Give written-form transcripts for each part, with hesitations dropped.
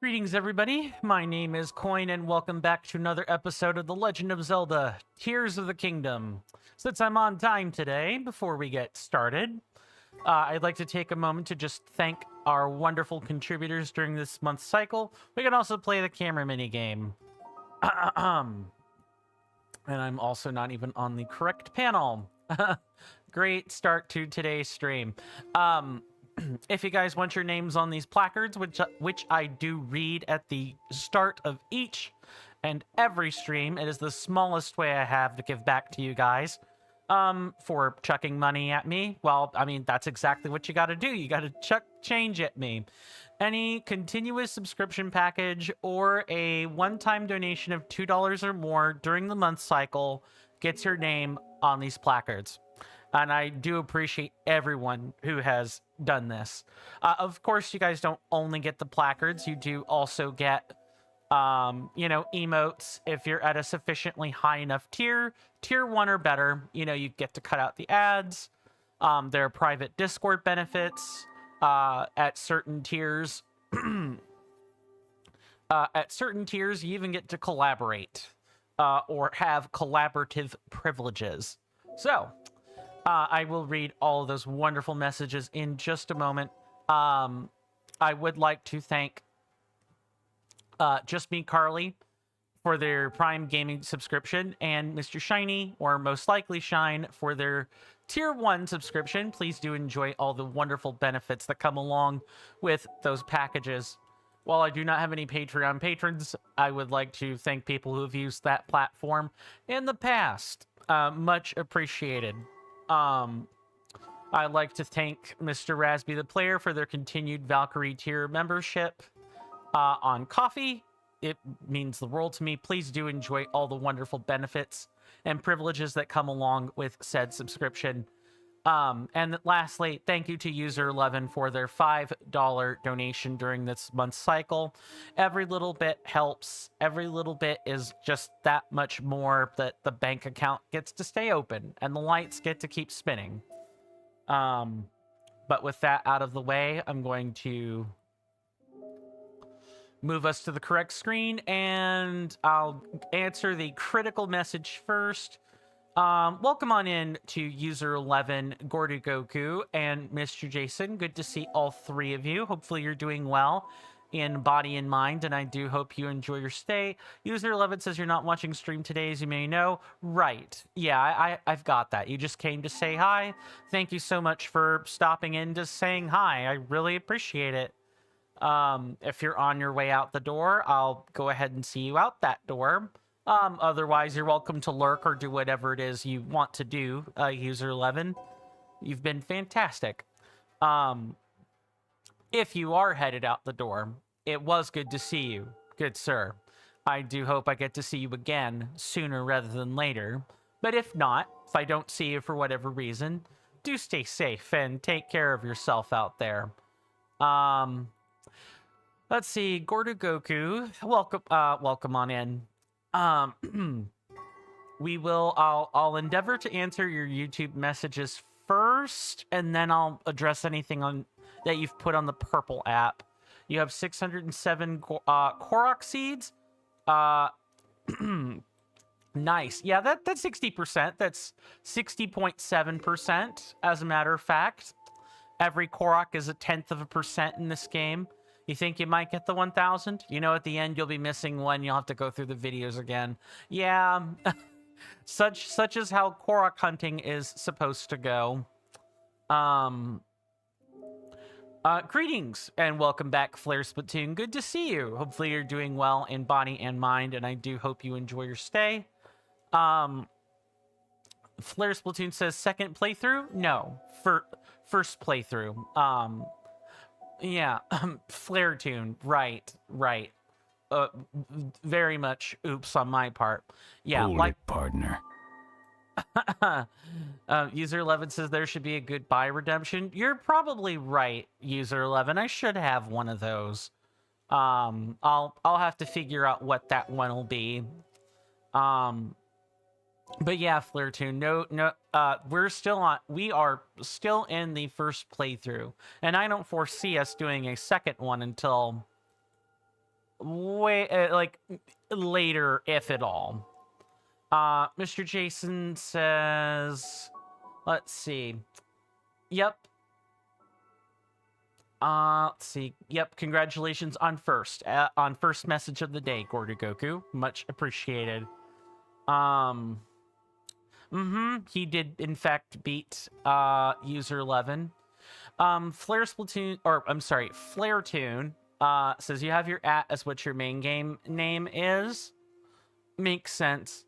Greetings, everybody. My name is Coin, and welcome back to another episode of The Legend of Zelda: Tears of the Kingdom. Since I'm on time today, before we get started, I'd like to take a moment to just thank our wonderful contributors during this month's cycle. We can also play the camera minigame. And I'm also not even on the correct panel. Great start to today's stream. If you guys want your names on these placards, which I do read at the start of each and every stream, it is the smallest way I have to give back to you guys for chucking money at me. Well, I mean, that's exactly what you got to do. You got to chuck change at me. Any continuous subscription package or a one-time donation of $2 or more during the month cycle gets your name on these placards. And I do appreciate everyone who has done this. Of course, you guys don't only get the placards. You do also get, emotes if you're at a sufficiently high enough tier. Tier 1 or better, you get to cut out the ads. There are private Discord benefits at certain tiers. At certain tiers, you even get to collaborate or have collaborative privileges. So, I will read all of those wonderful messages in just a moment. I would like to thank Just Me Carly for their Prime Gaming subscription, and Mr. Shiny, or most likely Shine, for their Tier 1 subscription. Please do enjoy all the wonderful benefits that come along with those packages. While I do not have any Patreon patrons, I would like to thank people who have used that platform in the past. Much appreciated. I'd like to thank Mr. Rasby the Player for their continued Valkyrie tier membership on Coffee. It means the world to me. Please do enjoy all the wonderful benefits and privileges that come along with said subscription. And lastly, thank you to User 11 for their $5 donation during this month's cycle. Every little bit helps. Every little bit is just that much more that the bank account gets to stay open and the lights get to keep spinning. But with that out of the way, I'm going to move us to the correct screen, and I'll answer the critical message first. Welcome on in to User 11, Gordy Goku, and Mr. Jason. Good to see all three of you. Hopefully you're doing well in body and mind, and I do hope you enjoy your stay. User 11 says you're not watching stream today, as you may know. Right. Yeah, I've got that. You just came to say hi. Thank you so much for stopping in, just saying hi. I really appreciate it. If you're on your way out the door, I'll go ahead and see you out that door. Otherwise, you're welcome to lurk or do whatever it is you want to do, User 11. You've been fantastic. If you are headed out the door, it was good to see you, good sir. I do hope I get to see you again sooner rather than later. But if not, if I don't see you for whatever reason, do stay safe and take care of yourself out there. Let's see, Gordo Goku, welcome on in. I'll endeavor to answer your YouTube messages first, and then I'll address anything on that you've put on the purple app. You have 607 Korok seeds. Nice. Yeah, that's 60%. That's 60.7%, as a matter of fact. Every Korok is 1/10% in this game. You think you might get the 1,000? You know, at the end, you'll be missing one. You'll have to go through the videos again. Yeah, such is how Korok hunting is supposed to go. Greetings, and welcome back, Flare Splatoon. Good to see you. Hopefully you're doing well in body and mind, and I do hope you enjoy your stay. Flare Splatoon says second playthrough? No, first playthrough. Yeah, Flare Tune, right. Very much oops on my part. Yeah, Hold like it, partner. User 11 says there should be a goodbye redemption. You're probably right, User 11. I should have one of those. I'll have to figure out what that one will be. But yeah, Flare Tune, no, we are still in the first playthrough, and I don't foresee us doing a second one until like later, if at all. Mr. Jason says, let's see. Yep. Let's see. Yep. Congratulations on first message of the day, Gordo Goku. Much appreciated. He did in fact beat User 11. Flare Splatoon, or I'm sorry, Flare Tune says you have your as what your main game name is. Makes sense.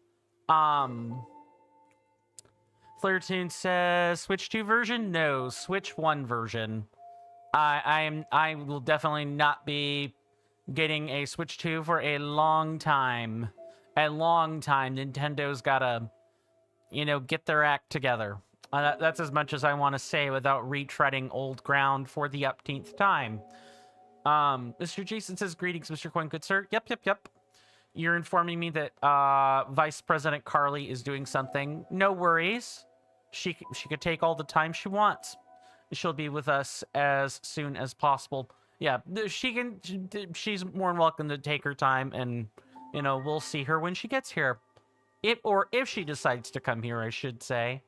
Flare Tune says Switch 2 version? No, Switch 1 version. I will definitely not be getting a Switch 2 for a long time. A long time. Nintendo's gotta, get their act together. That's as much as I want to say without retreading old ground for the upteenth time. Mr. Jason says, greetings, Mr. Coin, good sir. Yep. You're informing me that Vice President Carly is doing something. No worries. She could take all the time she wants. She'll be with us as soon as possible. Yeah, she's more than welcome to take her time, and we'll see her when she gets here. If she decides to come here, I should say.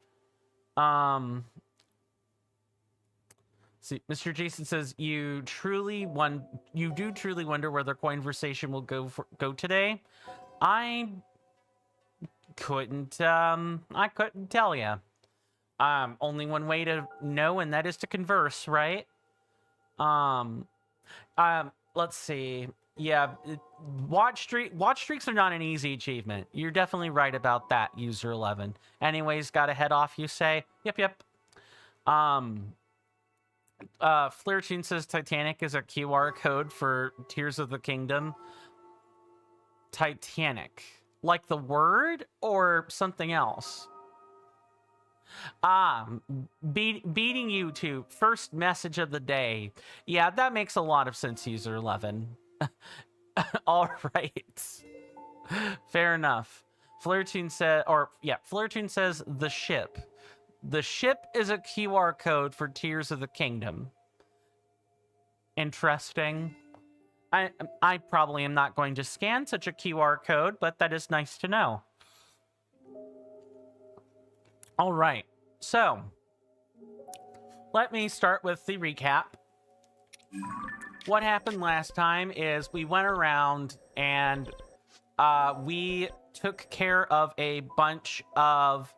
See, Mr. Jason says you do truly wonder where the conversation will go today. I couldn't tell you. Only one way to know, and that is to converse, right? Let's see. Yeah, watch streaks are not an easy achievement. You're definitely right about that, user 11. Anyways, gotta head off, you say? Yep. Flirtune says Titanic is a QR code for Tears of the Kingdom. Titanic. Like the word or something else? Beating you to first message of the day. Yeah, that makes a lot of sense, user 11. All right. Fair enough. Flirtune says the ship. The ship is a QR code for Tears of the Kingdom. Interesting. I probably am not going to scan such a QR code, but that is nice to know. All right. So, let me start with the recap. What happened last time is we went around and we took care of a bunch of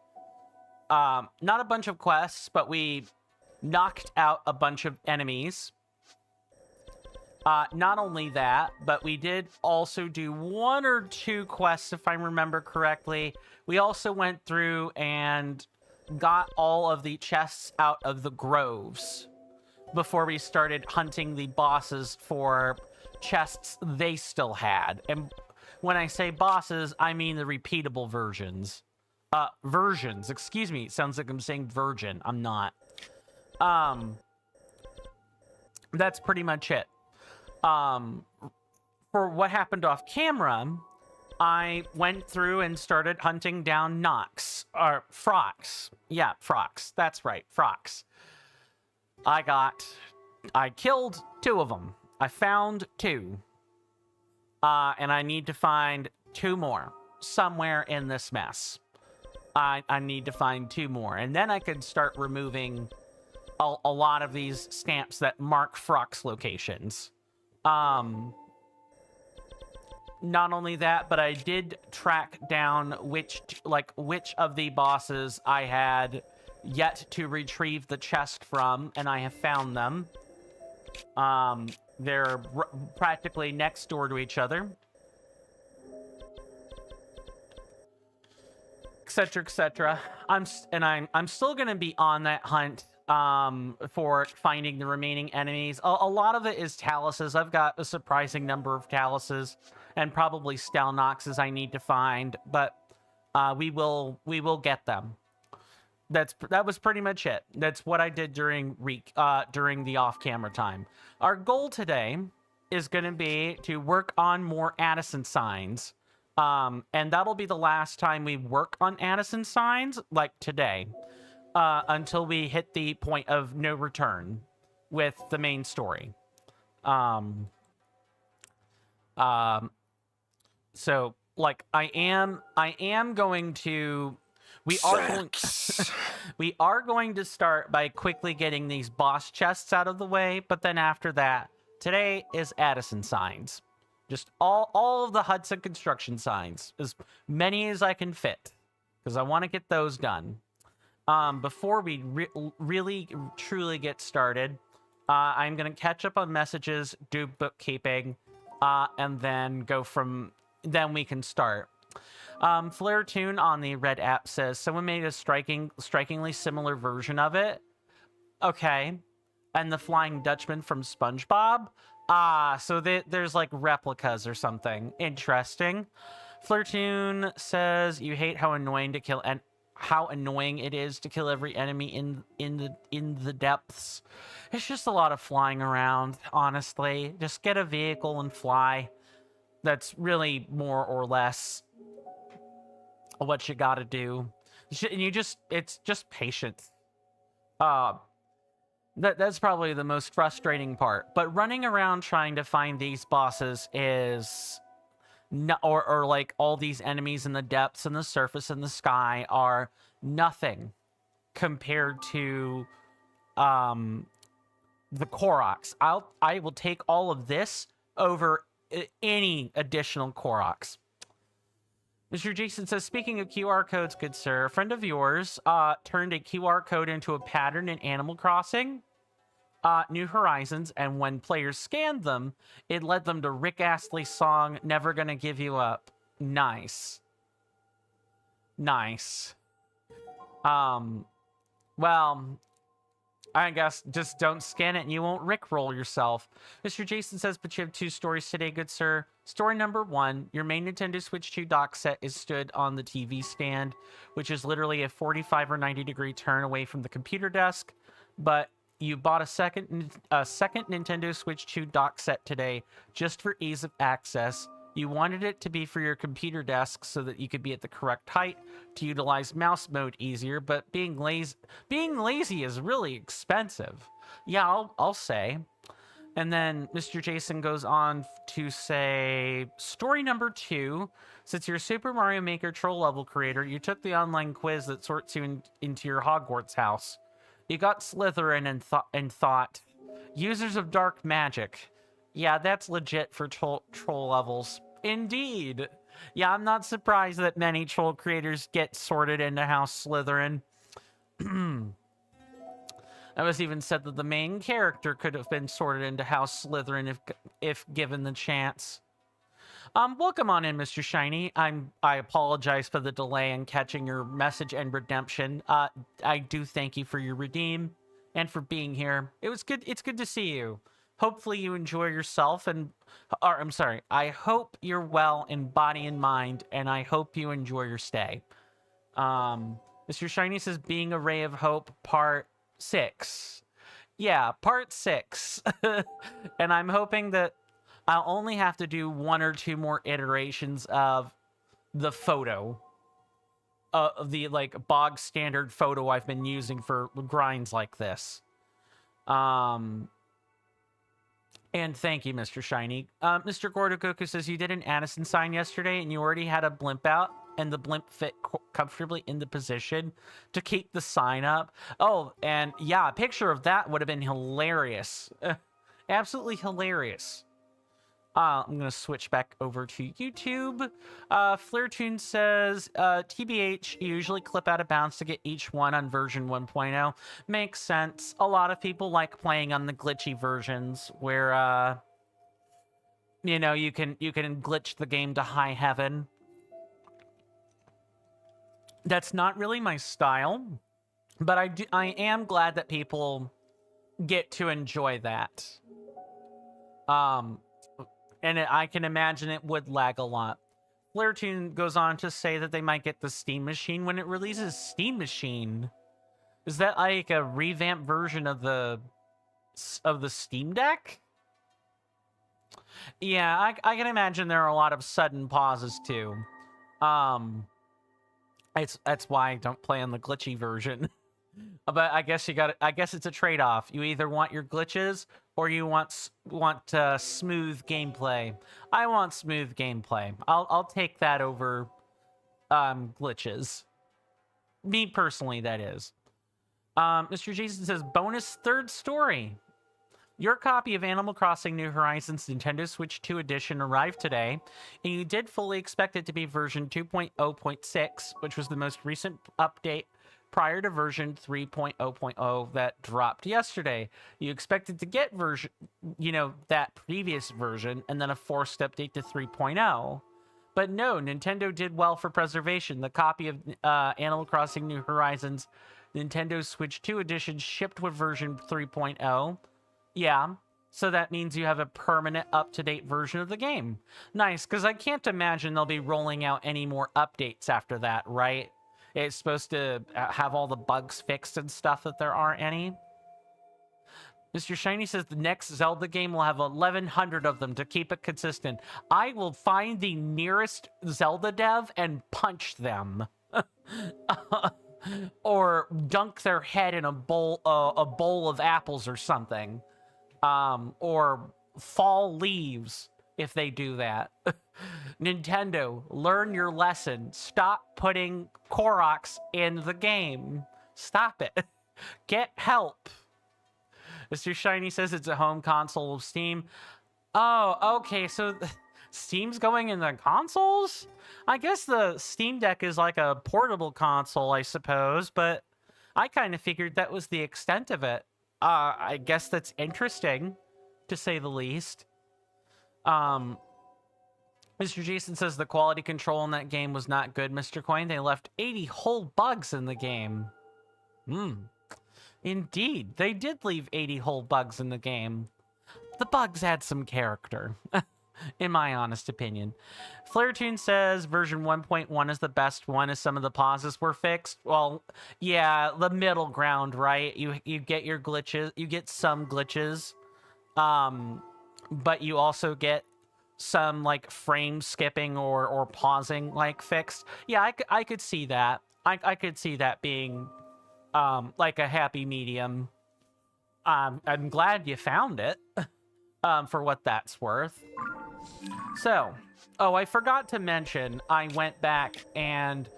not a bunch of quests, but we knocked out a bunch of enemies. Not only that, but we did also do 1 or 2 quests, if I remember correctly. We also went through and got all of the chests out of the groves before we started hunting the bosses for chests they still had. And when I say bosses, I mean the repeatable versions. Versions, excuse me. Sounds like I'm saying virgin. I'm not. That's pretty much it. For what happened off camera, I went through and started hunting down Frox. Yeah, Frox. That's right, Frox. I killed 2 of them. I found 2. And I need to find 2 more somewhere in this mess. I need to find 2 more. And then I could start removing a lot of these stamps that mark Frox locations. Not only that, but I did track down which of the bosses I had yet to retrieve the chest from, and I have found them. They're practically next door to each other. Etc., etc. I'm still going to be on that hunt for finding the remaining enemies. A lot of it is Taluses. I've got a surprising number of Taluses and probably Stalnoxes I need to find, but we will get them. That was pretty much it. That's what I did during the off-camera time. Our goal today is going to be to work on more Addison signs. And that'll be the last time we work on Addison signs, like today, until we hit the point of no return with the main story. So, like, I am going to... We are going to start by quickly getting these boss chests out of the way, but then after that, today is Addison signs. Just all of the Hudson construction signs, as many as I can fit, because I want to get those done. Before we really truly get started, I'm going to catch up on messages, do bookkeeping, and then then we can start. Flare-Tune on the Red app says, someone made a strikingly similar version of it. Okay. And the Flying Dutchman from SpongeBob? So there's like replicas or something. Interesting. Flirtune says you hate how annoying it is to kill every enemy in the depths. It's just a lot of flying around, honestly. Just get a vehicle and fly. That's really more or less what you gotta do. And it's just patience. That's probably the most frustrating part. But running around trying to find these bosses is no, or like all these enemies in the depths and the surface and the sky are nothing compared to the Koroks. I will take all of this over any additional Koroks. Mr. Jason says, speaking of QR codes, good sir, a friend of yours turned a QR code into a pattern in Animal Crossing New Horizons, and when players scanned them, it led them to Rick Astley's song, Never Gonna Give You Up. Nice. Nice. Well, I guess just don't scan it and you won't rickroll yourself. Mr. Jason says, but you have 2 stories today, good sir. Story number 1, your main Nintendo Switch 2 dock set is stood on the TV stand, which is literally a 45 or 90 degree turn away from the computer desk, but you bought a second Nintendo Switch 2 dock set today just for ease of access. You wanted it to be for your computer desk so that you could be at the correct height to utilize mouse mode easier, but being lazy is really expensive. Yeah, I'll say. And then Mr. Jason goes on to say, story number 2, since you're a Super Mario Maker troll level creator, you took the online quiz that sorts you into your Hogwarts house. You got Slytherin and thought, users of dark magic. Yeah, that's legit for troll levels. Indeed. Yeah, I'm not surprised that many troll creators get sorted into House Slytherin. It was even said that the main character could have been sorted into House Slytherin if given the chance. Welcome on in, Mr. Shiny. I apologize for the delay in catching your message and redemption. I do thank you for your redeem and for being here. It's good to see you. Hopefully you enjoy yourself I hope you're well in body and mind, and I hope you enjoy your stay. Mr. Shiny says, being a ray of hope, part 6. Yeah, part 6. And I'm hoping that I'll only have to do 1 or 2 more iterations of the photo. Of the, like, bog standard photo I've been using for grinds like this. And thank you, Mr. Shiny. Mr. Gordogoku says, you did an Addison sign yesterday and you already had a blimp out and the blimp fit comfortably in the position to keep the sign up. Oh, and yeah, a picture of that would have been hilarious. Absolutely hilarious. I'm going to switch back over to YouTube. Flairtoon says, TBH, you usually clip out of bounds to get each one on version 1.0. Makes sense. A lot of people like playing on the glitchy versions where, you know, you can glitch the game to high heaven. That's not really my style, but I am glad that people get to enjoy that. And I can imagine it would lag a lot. Flairtoon goes on to say that they might get the Steam Machine when it releases. Steam Machine? Is that like a revamped version of the Steam Deck? Yeah, I can imagine there are a lot of sudden pauses too. That's why I don't play on the glitchy version. But I guess it's a trade-off. You either want your glitches or you want smooth gameplay. I want smooth gameplay. I'll take that over glitches. Me personally, that is. Mr. Jason says, bonus 3rd story. Your copy of Animal Crossing New Horizons Nintendo Switch 2 Edition arrived today, and you did fully expect it to be version 2.0.6, which was the most recent update prior to version 3.0.0 that dropped yesterday. You expected to get version, that previous version, and then a forced update to 3.0. But no, Nintendo did well for preservation. The copy of Animal Crossing New Horizons Nintendo Switch 2 Edition shipped with version 3.0. Yeah, so that means you have a permanent up-to-date version of the game. Nice, because I can't imagine they'll be rolling out any more updates after that, right? It's supposed to have all the bugs fixed and stuff that there aren't any. Mr. Shiny says the next Zelda game will have 1,100 of them to keep it consistent. I will find the nearest Zelda dev and punch them. or dunk their head in a bowl of apples or something, or fall leaves if they do that. Nintendo, learn your lesson. Stop putting Koroks in the game. Stop it. Get help. Mr. Shiny says it's a home console of Steam. Oh, okay, so Steam's going in the consoles? I guess the Steam Deck is like a portable console, I suppose, but I kind of figured that was the extent of it. I guess that's interesting, to say the least. Mr. Jason says the quality control in that game was not good, Mr. Coin. They left 80 whole bugs in the game. Indeed, they did leave 80 whole bugs in the game. The bugs add some character, in my honest opinion. Flaretune says version 1.1 is the best one as some of the pauses were fixed. Well, yeah, the middle ground, right? You get your glitches, you get some glitches, but you also get some like frame skipping or pausing like fixed. Yeah, I could see that. I could see that being like a happy medium. I'm glad you found it, for what that's worth. So, oh, I forgot to mention, I went back and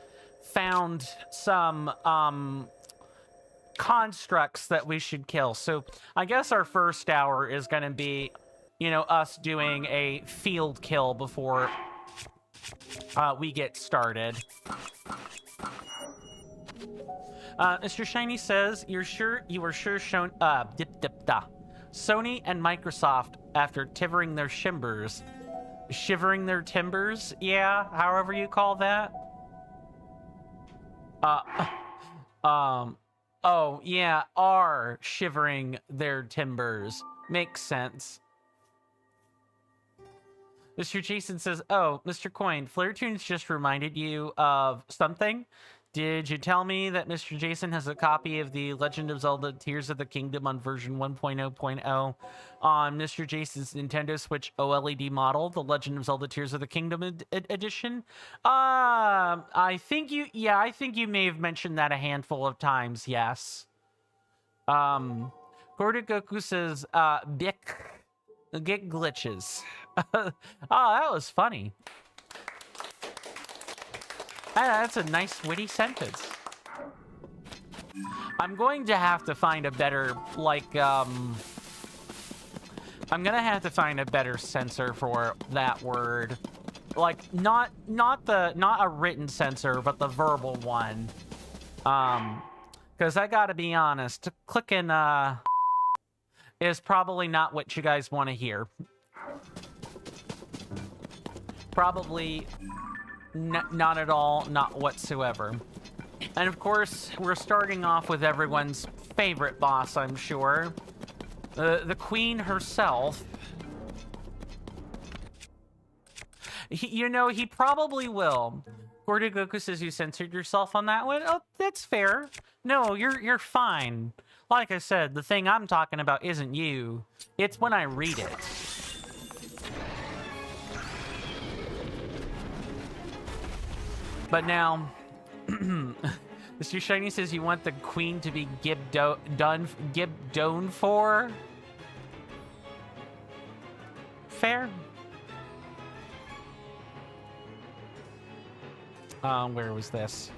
found some constructs that we should kill. So I guess our first hour is going to be, you know, us doing a field kill before we get started. Mr. Shiny says, you were sure shown, Sony and Microsoft after shivering their timbers. Shivering their timbers? Yeah, however you call that. Oh, yeah, are shivering their timbers. Makes sense. Mr. Jason says, oh, Mr. Coin, Flaretoons just reminded you of something. Did you tell me that Mr. Jason has a copy of The Legend of Zelda Tears of the Kingdom on version 1.0.0 on Mr. Jason's Nintendo Switch OLED model, The Legend of Zelda Tears of the Kingdom edition? I think you may have mentioned that a handful of times, yes. Gordon Goku says, get glitches. Oh, that was funny. That's a nice witty sentence. I'm going to have to find a better, like, I'm gonna have to find a better censor for that word. Like, not a written censor, but the verbal one. Because I gotta be honest, clicking, is probably not what you guys want to hear. Probably not at all, not whatsoever. And of course, we're starting off with everyone's favorite boss, I'm sure. The queen herself. You know, he probably will. Gordon Goku says you censored yourself on that one. Oh, that's fair. No, you're fine. Like I said, the thing I'm talking about isn't you. It's when I read it. But now, Mr. Shiny says you want the queen to be Gibdone for? Fair. Where was this?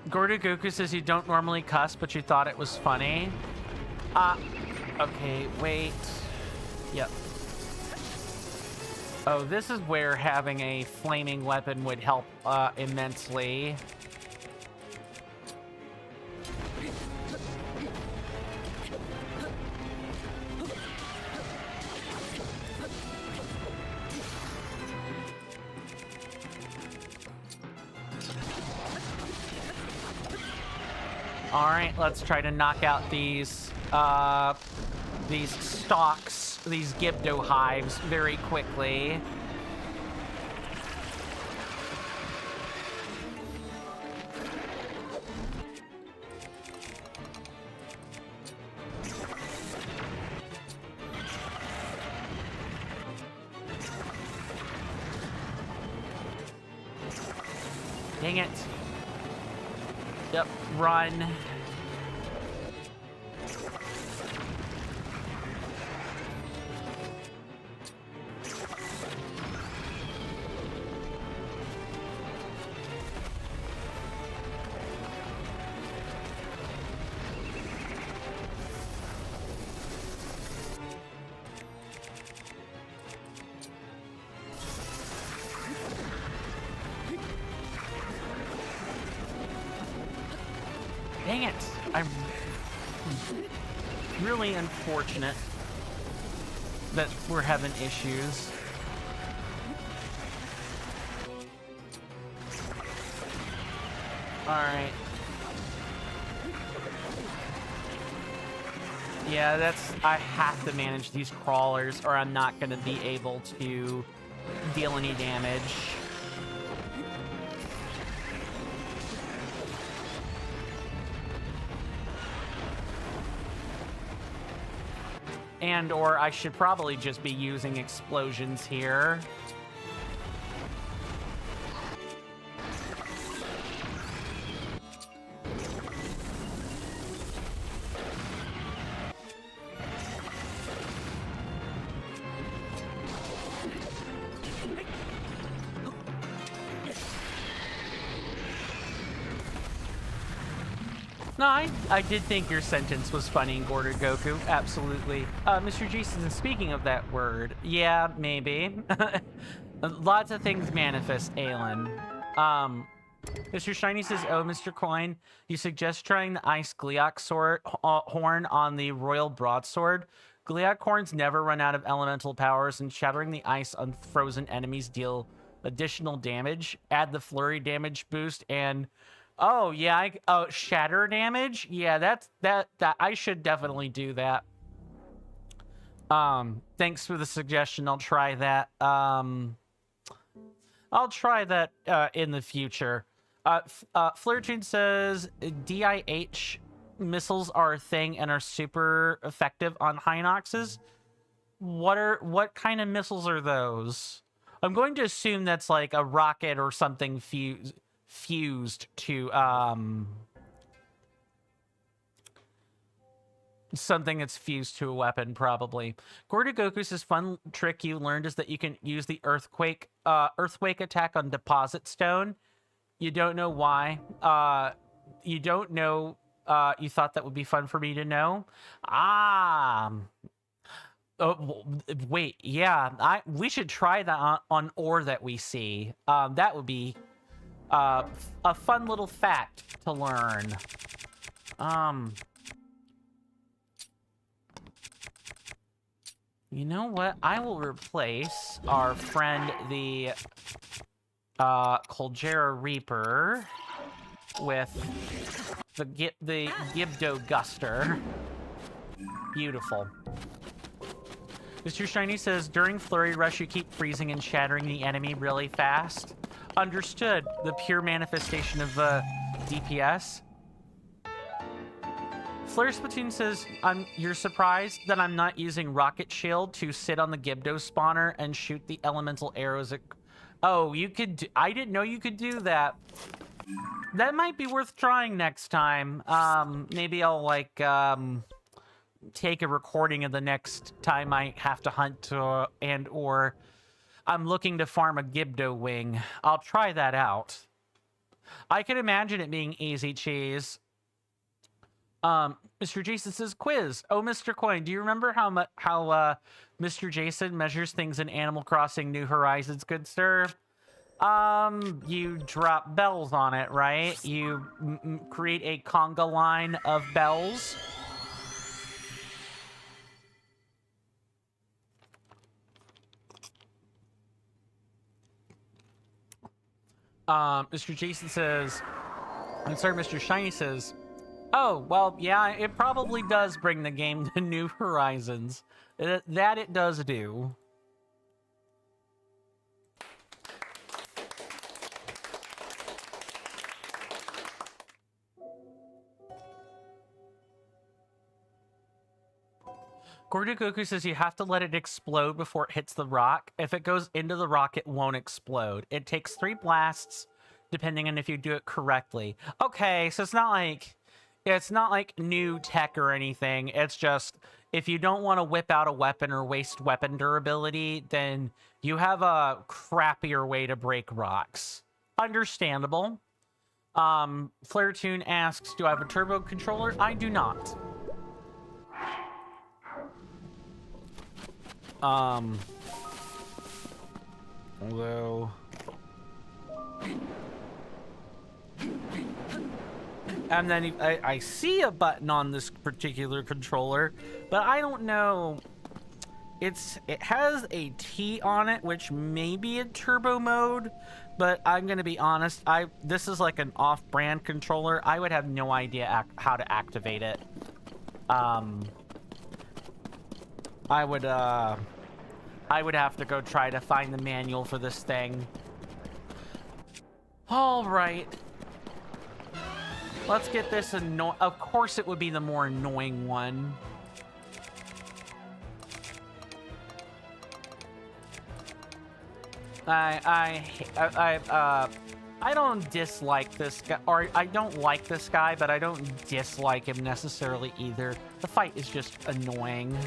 Gordon Goku says you don't normally cuss, but you thought it was funny. Okay, wait. Yep. Oh, this is where having a flaming weapon would help immensely. All right, let's try to knock out these stalks, these Gibdo hives very quickly. Dang it. Yep, run. Dang it. I'm really unfortunate that we're having issues. Alright. Yeah, I have to manage these crawlers or I'm not going to be able to deal any damage. And or I should probably just be using explosions here. No, I did think your sentence was funny, Gorder Goku. Absolutely. Mr. Jason, speaking of that word, yeah, maybe. Lots of things manifest, Aelin. Mr. Shiny says, oh, Mr. Coin, you suggest trying the Ice Gleok horn on the Royal Broadsword. Gleok horns never run out of elemental powers, and shattering the ice on frozen enemies deal additional damage. Add the flurry damage boost and... Oh, yeah, shatter damage? Yeah, that I should definitely do that. Thanks for the suggestion. I'll try that. I'll try that in the future. Flirtune says DIH missiles are a thing and are super effective on Hinoxes. What kind of missiles are those? I'm going to assume that's like a rocket or something fused to something that's fused to a weapon, probably. Gorda Goku's fun trick you learned is that you can use the earthquake attack on deposit stone. You don't know why. You don't know. You thought that would be fun for me to know. Oh, wait, yeah. We should try that on ore that we see. That would be a fun little fact to learn. You know what? I will replace our friend the Colgera Reaper with the Gibdo Guster. Beautiful. Mr. Shiny says, during Flurry Rush, you keep freezing and shattering the enemy really fast. Understood. The pure manifestation of DPS. Flare Splatoon says, you're surprised that I'm not using Rocket Shield to sit on the Gibdo spawner and shoot the elemental arrows at... Oh, you could... I didn't know you could do that. That might be worth trying next time. Maybe I'll, like, take a recording of the next time I have to hunt or I'm looking to farm a Gibdo wing. I'll try that out. I can imagine it being easy cheese. Mr. Jason says, quiz. Oh, Mr. Coin, do you remember how Mr. Jason measures things in Animal Crossing New Horizons, good sir? You drop bells on it, right? You create a conga line of bells. Mr. Jason says, I'm sorry, Mr. Shiny says, oh, well, yeah, it probably does bring the game to New Horizons. That it does do. Gordo Goku says you have to let it explode before it hits the rock. If it goes into the rock, it won't explode. It takes 3 blasts depending on if you do it correctly. Okay, so it's not like new tech or anything. It's just if you don't want to whip out a weapon or waste weapon durability, then you have a crappier way to break rocks. Understandable. Flaretune asks, do I have a turbo controller? I do not. Although... And then I see a button on this particular controller, but I don't know. It has a T on it, which may be a turbo mode, but I'm gonna be honest. This is like an off-brand controller. I would have no idea how to activate it. I would have to go try to find the manual for this thing. All right. Let's get this of course it would be the more annoying one. I don't dislike this guy, or I don't like this guy, but I don't dislike him necessarily either. The fight is just annoying.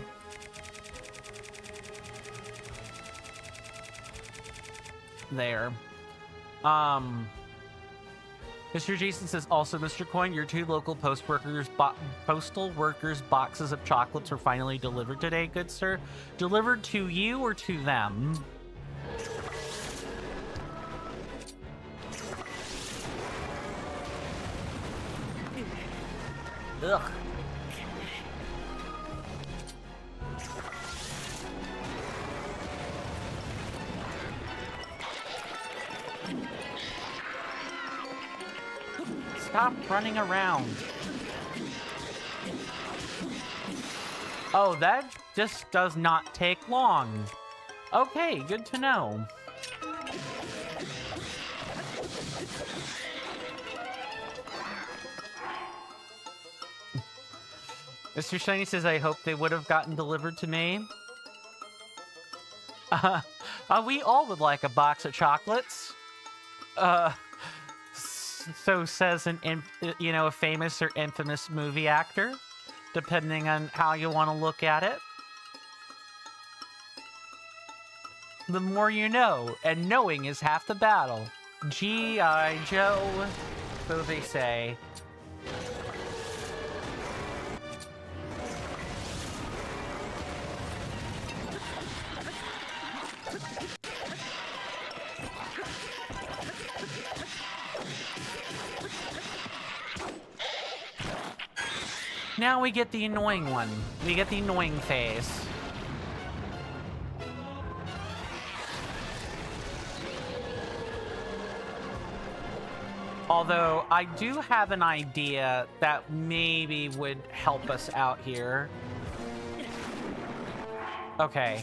There. Mr. Jason says, also, Mr. Coin, your 2 local postal workers' boxes of chocolates were finally delivered today, good sir. Delivered to you or to them? Ugh. Stop running around. Oh, that just does not take long. Okay, good to know. Mr. Shiny says, I hope they would have gotten delivered to me. We all would like a box of chocolates. So says a famous or infamous movie actor, depending on how you want to look at it. The more you know, and knowing is half the battle. G.I. Joe, so they say. Now we get the annoying one. We get the annoying phase. Although, I do have an idea that maybe would help us out here. Okay,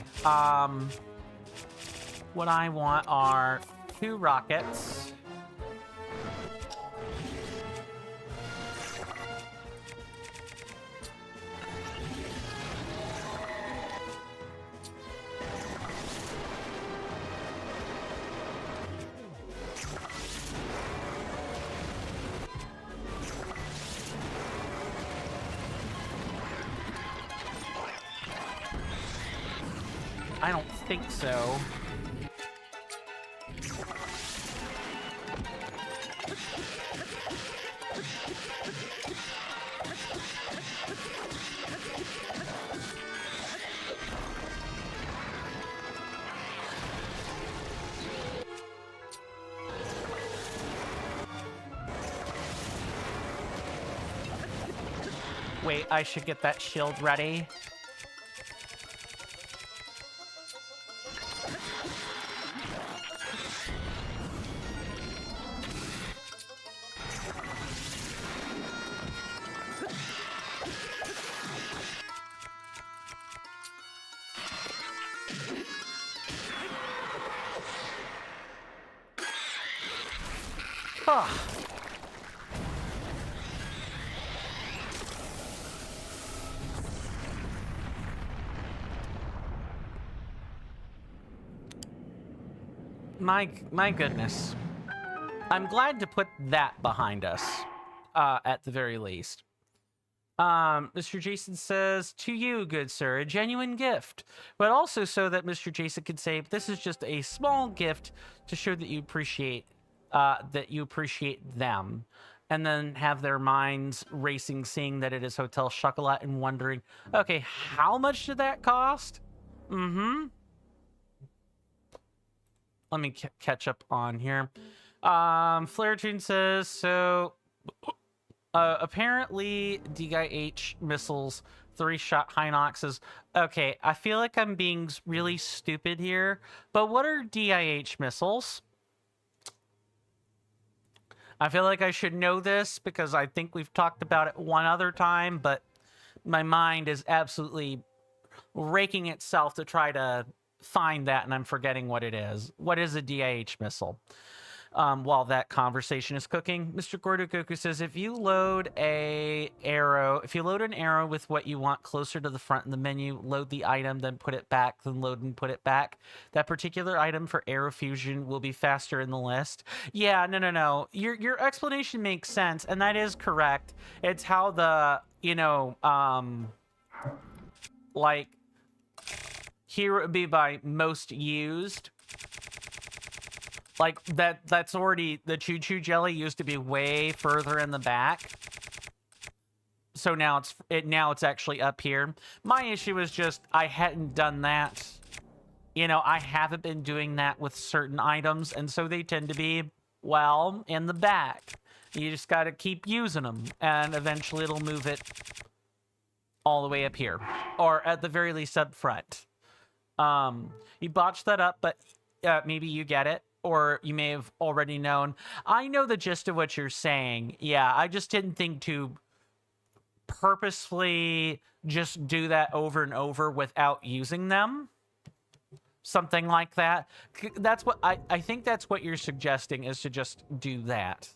what I want are 2 rockets. I don't think so. Wait, I should get that shield ready. My goodness. I'm glad to put that behind us, at the very least. Mr. Jason says, to you, good sir, a genuine gift, but also so that Mr. Jason can say, this is just a small gift to show that you appreciate them, and then have their minds racing, seeing that it is Hotel Chocolat and wondering, okay, how much did that cost? Let me catch up on here. Flaretune says, so apparently DIH missiles, 3-shot Hinoxes. Okay, I feel like I'm being really stupid here, but what are DIH missiles? I feel like I should know this because I think we've talked about it one other time, but my mind is absolutely raking itself to try to find that, and I'm forgetting what it is. What is a DIH missile? While that conversation is cooking, Mr. Gordogoku says, if you load an arrow with what you want closer to the front in the menu, load the item, then put it back, then load and put it back, that particular item for arrow fusion will be faster in the list. Yeah, no. Your explanation makes sense, and that is correct. It's how the, like, here it would be by most used. Like, that's already, the choo-choo jelly used to be way further in the back. So now it's actually up here. My issue is just, I hadn't done that. I haven't been doing that with certain items, and so they tend to be, well, in the back. You just gotta keep using them, and eventually it'll move it all the way up here. Or at the very least up front. You botched that up, but maybe you get it. Or you may have already known. I know the gist of what you're saying. Yeah, I just didn't think to purposefully just do that over and over without using them. Something like that. That's what I think that's what you're suggesting, is to just do that.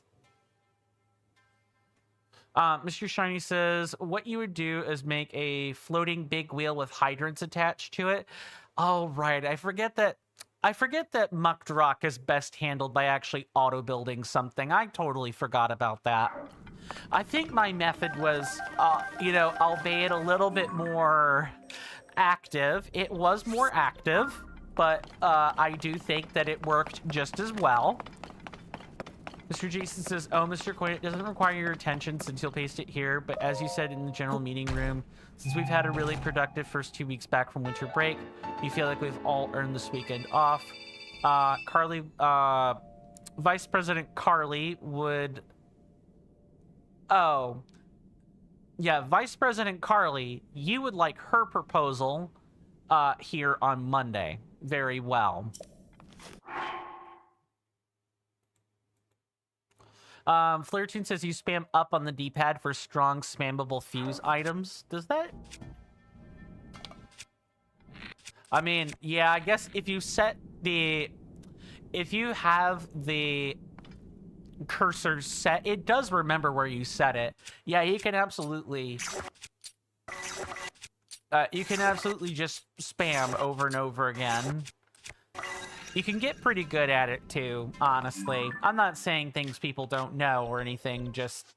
Mr. Shiny says, what you would do is make a floating big wheel with hydrants attached to it. Oh, right. I forget that Muckdrock is best handled by actually auto-building something. I totally forgot about that. I think my method was, albeit a little bit more active. It was more active, but I do think that it worked just as well. Mr. Jason says, oh, Mr. Coin, it doesn't require your attention since you'll paste it here, but as you said in the general meeting room, since we've had a really productive first 2 weeks back from winter break, we feel like we've all earned this weekend off. Carly, Vice President Carly would... Oh. Yeah, Vice President Carly, you would like her proposal here on Monday. Very well. Flaretune says you spam up on the D-pad for strong spammable fuse items. Does that... I mean, yeah, I guess if you set the... If you have the cursor set, it does remember where you set it. Yeah, you can absolutely... you can absolutely just spam over and over again. You can get pretty good at it, too, honestly. I'm not saying things people don't know or anything, just...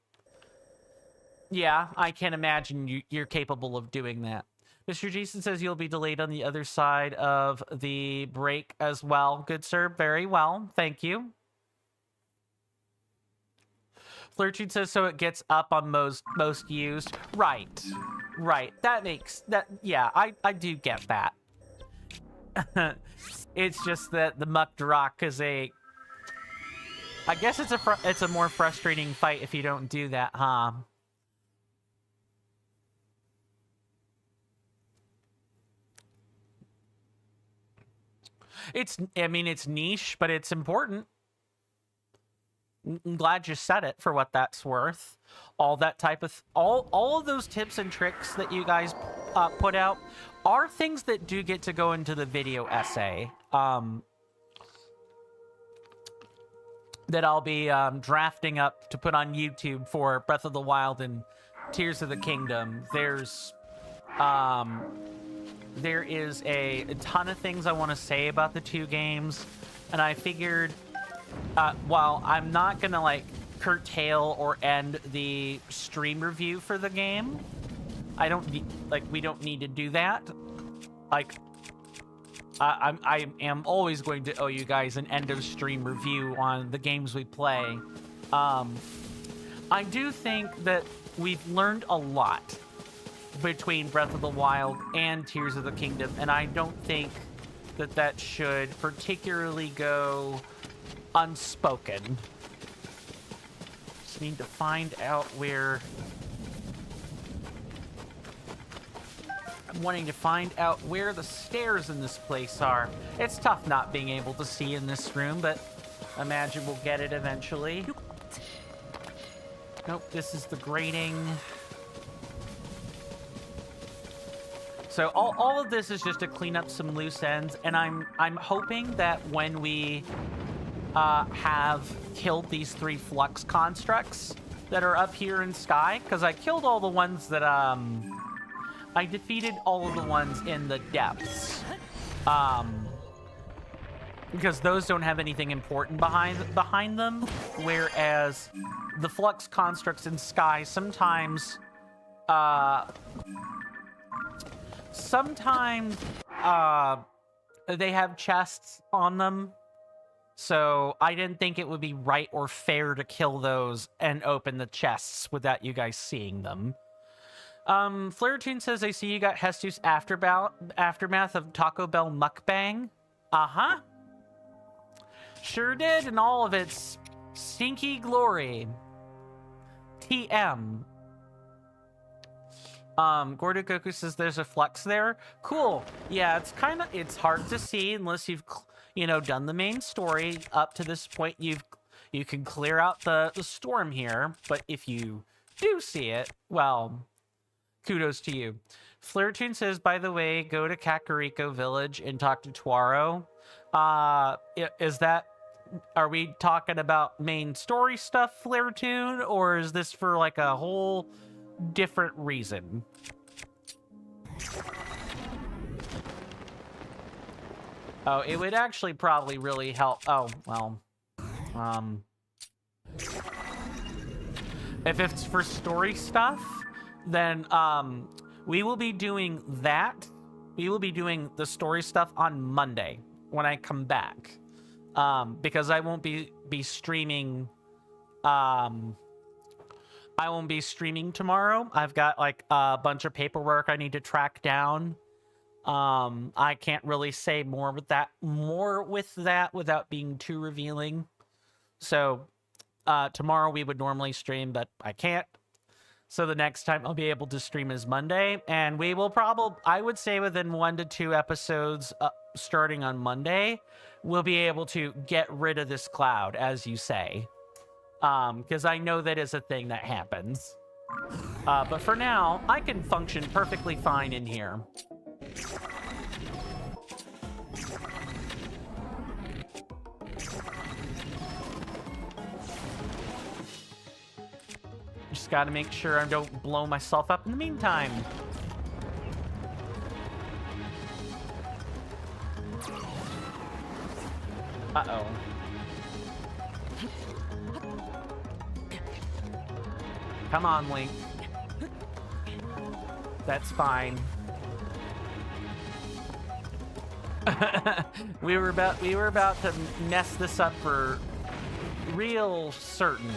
Yeah, I can imagine you're capable of doing that. Mr. Jason says you'll be delayed on the other side of the break as well. Good, sir. Very well. Thank you. Flirtune says so it gets up on most used. Right. Right. That makes... that. Yeah, I do get that. It's just that the Muckdrock is a... I guess it's a more frustrating fight if you don't do that, huh? I mean, it's niche, but it's important. I'm glad you said it for what that's worth. All that type of... all of those tips and tricks that you guys put out are things that do get to go into the video essay. That I'll be drafting up to put on YouTube for Breath of the Wild and Tears of the Kingdom. There is a ton of things I want to say about the two games, and I figured while I'm not gonna like curtail or end the stream review for the game, I don't need, like, we don't need to do that. Like, I am always going to owe you guys an end of stream review on the games we play. I do think that we've learned a lot between Breath of the Wild and Tears of the Kingdom, and I don't think that that should particularly go unspoken. Just need to find out where... I'm wanting to find out where the stairs in this place are. It's tough not being able to see in this room, but I imagine we'll get it eventually. Nope, this is the grating. So all of this is just to clean up some loose ends, and I'm hoping that when we have killed these 3 flux constructs that are up here in Sky, because I killed all the ones that I defeated all of the ones in the depths, because those don't have anything important behind them, whereas the flux constructs in Sky sometimes they have chests on them, so I didn't think it would be right or fair to kill those and open the chests without you guys seeing them. Flairtune says, I see you got Jesus Aftermath of Taco Bell Mukbang. Uh-huh. Sure did, in all of its stinky glory. TM. Gordo Goku says there's a flux there. Cool. Yeah, it's hard to see unless you've, you know, done the main story. Up to this point, you can clear out the storm here, but if you do see it, well, kudos to you. Flairtune says, by the way, go to Kakariko Village and talk to Tuaro. Are we talking about main story stuff, Flairtune, or is this for like a whole different reason? Oh, it would actually probably really help. Oh, well, if it's for story stuff, then we will be doing that. We will be doing the story stuff on Monday when I come back, because I won't be streaming. I won't be streaming tomorrow. I've got like a bunch of paperwork I need to track down. I can't really say more with that without being too revealing. So tomorrow we would normally stream, but I can't. So the next time I'll be able to stream is Monday, and we will probably, I would say within 1 to 2 episodes starting on Monday, we'll be able to get rid of this cloud, as you say. Because I know that is a thing that happens. But for now, I can function perfectly fine in here. Just gotta make sure I don't blow myself up in the meantime. Uh-oh. Come on, Link. That's fine. we were about to mess this up for real certain.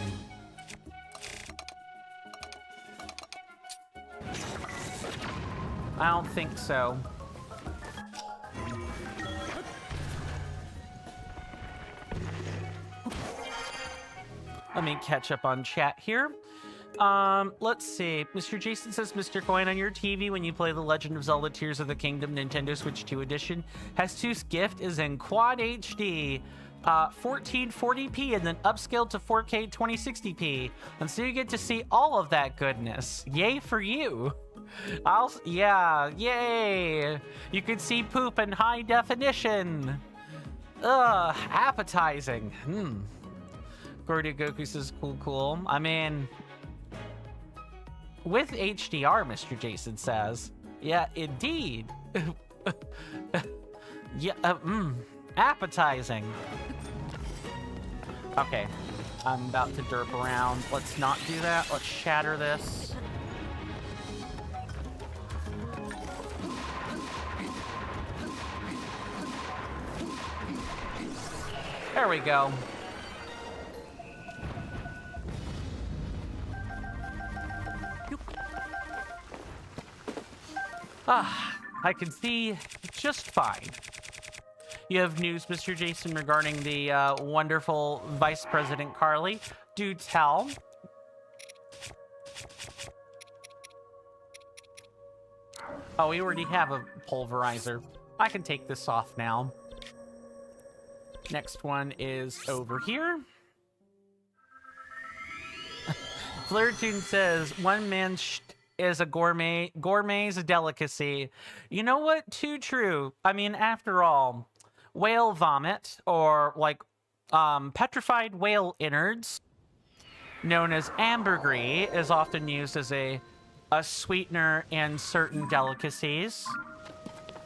I don't think so. Let me catch up on chat here. Let's see. Mr. Jason says, Mr. Coin, on your TV when you play The Legend of Zelda Tears of the Kingdom Nintendo Switch 2 edition, Hestu's gift is in Quad HD, 1440p, and then upscaled to 4K 2060p. And so you get to see all of that goodness. Yay for you. Yeah, yay. You can see poop in high definition. Ugh, appetizing. Gordy Goku says, cool. I mean, with HDR, Mr. Jason says. Yeah, indeed. Yeah, appetizing. Okay, I'm about to derp around. Let's not do that. Let's shatter this. There we go. I can see just fine. You have news, Mr. Jason, regarding the wonderful Vice President Carly. Do tell. Oh, we already have a pulverizer. I can take this off now. Next one is over here. Flirtoon says, one man is a gourmet. Gourmet is a delicacy. You know what? Too true. I mean, after all, whale vomit, or like petrified whale innards, known as ambergris, is often used as a sweetener in certain delicacies.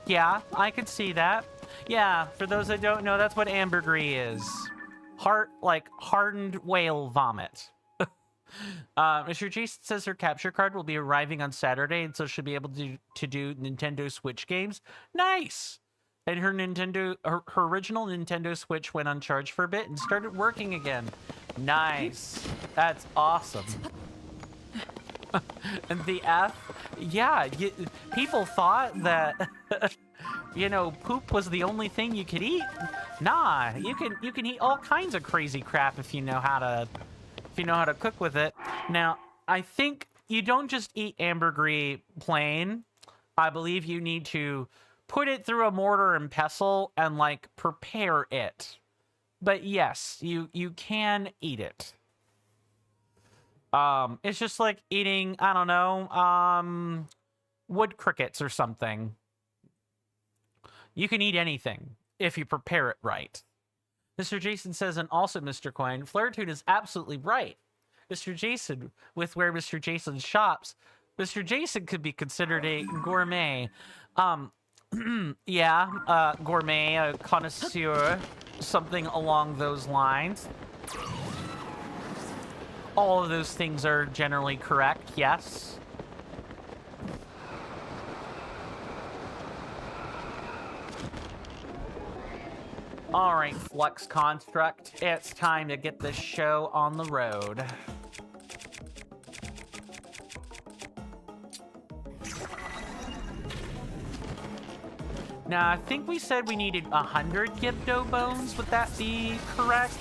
Yeah, I could see that. Yeah, for those that don't know, that's what ambergris is. Like hardened whale vomit. Mr. Jason says her capture card will be arriving on Saturday, and so she'll be able to do Nintendo Switch games. Nice! And her original Nintendo Switch went uncharged for a bit and started working again. Nice. That's awesome. And the F, yeah, people thought that you know, poop was the only thing you could eat. Nah, you can eat all kinds of crazy crap if you know how to cook with it. Now, I think you don't just eat ambergris plain. I believe you need to put it through a mortar and pestle and like prepare it. But yes, you can eat it. It's just like eating, I don't know, wood crickets or something. You can eat anything if you prepare it right. Mr. Jason says, and also Mr. Coin, Flirtoon is absolutely right. Mr. Jason, with where Mr. Jason shops, Mr. Jason could be considered a gourmet. Yeah, gourmet, a connoisseur, something along those lines. All of those things are generally correct, yes. All right, Flux Construct, it's time to get this show on the road. Now, I think we said we needed 100 Gibdo bones. Would that be correct?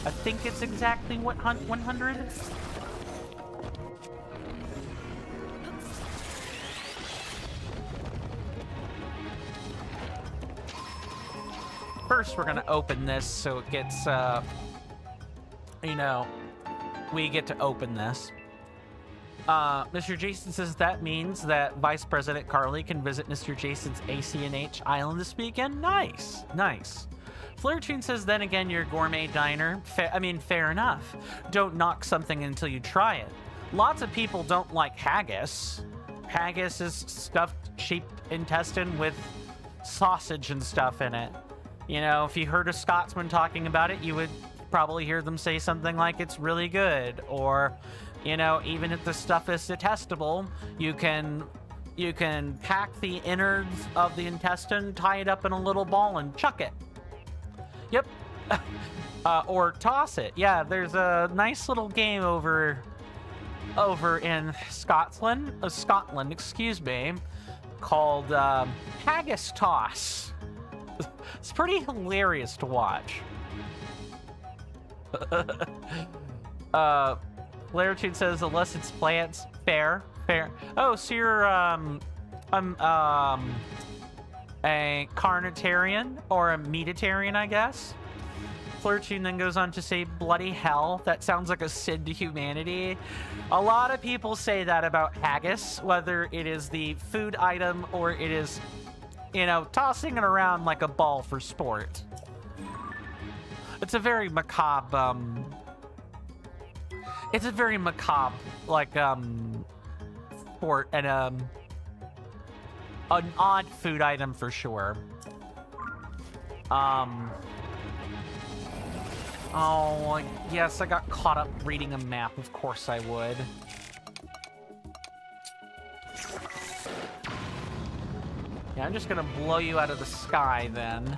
I think it's exactly what 100? First, we're gonna open this so it gets, you know, we get to open this. Mr. Jason says that means that Vice President Carly can visit Mr. Jason's ACNH island this weekend. Nice, nice. Flirtoon says, then again, you're a gourmet diner. Fair enough. Don't knock something until you try it. Lots of people don't like haggis. Haggis is stuffed sheep intestine with sausage and stuff in it. You know, if you heard a Scotsman talking about it, you would probably hear them say something like it's really good. Or, you know, even if the stuff is detestable, you can pack the innards of the intestine, tie it up in a little ball, and chuck it. Yep. Or toss it. Yeah, there's a nice little game over in Scotland, excuse me, called Haggis Toss. It's pretty hilarious to watch. Laertune says, unless it's plants, fair. Oh, so you're a carnitarian or a meatitarian, I guess. Flirtoon then goes on to say, bloody hell, that sounds like a sin to humanity. A lot of people say that about haggis, whether it is the food item or it is, you know, tossing it around like a ball for sport. It's a very macabre, like, sport and, an odd food item for sure. Oh, yes, I got caught up reading a map. Of course I would. Yeah, I'm just gonna blow you out of the sky then.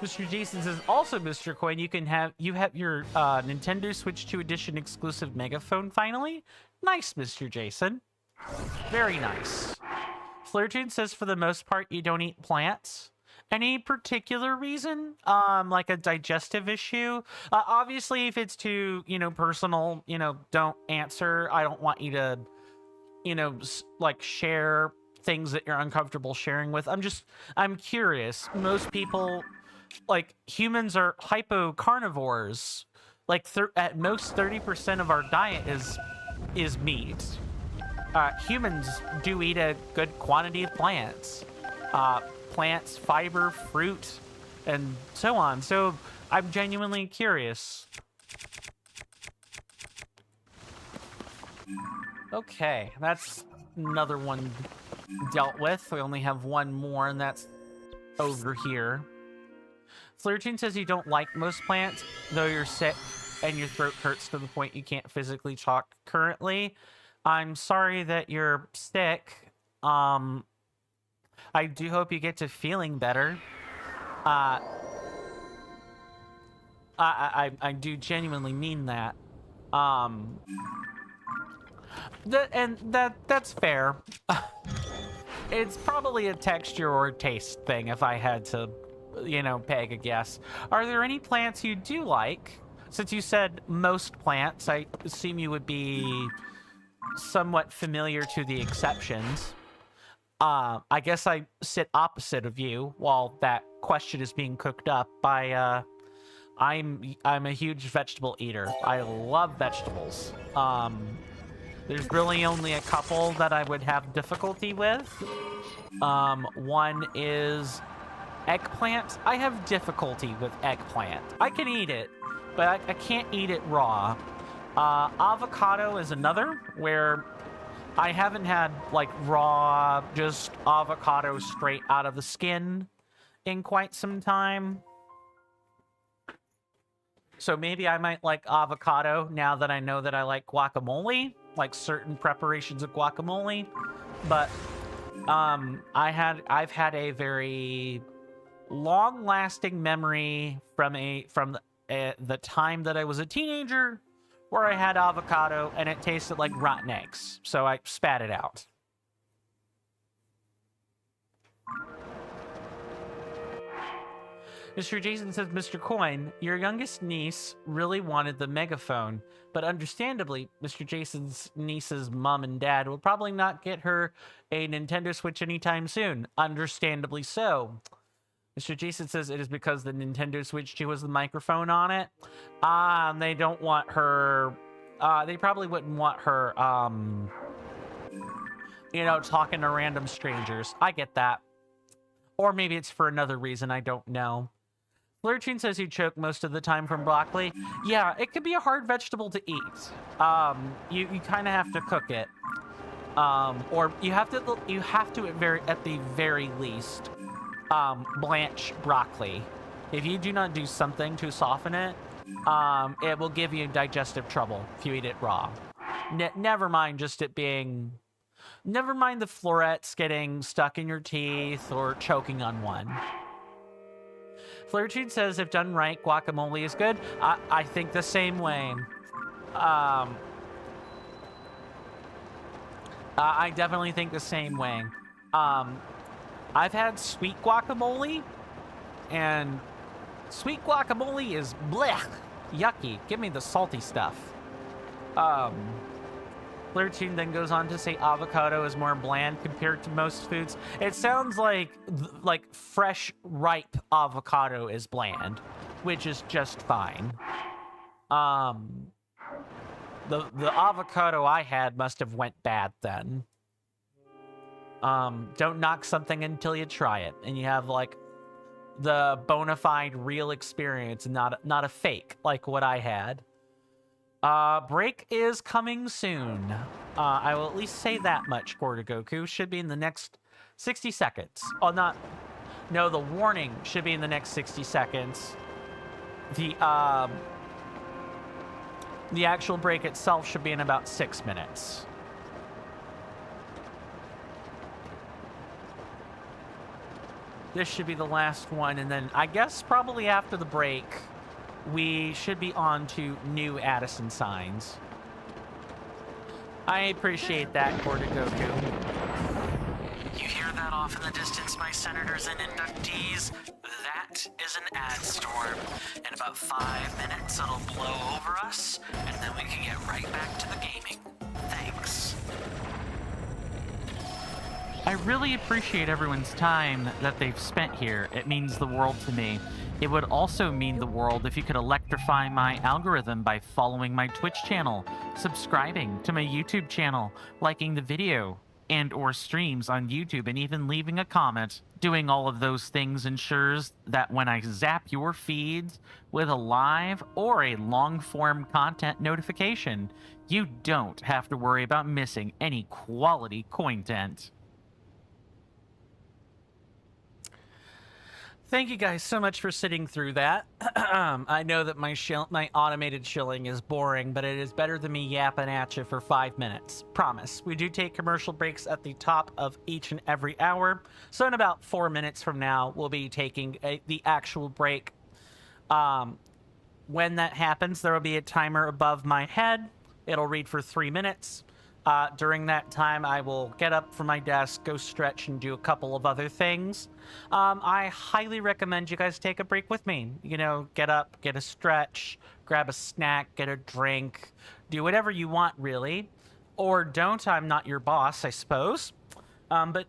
Mr. Jason says, also, Mr. Coin, you have your Nintendo Switch 2 Edition exclusive megaphone finally? Nice, Mr. Jason. Very nice. Flirtune says, for the most part, you don't eat plants. Any particular reason? Like a digestive issue? Obviously, if it's too, personal, don't answer. I don't want you to, like share things that you're uncomfortable sharing with. I'm curious. Most people, like, humans are hypocarnivores. Like, at most 30% of our diet is meat. Humans do eat a good quantity of plants. Plants, fiber, fruit, and so on. So I'm genuinely curious. Okay, that's another one dealt with. We only have one more, and that's over here. Flirtune says you don't like most plants, though you're sick and your throat hurts to the point you can't physically talk currently. I'm sorry that you're sick. I do hope you get to feeling better. I do genuinely mean that. That's fair. It's probably a texture or taste thing if I had to, peg a guess. Are there any plants you do like? Since you said most plants, I assume you would be somewhat familiar to the exceptions. I guess I sit opposite of you while that question is being cooked up by, I'm a huge vegetable eater. I love vegetables. There's really only a couple that I would have difficulty with. One is eggplant. I have difficulty with eggplant. I can eat it, but I can't eat it raw. Avocado is another, where I haven't had, like, raw, just avocado straight out of the skin in quite some time. So maybe I might like avocado now that I know that I like guacamole, like certain preparations of guacamole. But I've had a very long-lasting memory from the time that I was a teenager, where I had avocado and it tasted like rotten eggs, so I spat it out. Mr. Jason says, Mr. Coin, your youngest niece really wanted the megaphone, but understandably, Mr. Jason's niece's mom and dad will probably not get her a Nintendo Switch anytime soon. Understandably so. Mr. Jason says it is because the Nintendo Switch 2 has the microphone on it. They don't want her... they probably wouldn't want her, talking to random strangers. I get that. Or maybe it's for another reason, I don't know. Flirtune says you choke most of the time from broccoli. Yeah, it could be a hard vegetable to eat. You kind of have to cook it. Or you have to at the very least... blanch broccoli. If you do not do something to soften it, it will give you digestive trouble if you eat it raw. Never mind just it being... Never mind the florets getting stuck in your teeth or choking on one. Flirtude says if done right, guacamole is good. I think the same way. I definitely think the same way. I've had sweet guacamole, and sweet guacamole is blech, yucky. Give me the salty stuff. Flirtune then goes on to say avocado is more bland compared to most foods. It sounds like fresh, ripe avocado is bland, which is just fine. The avocado I had must have went bad then. Don't knock something until you try it, and you have like the bona fide real experience, and not a fake like what I had. Break is coming soon. I will at least say that much. Goku should be in the next 60 seconds. Oh, not. No, the warning should be in the next 60 seconds. The actual break itself should be in about 6 minutes. This should be the last one, and then I guess probably after the break, we should be on to new Addison signs. I appreciate that, Goku. You hear that off in the distance, my senators and inductees? That is an ad storm. In about 5 minutes, it'll blow over us, and then we can get right back to the gaming. Thanks. I really appreciate everyone's time that they've spent here. It means the world to me. It would also mean the world if you could electrify my algorithm by following my Twitch channel, subscribing to my YouTube channel, liking the video and or streams on YouTube, and even leaving a comment. Doing all of those things ensures that when I zap your feeds with a live or a long-form content notification, you don't have to worry about missing any quality content. Thank you guys so much for sitting through that. I know that my automated shilling is boring, but it is better than me yapping at you for 5 minutes. Promise. We do take commercial breaks at the top of each and every hour. So in about 4 minutes from now, we'll be taking the actual break. When that happens, there will be a timer above my head. It'll read for 3 minutes. During that time, I will get up from my desk, go stretch, and do a couple of other things. I highly recommend you guys take a break with me. You know, get up, get a stretch, grab a snack, get a drink, do whatever you want, really. Or don't. I'm not your boss, I suppose. But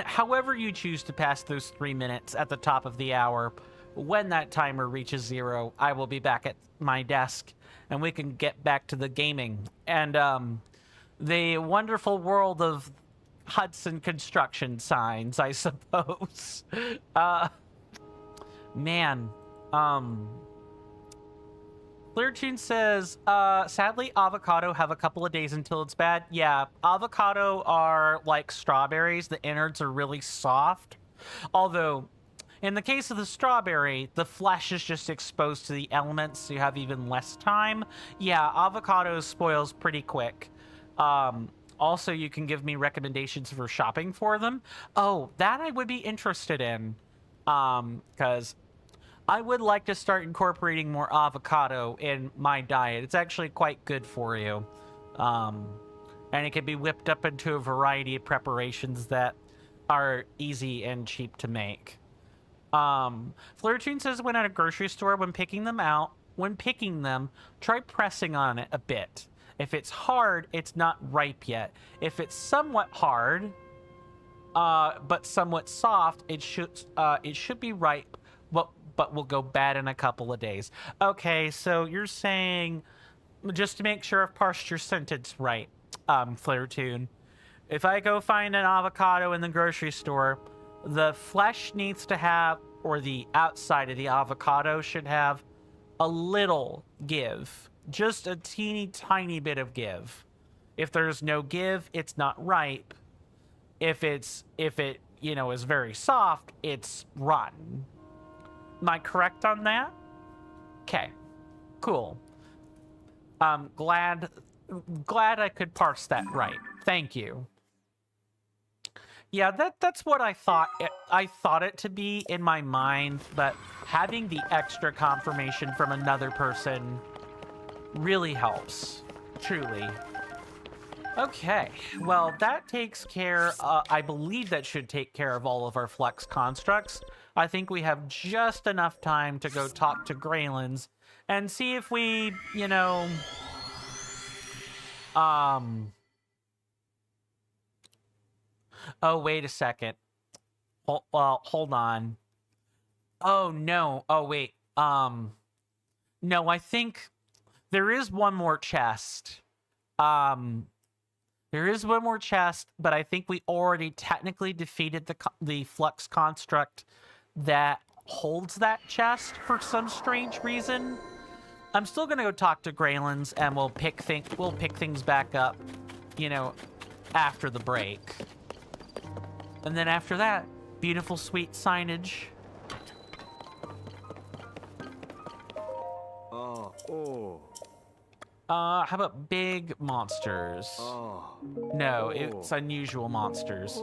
however you choose to pass those 3 minutes at the top of the hour, when that timer reaches 0, I will be back at my desk, and we can get back to the gaming. And, the wonderful world of Hudson construction signs, I suppose. Man. Cleartune says, sadly, avocado have a couple of days until it's bad. Yeah, avocado are like strawberries. The innards are really soft. Although, in the case of the strawberry, the flesh is just exposed to the elements, so you have even less time. Yeah, avocado spoils pretty quick. Also, you can give me recommendations for shopping for them. Oh, that I would be interested in. Because I would like to start incorporating more avocado in my diet. It's actually quite good for you. And it can be whipped up into a variety of preparations that are easy and cheap to make. Flirtune says when at a grocery store, when picking them, try pressing on it a bit. If it's hard, it's not ripe yet. If it's somewhat hard, but somewhat soft, it should be ripe, but will go bad in a couple of days. Okay, so you're saying, just to make sure I've parsed your sentence right, Flirtune, if I go find an avocado in the grocery store, the flesh needs to have, or the outside of the avocado should have a little give. Just a teeny tiny bit of give. If there's no give, it's not ripe. If it, you know, is very soft, it's rotten. Am I correct on that? Okay. Cool. Glad I could parse that right. Thank you. Yeah, that's what I thought it to be in my mind, but having the extra confirmation from another person really helps, truly. Okay, well, that takes care, I believe that should take care of all of our flex constructs. I think we have just enough time to go talk to Greylands and see if we, you know, oh, wait a second. Well, hold on. Oh, no. Oh, wait. No, I think there is one more chest. There is one more chest, but I think we already technically defeated the flux construct that holds that chest for some strange reason. I'm still gonna go talk to Greylands, and we'll pick things back up, you know, after the break. And then after that, beautiful, sweet signage. How about big monsters? No, it's unusual monsters.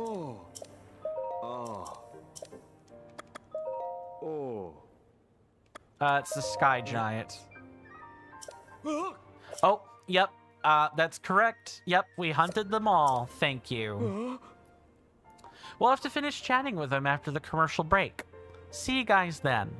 It's the sky giant. Oh, yep. That's correct. Yep, we hunted them all. Thank you. We'll have to finish chatting with them after the commercial break. See you guys then.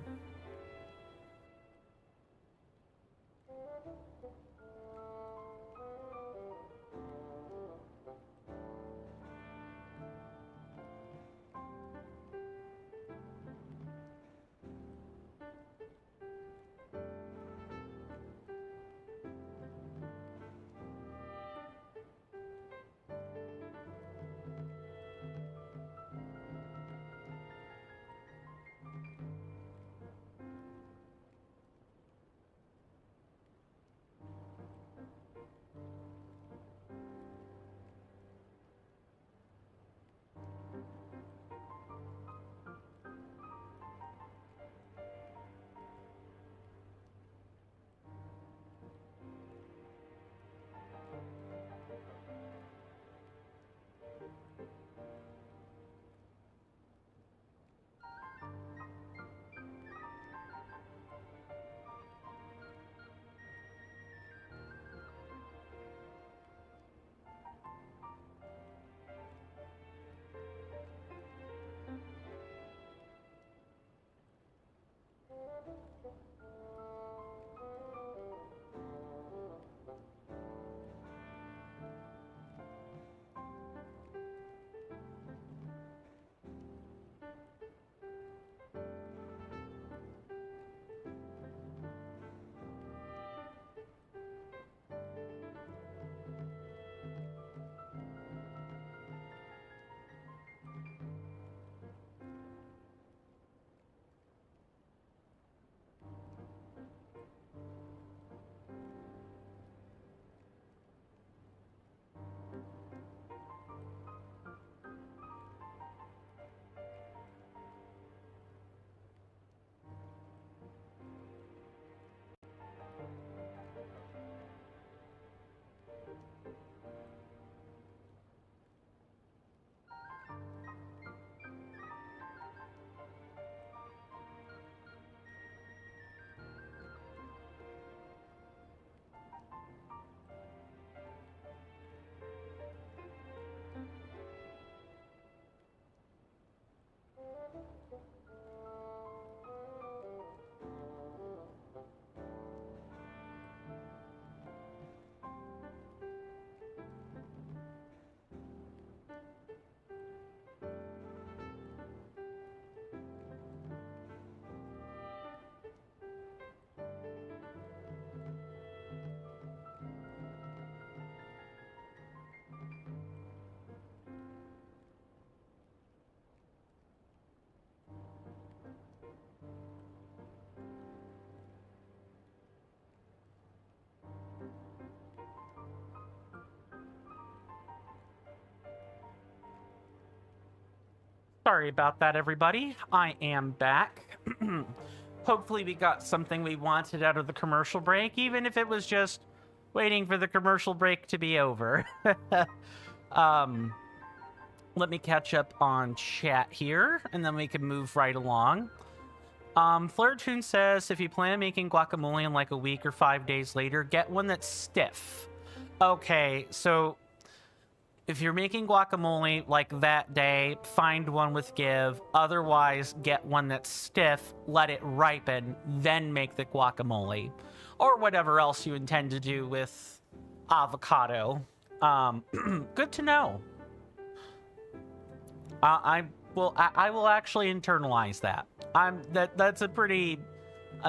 Sorry about that, everybody. I am back. Hopefully we got something we wanted out of the commercial break, even if it was just waiting for the commercial break to be over. Let me catch up on chat here, and then we can move right along. Flirtune says, if you plan on making guacamole in like a week or 5 days later, get one that's stiff. Okay, so if you're making guacamole like that day, find one with give. Otherwise, get one that's stiff, let it ripen, then make the guacamole. Or whatever else you intend to do with avocado. Good to know. I will actually internalize that. That's a pretty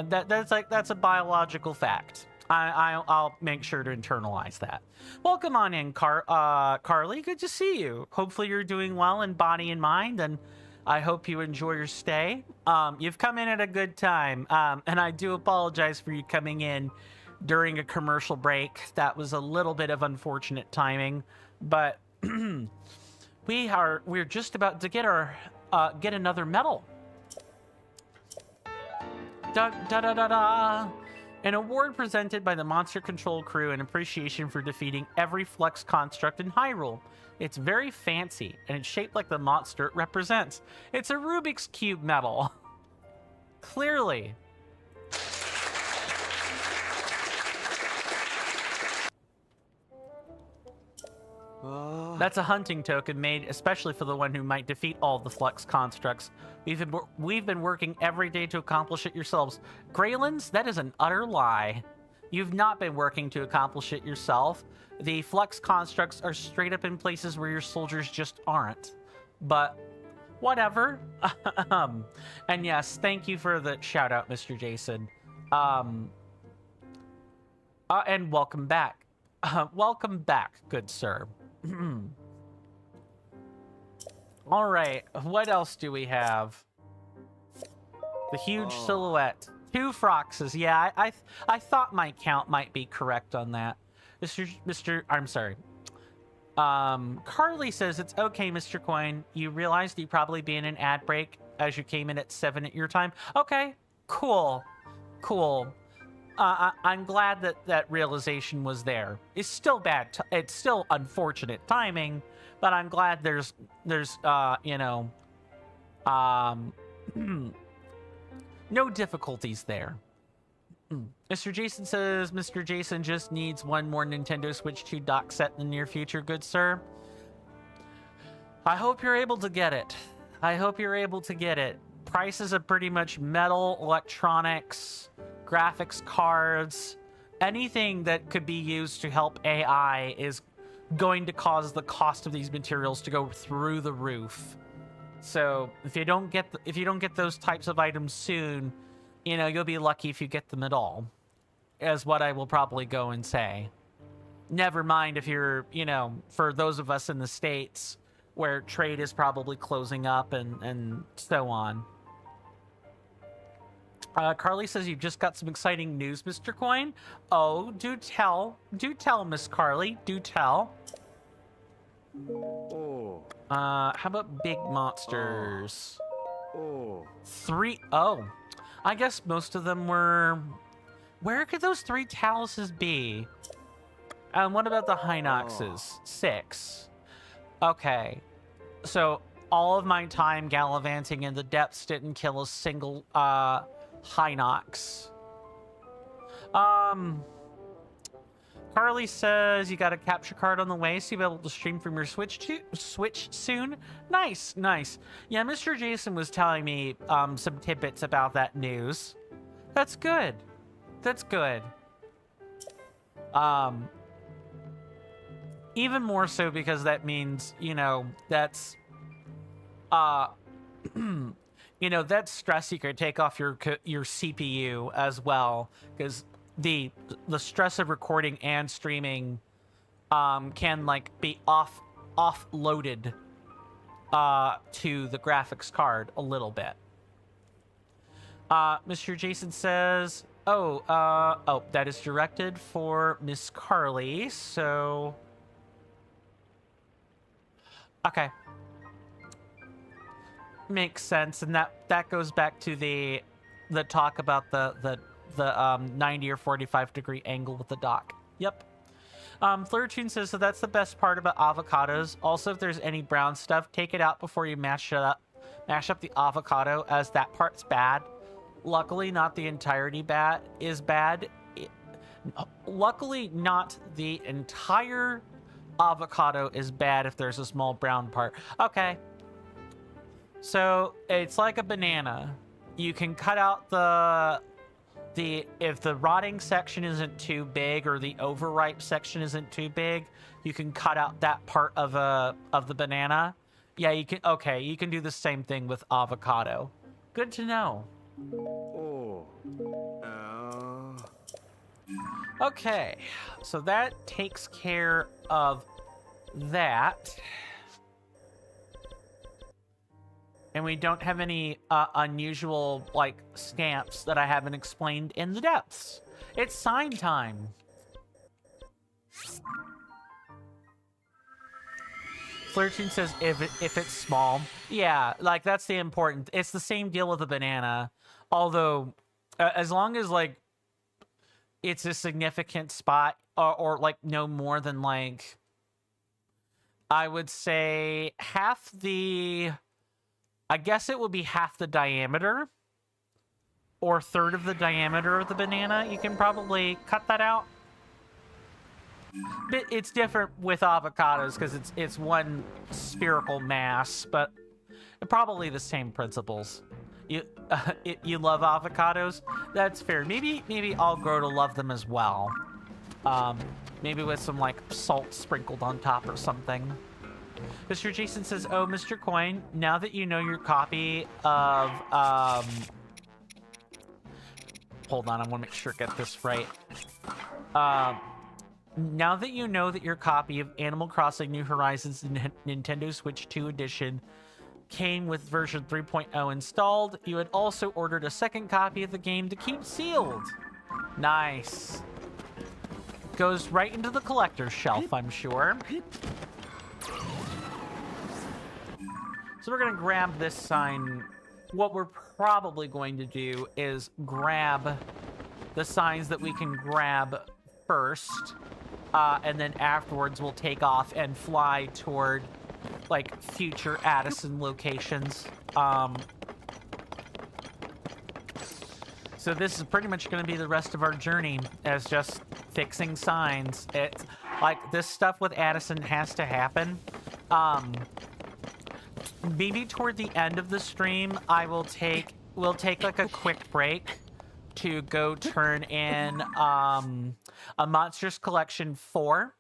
that's a biological fact. I'll make sure to internalize that. Welcome on in, Carly. Good to see you. Hopefully you're doing well in body and mind, and I hope you enjoy your stay. You've come in at a good time, and I do apologize for you coming in during a commercial break. That was a little bit of unfortunate timing, but we're just about to get another medal. Da da da da da. An award presented by the Monster Control crew in appreciation for defeating every Flux construct in Hyrule. It's very fancy, and it's shaped like the monster it represents. It's a Rubik's Cube medal. Clearly. That's a hunting token made especially for the one who might defeat all the Flux constructs. We've been working every day to accomplish it yourselves. Greylands, that is an utter lie. You've not been working to accomplish it yourself. The Flux constructs are straight up in places where your soldiers just aren't. But whatever. And yes, thank you for the shout out, Mr. Jason. And welcome back. Welcome back, good sir. All right, what else do we have? The huge silhouette. 2 Froxes. Yeah, I thought my count might be correct on that. I'm sorry. Carly says, it's okay, Mr. Coin. You realized you'd probably be in an ad break as you came in at 7 at your time. Okay, cool. Cool. I'm glad that realization was there. It's still bad. It's still unfortunate timing, but I'm glad there's you know, no difficulties there. Mr. Jason says, Mr. Jason just needs one more Nintendo Switch 2 dock set in the near future, good sir. I hope you're able to get it. I hope you're able to get it. Prices of pretty much metal, electronics, graphics cards, anything that could be used to help AI is going to cause the cost of these materials to go through the roof. So if you don't get those types of items soon, you know, you'll be lucky if you get them at all, is what I will probably go and say. Never mind if you're, you know, for those of us in the States where trade is probably closing up and so on. Carly says you've just got some exciting news, Mr. Coin. Oh, do tell, Miss Carly, do tell. Oh. How about big monsters? Oh. 3. Oh, I guess most of them were. Where could those 3 Taluses be? What about the Hinoxes? 6. Okay, so all of my time gallivanting in the depths didn't kill a single Hinox. Carly says you got a capture card on the way, so you'll be able to stream from your Switch soon. Nice, nice. Yeah, Mr. Jason was telling me some tidbits about that news. That's good. That's good. Even more so because that means, you know, that's you know, that's stress you could take off your CPU as well, because the stress of recording and streaming can like be offloaded to the graphics card a little bit. Mr. Jason says, oh, that is directed for Miss Carly, so okay. Makes sense, and that goes back to the talk about the 90 or 45 degree angle with the dock. Yep. Flirtune says, so that's the best part about avocados. Also, if there's any brown stuff, take it out before you mash up the avocado, as that part's bad. Luckily, not the entirety is bad. Luckily, not the entire avocado is bad if there's a small brown part. Okay. So it's like a banana. You can cut out if the rotting section isn't too big or the overripe section isn't too big, you can cut out that part of the banana. Yeah, you can. Okay, you can do the same thing with avocado. Good to know. Oh. Okay, so that takes care of that. And we don't have any unusual, like, stamps that I haven't explained in the depths. It's sign time. Flirting says if it's small. Yeah, like, that's the important. It's the same deal with the banana. Although, as long as, like, it's a significant spot, or like, no more than, like, I would say half the... I guess it would be half the diameter, or a third of the diameter of the banana. You can probably cut that out. But it's different with avocados because it's one spherical mass, but probably the same principles. You you love avocados? That's fair. Maybe I'll grow to love them as well. Maybe with some, like, salt sprinkled on top or something. Mr. Jason says, oh, Mr. Coin, now that you know your copy of, hold on, I want to make sure I get this right. Now that you know that your copy of Animal Crossing New Horizons Nintendo Switch 2 Edition came with version 3.0 installed, you had also ordered a second copy of the game to keep sealed. Nice. Goes right into the collector's shelf, I'm sure. So we're going to grab this sign. What we're probably going to do is grab the signs that we can grab first. And then afterwards we'll take off and fly toward, like, future Addison locations. So this is pretty much going to be the rest of our journey, as just fixing signs. It's like, this stuff with Addison has to happen. Maybe toward the end of the stream, we'll take like a quick break to go turn in a Monsters Collection 4,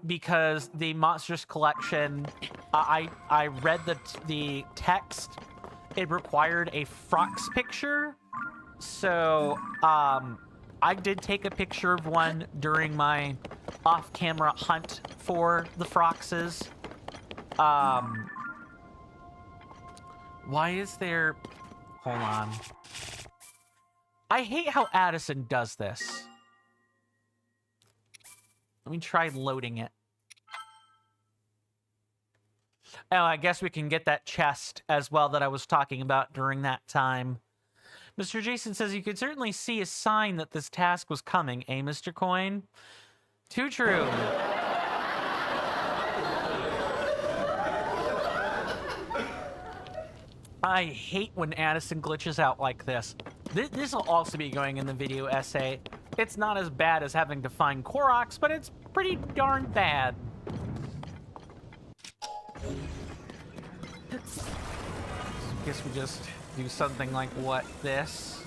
because the Monsters Collection, I read the text. It required a Frox picture, so I did take a picture of one during my off-camera hunt for the Froxes. Why is there... Hold on. I hate how Addison does this. Let me try loading it. Oh, I guess we can get that chest as well that I was talking about during that time. Mr. Jason says you could certainly see a sign that this task was coming, eh, Mr. Coin? Too true. I hate when Addison glitches out like this. This will also be going in the video essay. It's not as bad as having to find Koroks, but it's pretty darn bad. Guess we just do something like this.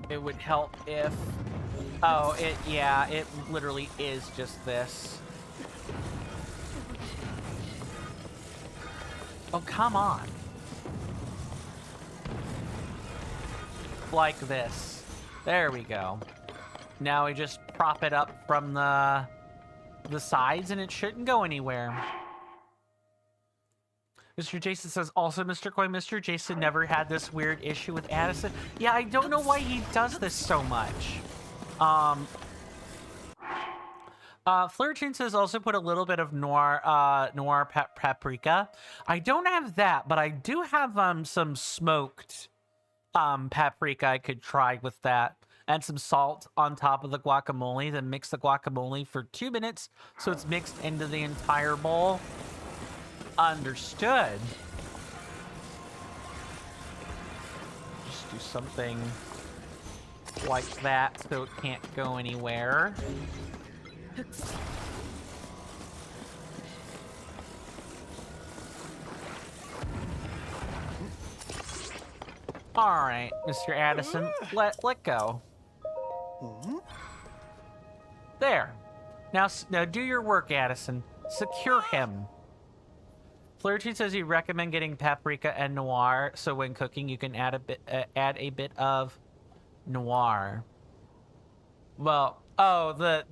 It would help if... Oh, yeah, it literally is just this. Oh, come on. Like this. There we go. Now we just prop it up from the sides and it shouldn't go anywhere. Mr. Jason says, also, Mr. Coin, Mr. Jason never had this weird issue with Addison. Yeah, I don't know why he does this so much. Flirtune says also put a little bit of noir paprika. I don't have that, but I do have some smoked paprika I could try with that. And some salt on top of the guacamole. Then mix the guacamole for 2 minutes so it's mixed into the entire bowl. Understood. Just do something like that so it can't go anywhere. All right, Mr. Addison, let go. There. Now do your work, Addison. Secure him. Flirty says you recommend getting paprika and noir, so when cooking you can add a bit of noir. Well, oh, the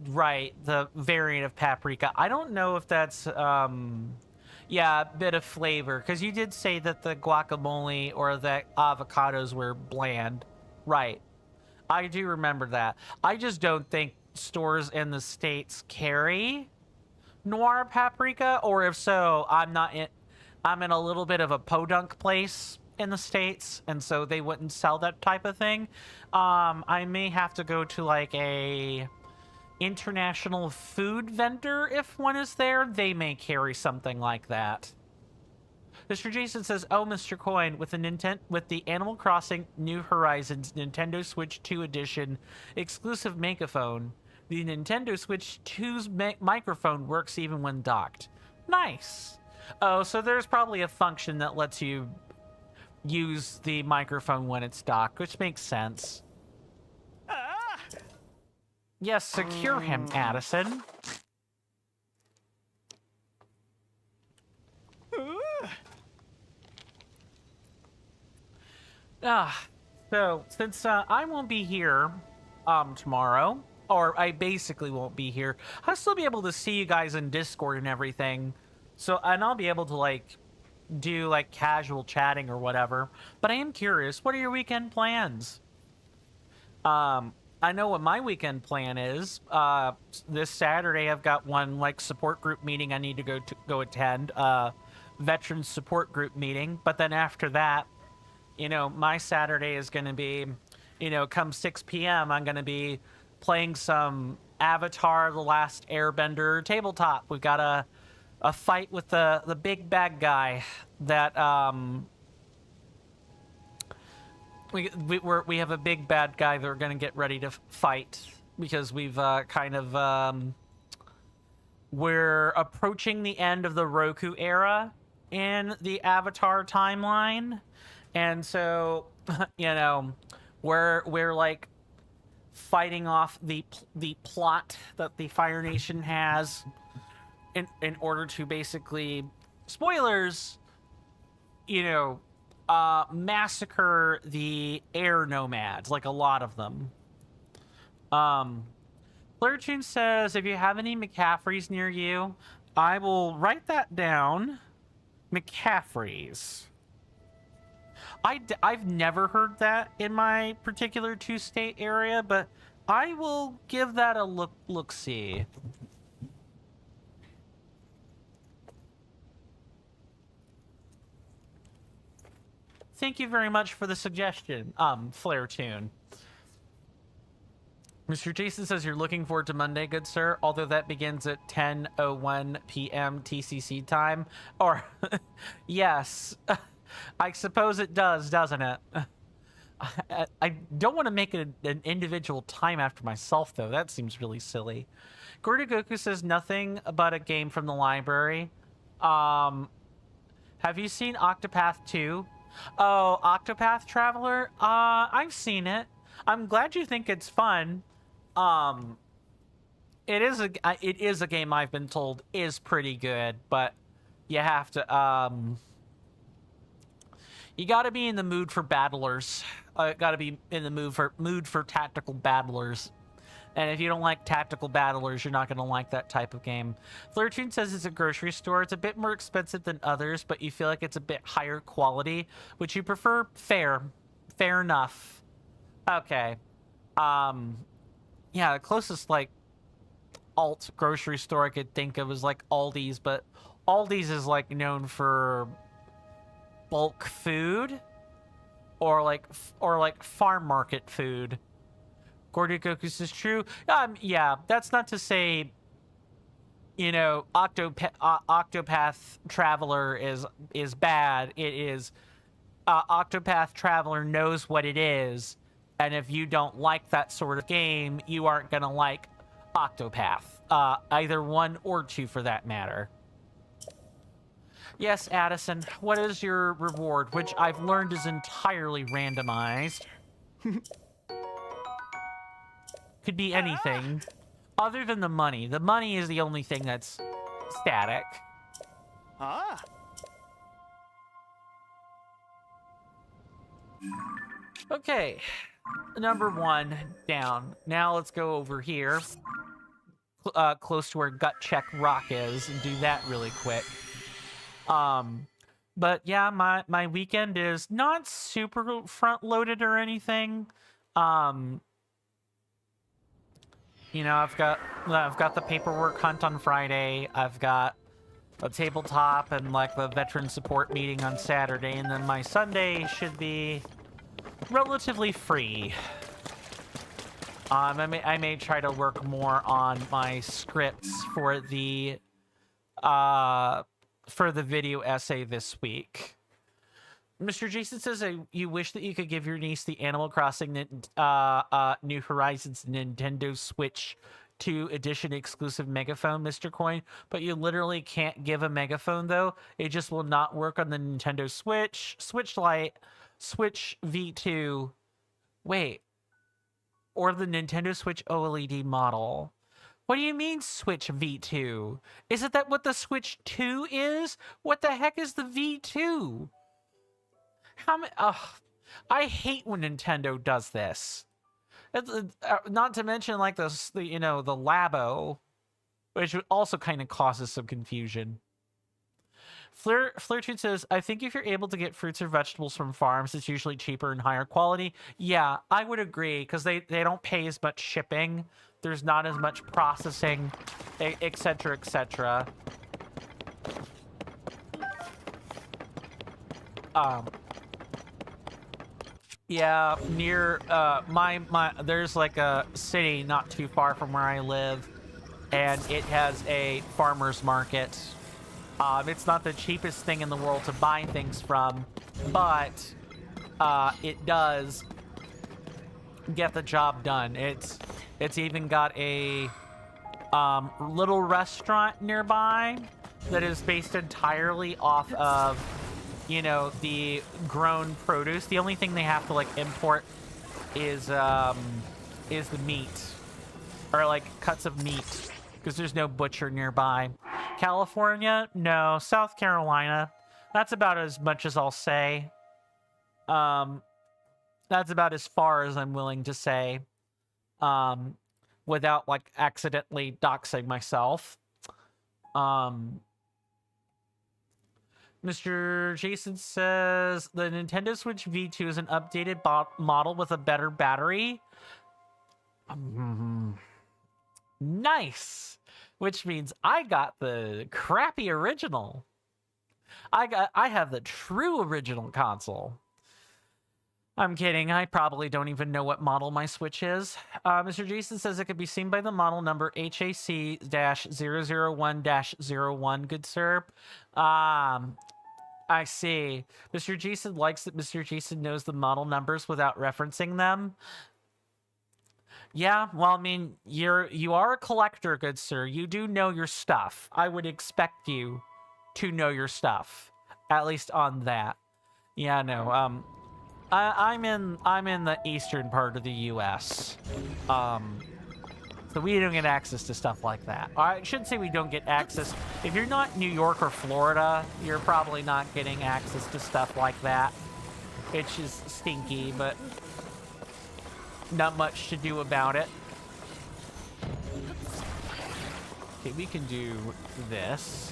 variant of paprika. I don't know if that's yeah, a bit of flavor, because you did say that the guacamole or the avocados were bland. Right. I do remember that. I just don't think stores in the States carry noir paprika, or if so, I'm in a little bit of a podunk place in the States, and so they wouldn't sell that type of thing. I may have to go to like a international food vendor if one is there. They may carry something like that. Mr. Jason says, "Oh, Mr. Coin, with the Animal Crossing New Horizons Nintendo Switch 2 edition exclusive megaphone, the Nintendo Switch 2's microphone works even when docked." Nice. Oh, so there's probably a function that lets you use the microphone when it's docked, which makes sense. Yes, secure him, Addison. So since I won't be here tomorrow, or I basically won't be here, I'll still be able to see you guys in Discord and everything. So, and I'll be able to like do like casual chatting or whatever. But I am curious, what are your weekend plans? I know what my weekend plan is. This Saturday I've got one like support group meeting I need to go attend, veteran support group meeting. But then after that, you know, my Saturday is going to be, you know, come 6 p.m. I'm going to be playing some Avatar: The Last Airbender tabletop. We've got a fight with the big bad guy that we have a big bad guy that we're going to get ready to fight, because we've kind of we're approaching the end of the Roku era in the Avatar timeline, and so you know we're like fighting off the plot that the Fire Nation has in order to basically, spoilers, you know, massacre the air nomads, like a lot of them. Flirtune says, if you have any McCaffreys near you, I will write that down. McCaffreys. I've never heard that in my particular two-state area, but I will give that a look-see. Thank you very much for the suggestion, Flare-Tune. Mr. Jason says you're looking forward to Monday, good sir, although that begins at 10:01 p.m. TCC time. Or, yes, I suppose it does, doesn't it? I don't want to make it an individual time after myself, though. That seems really silly. Gordy Goku says nothing but a game from the library. Have you seen Octopath 2? Oh, Octopath Traveler? I've seen it. I'm glad you think it's fun. It is a game I've been told is pretty good, but you have to, you gotta be in the mood for battlers. Gotta be in the mood for tactical battlers. And if you don't like tactical battlers, you're not gonna like that type of game. Flirtune says it's a grocery store. It's a bit more expensive than others, but you feel like it's a bit higher quality. Would you prefer? Fair enough. Okay. Yeah, the closest like alt grocery store I could think of is like Aldi's, but Aldi's is like known for bulk food or like farm market food. Gordy Gokus is true. Yeah, that's not to say, you know, Octopath Traveler is bad. It is Octopath Traveler knows what it is, and if you don't like that sort of game, you aren't gonna like Octopath. Either 1 or 2 for that matter. Yes, Addison, what is your reward, which I've learned is entirely randomized? Could be anything other than the money. The money is the only thing that's static. Okay, number 1 down. Now let's go over here, close to where Gut Check Rock is, and do that really quick. But yeah, my weekend is not super front loaded or anything. You know, I've got the paperwork hunt on Friday. I've got a tabletop and like the veteran support meeting on Saturday, and then my Sunday should be relatively free. I may try to work more on my scripts for the video essay this week. Mr. Jason says you wish that you could give your niece the Animal Crossing New Horizons Nintendo Switch 2 edition exclusive megaphone, Mr. Coin, but you literally can't give a megaphone though. It just will not work on the Nintendo Switch, Switch Lite, Switch V2. Wait. Or the Nintendo Switch OLED model. What do you mean Switch V2? Isn't that what the Switch 2 is? What the heck is the V2? How many? I hate when Nintendo does this. Not to mention like the Labo, which also kind of causes some confusion. Flirtude says, I think if you're able to get fruits or vegetables from farms, it's usually cheaper and higher quality. Yeah, I would agree, because they don't pay as much shipping. There's not as much processing, etc., etc. Yeah, near there's like a city not too far from where I live, and it has a farmer's market. It's not the cheapest thing in the world to buy things from, but it does get the job done. It's even got a little restaurant nearby that is based entirely off of, you know, the grown produce. The only thing they have to like import is the meat, or like cuts of meat, because there's no butcher nearby. California? No. South Carolina? That's about as much as I'll say. That's about as far as I'm willing to say, without like accidentally doxing myself. Mr. Jason says the Nintendo Switch V2 is an updated model with a better battery. Nice. Which means I got the crappy original. I have the true original console. I'm kidding. I probably don't even know what model my Switch is. Mr. Jason says it could be seen by the model number HAC-001-01, good sir. I see. Mr. Jason likes that Mr. Jason knows the model numbers without referencing them. Yeah, well, I mean, you are a collector, good sir. You do know your stuff. I would expect you to know your stuff, at least on that. Yeah, no. I'm in the eastern part of the U.S. So we don't get access to stuff like that. I shouldn't say we don't get access. If you're not New York or Florida, you're probably not getting access to stuff like that. It's just stinky, but not much to do about it. Okay, we can do this.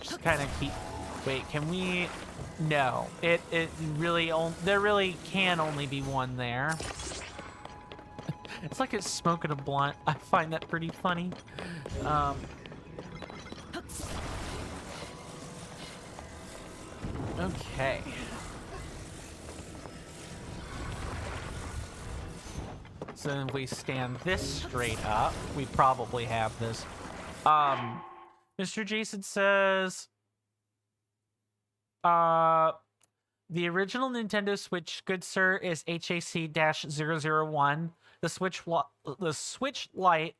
Just kind of keep... Wait, can we... No. It really... There really can only be one there. It's like it's smoking a blunt. I find that pretty funny. Okay. So then if we stand this straight up, we probably have this. Mr. Jason says... the original Nintendo Switch, good sir, is HAC-001. The Switch Lite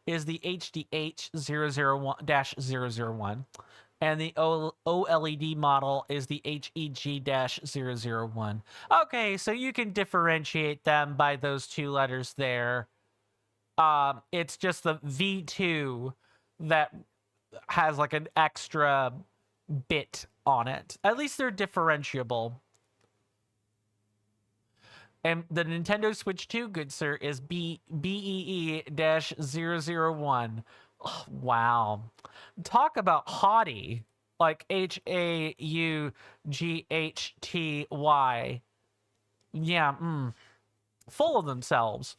is the HDH-001-001. And the OLED model is the HEG-001. Okay, so you can differentiate them by those two letters there. It's just the V2 that has like an extra bit on it. At least they're differentiable. And the Nintendo Switch 2, good sir, is BEE-001. Oh, wow. Talk about haughty. Like HAUGHTY. Yeah, full of themselves.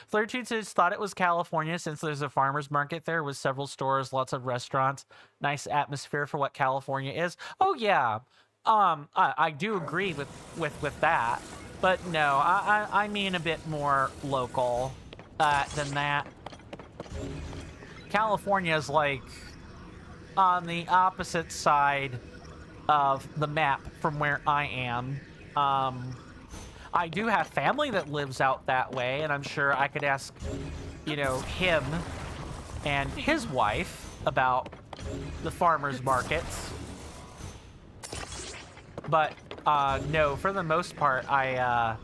Flirtune says thought it was California since there's a farmer's market there with several stores, lots of restaurants, nice atmosphere for what California is. Oh yeah, I do agree with that, but no, I mean a bit more local than that. California is like on the opposite side of the map from where I am. I do have family that lives out that way, and I'm sure I could ask, you know, him and his wife about the farmers markets. But, no, for the most part, yeah,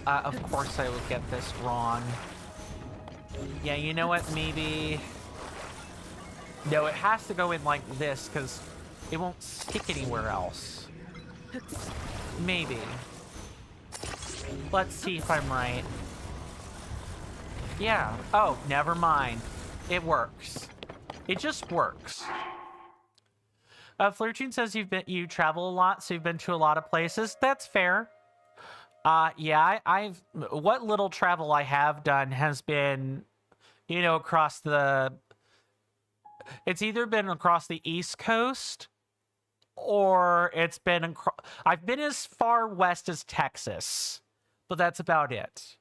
of course I would get this wrong. Yeah, you know what, maybe... No, it has to go in like this, because it won't stick anywhere else. Maybe. Let's see if I'm right. Yeah. Oh, never mind. It works. It just works. Flirtune says you travel a lot, so you've been to a lot of places. That's fair. Yeah, what little travel I have done has been, you know, across the... It's either been across the East Coast, or it's been... I've been as far west as Texas, but that's about it.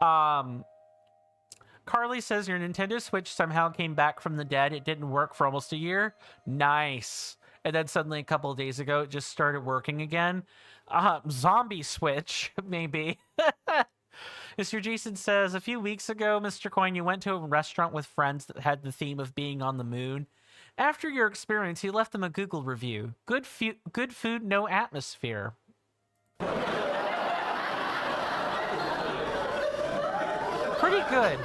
Carly says your Nintendo Switch somehow came back from the dead. It didn't work for almost a year. Nice. And then suddenly a couple of days ago, it just started working again. Zombie Switch, maybe. Mr. Jason says, a few weeks ago, Mr. Coin, you went to a restaurant with friends that had the theme of being on the moon. After your experience, you left them a Google review. Good food, no atmosphere. Pretty good.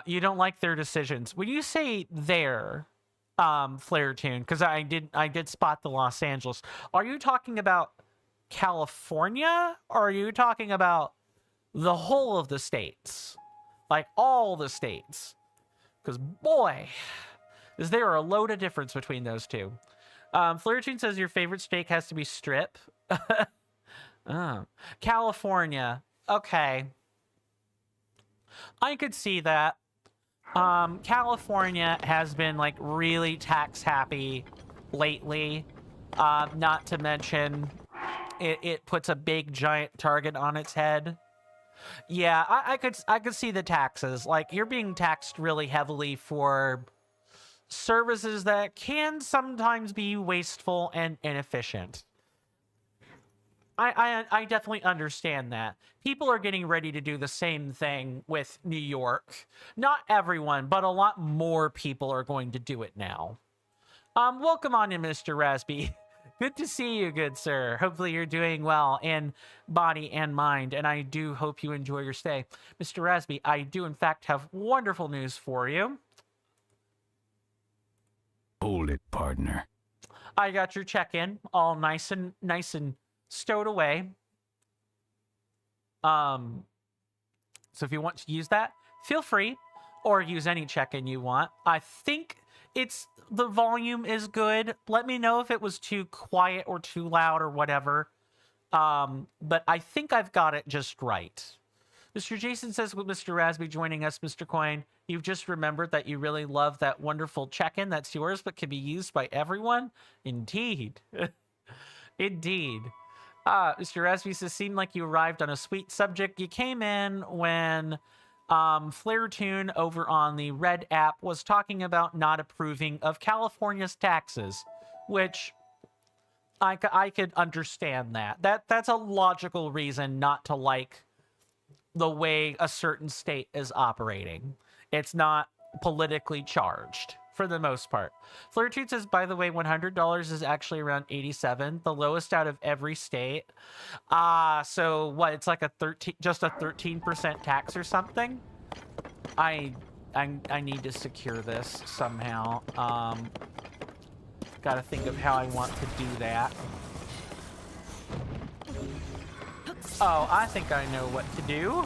You don't like their decisions. When you say their, Flare Tune, because I did spot the Los Angeles. Are you talking about California, or are you talking about the whole of the states? Like all the states? Because boy, is there a load of difference between those two. Flare Tune says your favorite steak has to be strip. California. Okay. I could see that. California has been like really tax happy lately. Not to mention it puts a big giant target on its head. Yeah, I could see the taxes. Like, you're being taxed really heavily for services that can sometimes be wasteful and inefficient. I definitely understand that. People are getting ready to do the same thing with New York. Not everyone, but a lot more people are going to do it now. Welcome on in, Mr. Rasby. Good to see you, good sir. Hopefully you're doing well in body and mind, and I do hope you enjoy your stay. Mr. Rasby, I do in fact have wonderful news for you. Hold it, partner. I got your check-in all nice and stowed away. So if you want to use that, feel free, or use any check-in you want. I think the volume is good. Let me know if it was too quiet or too loud or whatever. But I think I've got it just right. Mr. Jason says, with Mr. Rasby joining us, Mr. Coin, you've just remembered that you really love that wonderful check-in that's yours, but can be used by everyone? Indeed. Indeed. Mr. Rasby says, seemed like you arrived on a sweet subject. You came in when Flare Tune over on the Red app was talking about not approving of California's taxes, which I could understand that. That's a logical reason not to like the way a certain state is operating. It's not politically charged for the most part. Flare Tune says, by the way, $100 is actually around 87, the lowest out of every state. So what, it's like just a 13% tax or something? I need to secure this somehow. Gotta think of how I want to do that. Oh, I think I know what to do.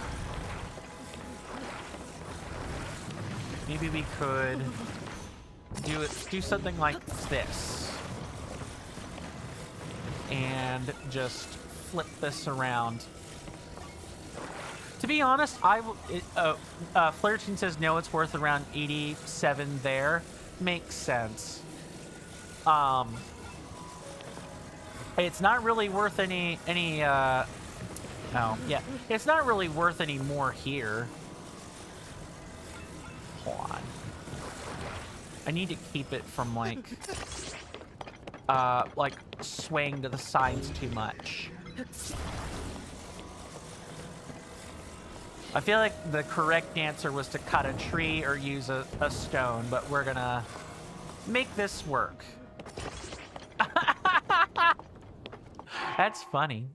Maybe we could do something like this. And just flip this around. To be honest, Flirton says no, it's worth around 87 there. Makes sense. It's not really worth any oh, yeah. It's not really worth any more here. Hold on. I need to keep it from like swaying to the sides too much. I feel like the correct answer was to cut a tree or use a stone, but we're gonna make this work. That's funny.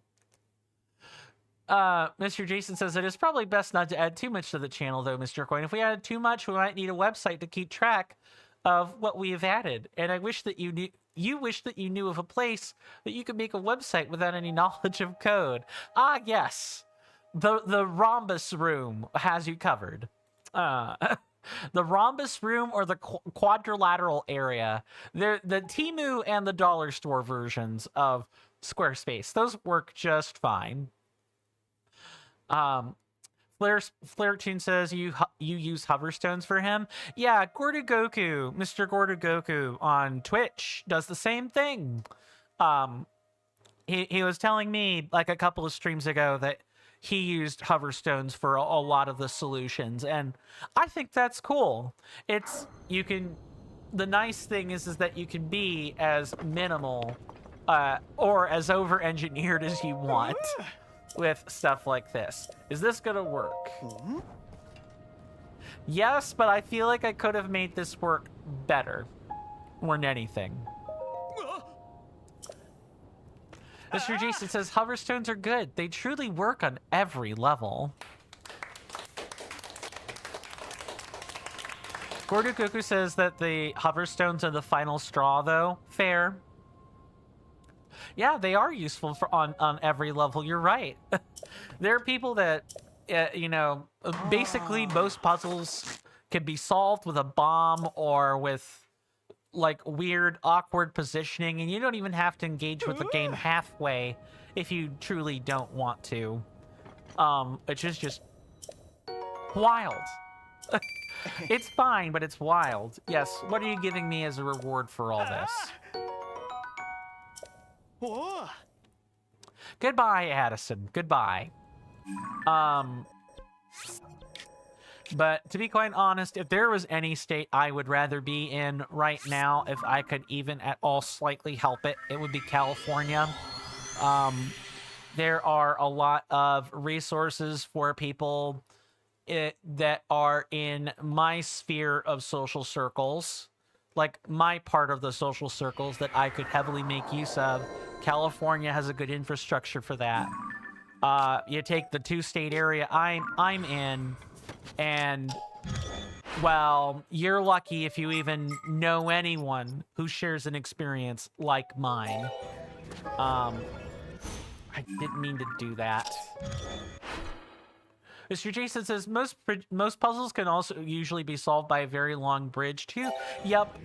Mr. Jason says it is probably best not to add too much to the channel, though, Mr. Coin. If we added too much, we might need a website to keep track of what we have added. And I wish that you knew of a place that you could make a website without any knowledge of code. Ah, yes. The rhombus room has you covered. The rhombus room or the quadrilateral area. The Temu and the dollar store versions of Squarespace. Those work just fine. Flairtune says you use hoverstones for him. Yeah, Gordogoku, Mr. Gordogoku on Twitch does the same thing. He was telling me like a couple of streams ago that he used hoverstones for a lot of the solutions, and I think that's cool. The nice thing is that you can be as minimal or as over-engineered as you want with stuff like this. Is this gonna work? Yes, but I feel like I could have made this work better more than anything. Mr. Jason says hoverstones are good. They truly work on every level. Gordogoku says that the hoverstones are the final straw, though. Fair. Yeah, they are useful on every level. You're right. There are people that, basically most puzzles can be solved with a bomb or with like weird, awkward positioning, and you don't even have to engage with the game halfway if you truly don't want to. Which is just wild. It's fine, but it's wild. Yes, what are you giving me as a reward for all this? Goodbye, Addison. Goodbye. But to be quite honest, if there was any state I would rather be in right now, if I could even at all slightly help it, it would be California. There are a lot of resources for people that are in my sphere of social circles, like my part of the social circles that I could heavily make use of. California has a good infrastructure for that. You take the two-state area I'm in, and, well, you're lucky if you even know anyone who shares an experience like mine. I didn't mean to do that. Mr. Jason says most puzzles can also usually be solved by a very long bridge too. Yep.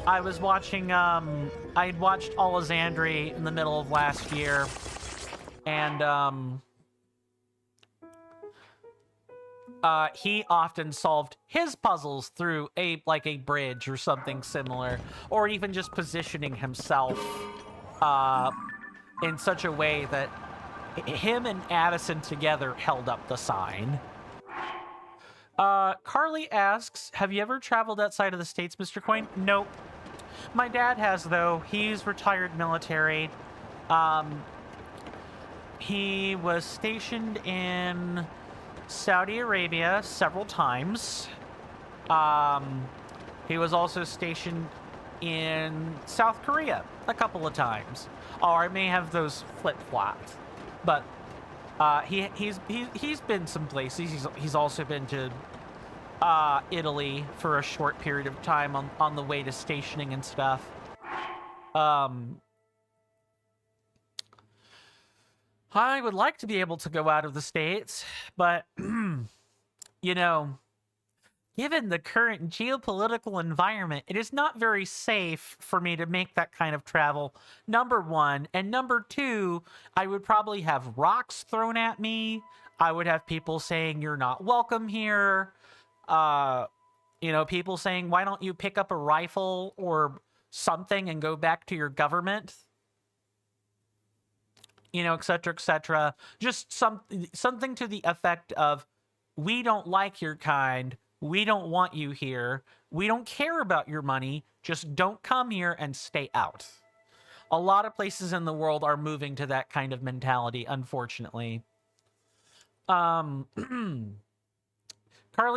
I was watching I'd watched Alessandri in the middle of last year, and he often solved his puzzles through a bridge or something similar, or even just positioning himself in such a way that him and Addison together held up the sign. Carly asks, have you ever traveled outside of the States, Mr. Coin? Nope. My dad has, though. He's retired military. He was stationed in Saudi Arabia several times. He was also stationed in South Korea a couple of times. Or I may have those flip-flopped. But he's been some places. He's also been to Italy for a short period of time on the way to stationing and stuff. I would like to be able to go out of the States, but, you know, given the current geopolitical environment, it is not very safe for me to make that kind of travel, number one. And number two, I would probably have rocks thrown at me. I would have people saying, you're not welcome here. People saying, why don't you pick up a rifle or something and go back to your government? Et cetera, et cetera. Just something to the effect of, we don't like your kind. We don't want you here. We don't care about your money. Just don't come here and stay out. A lot of places in the world are moving to that kind of mentality, unfortunately. Carly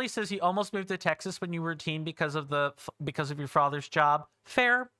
says you almost moved to Texas when you were a teen because of your father's job. Fair.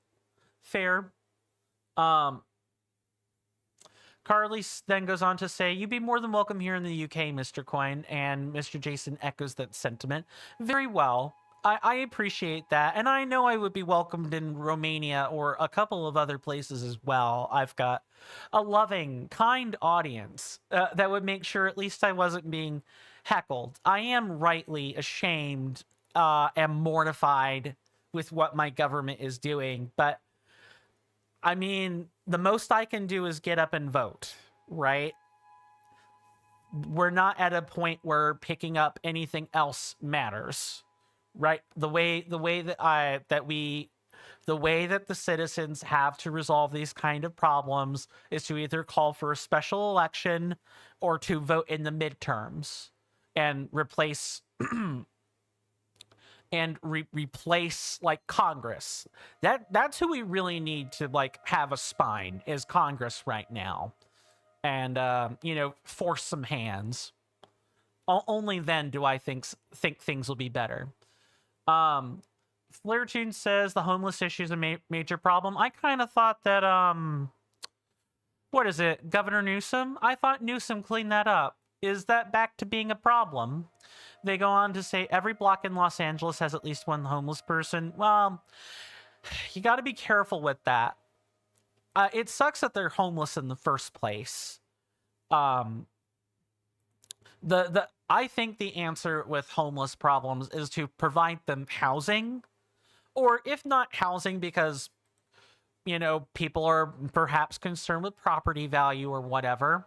Carly then goes on to say, you'd be more than welcome here in the UK, Mr. Coin, and Mr. Jason echoes that sentiment. Very well. I appreciate that, and I know I would be welcomed in Romania or a couple of other places as well. I've got a loving, kind audience that would make sure at least I wasn't being heckled. I am rightly ashamed and mortified with what my government is doing, but I mean, the most I can do is get up and vote, right? We're not at a point where picking up anything else matters, right? The way that the citizens have to resolve these kind of problems is to either call for a special election or to vote in the midterms and replace replace like Congress. That's who we really need to like have a spine, is Congress right now, and force some hands. Only then do I think things will be better. Flairtune says the homeless issue is a major problem. I kind of thought that what is it, Governor Newsom? I thought Newsom cleaned that up. Is that back to being a problem? They go on to say every block in Los Angeles has at least one homeless person. Well, you got to be careful with that. It sucks that they're homeless in the first place. I think the answer with homeless problems is to provide them housing, or if not housing, because people are perhaps concerned with property value or whatever.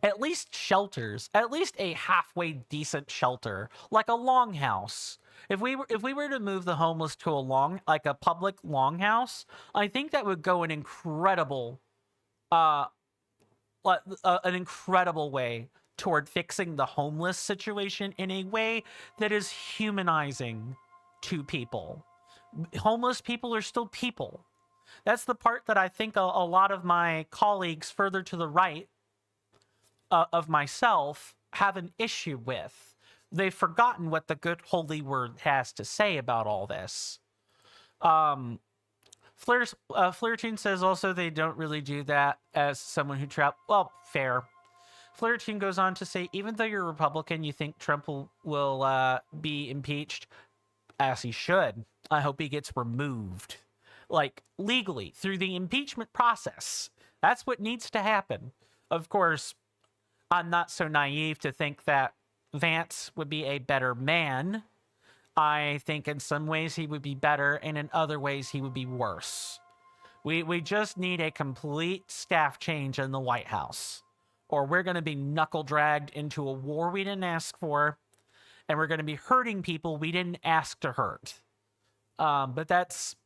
At least shelters, at least a halfway decent shelter, like a longhouse. If we were to move the homeless to a public longhouse, I think that would go an incredible way toward fixing the homeless situation in a way that is humanizing to people. Homeless people are still people. That's the part that I think a lot of my colleagues further to the right of myself have an issue with. They've forgotten what the good holy word has to say about all this. Flairtune says also they don't really do that as someone who well, fair. Flairtune goes on to say, even though you're a Republican, you think Trump will be impeached, as he should. I hope he gets removed, like legally through the impeachment process. That's what needs to happen. Of course, I'm not so naive to think that Vance would be a better man. I think in some ways he would be better, and in other ways he would be worse. We just need a complete staff change in the White House, or we're going to be knuckle dragged into a war we didn't ask for, and we're going to be hurting people we didn't ask to hurt. But that's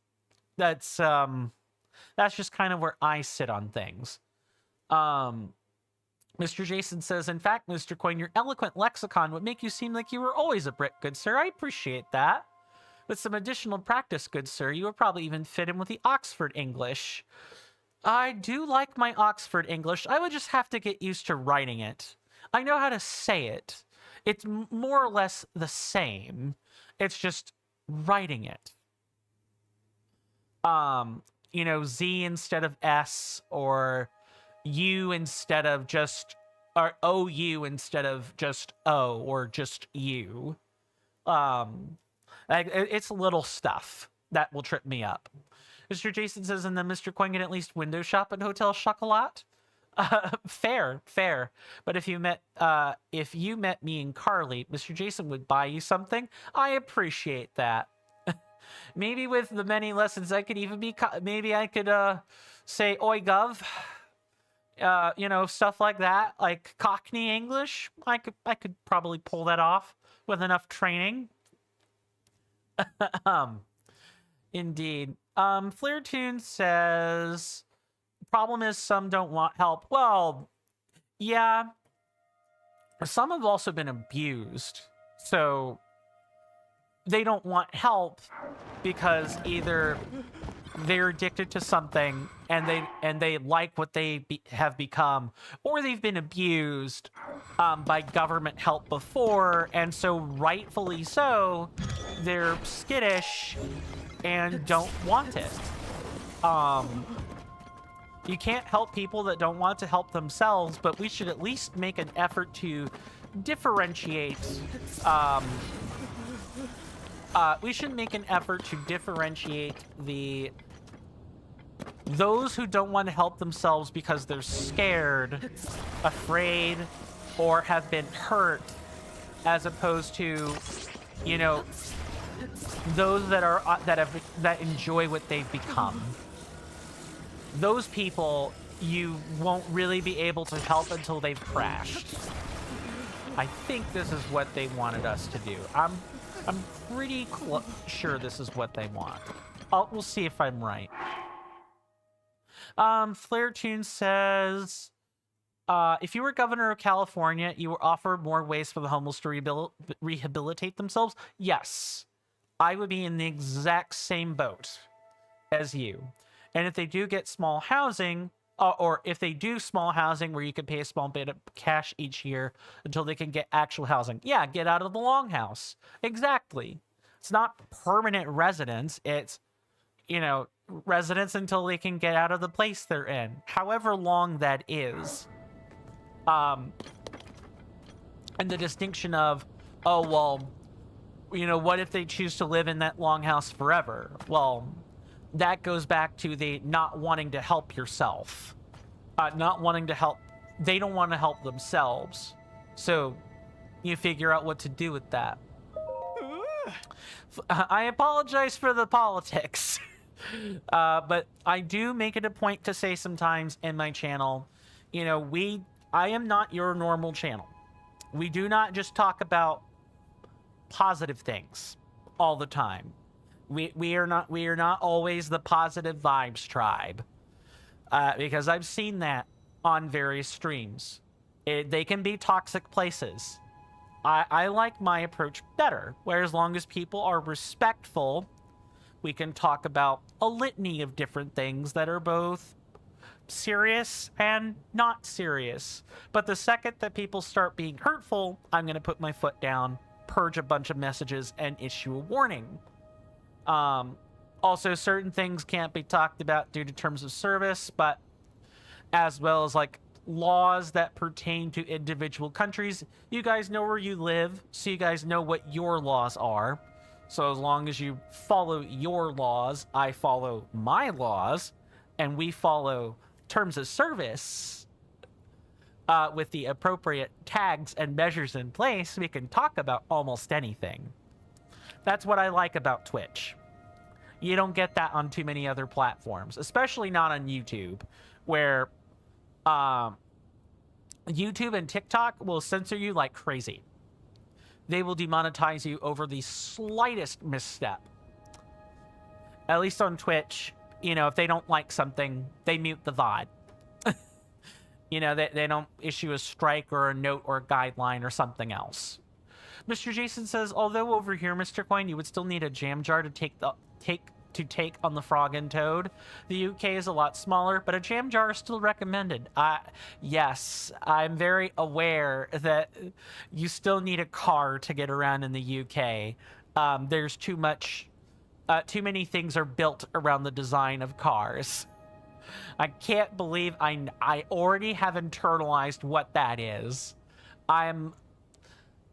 just kind of where I sit on things. Mr. Jason says, in fact, Mr. Coin, your eloquent lexicon would make you seem like you were always a Brit, good sir. I appreciate that. With some additional practice, good sir, you would probably even fit in with the Oxford English. I do like my Oxford English. I would just have to get used to writing it. I know how to say it. It's more or less the same. It's just writing it. Z instead of S, or U instead of just or OU instead of just O or just U. It's little stuff that will trip me up. Mr. Jason says, and then Mr. Coin can at least window shop at Hotel Chocolat. Fair. But if you met me and Carly, Mr. Jason would buy you something. I appreciate that. Maybe with the many lessons, I could even be. Maybe I could say "Oi, gov," stuff like that, like Cockney English. I could probably pull that off with enough training. Indeed. Flair Tune says, problem is some don't want help. Well, yeah. Some have also been abused. So they don't want help because either they're addicted to something and they like what they have become, or they've been abused by government help before, and so rightfully so, they're skittish and don't want it. You can't help people that don't want to help themselves, but we should at least make an effort to differentiate. We should make an effort to differentiate those who don't want to help themselves because they're scared, afraid, or have been hurt, as opposed to, those that enjoy what they've become. Those people you won't really be able to help until they've crashed. I think this is what they wanted us to do. I'm pretty sure this is what they want. We'll see if I'm right. Flair Tune says, if you were governor of California, you were offered more ways for the homeless to rehabilitate themselves. Yes, I would be in the exact same boat as you. And if they do get small housing, or if they do small housing where you can pay a small bit of cash each year until they can get actual housing. Yeah, get out of the longhouse. Exactly. It's not permanent residence. It's, residence until they can get out of the place they're in. However long that is. And the distinction of, what if they choose to live in that longhouse forever? Well, that goes back to the not wanting to help yourself. Not wanting to help. They don't want to help themselves. So you figure out what to do with that. I apologize for the politics. But I do make it a point to say sometimes in my channel, I am not your normal channel. We do not just talk about positive things all the time. We are not always the positive vibes tribe, because I've seen that on various streams. They can be toxic places. I like my approach better, where as long as people are respectful, we can talk about a litany of different things that are both serious and not serious. But the second that people start being hurtful, I'm going to put my foot down, purge a bunch of messages, and issue a warning. Also, certain things can't be talked about due to terms of service, but as well as like laws that pertain to individual countries. You guys know where you live, so you guys know what your laws are. So as long as you follow your laws, I follow my laws, and we follow terms of service with the appropriate tags and measures in place, we can talk about almost anything. That's what I like about Twitch. You don't get that on too many other platforms, especially not on YouTube, where YouTube and TikTok will censor you like crazy. They will demonetize you over the slightest misstep. At least on Twitch, if they don't like something, they mute the VOD. They don't issue a strike or a note or a guideline or something else. Mr. Jason says, although over here, Mr. Coin, you would still need a jam jar to take on the frog and toad. The UK is a lot smaller, but a jam jar is still recommended. Yes, I'm very aware that you still need a car to get around in the UK. There's too many things are built around the design of cars. I can't believe I already have internalized what that is. I'm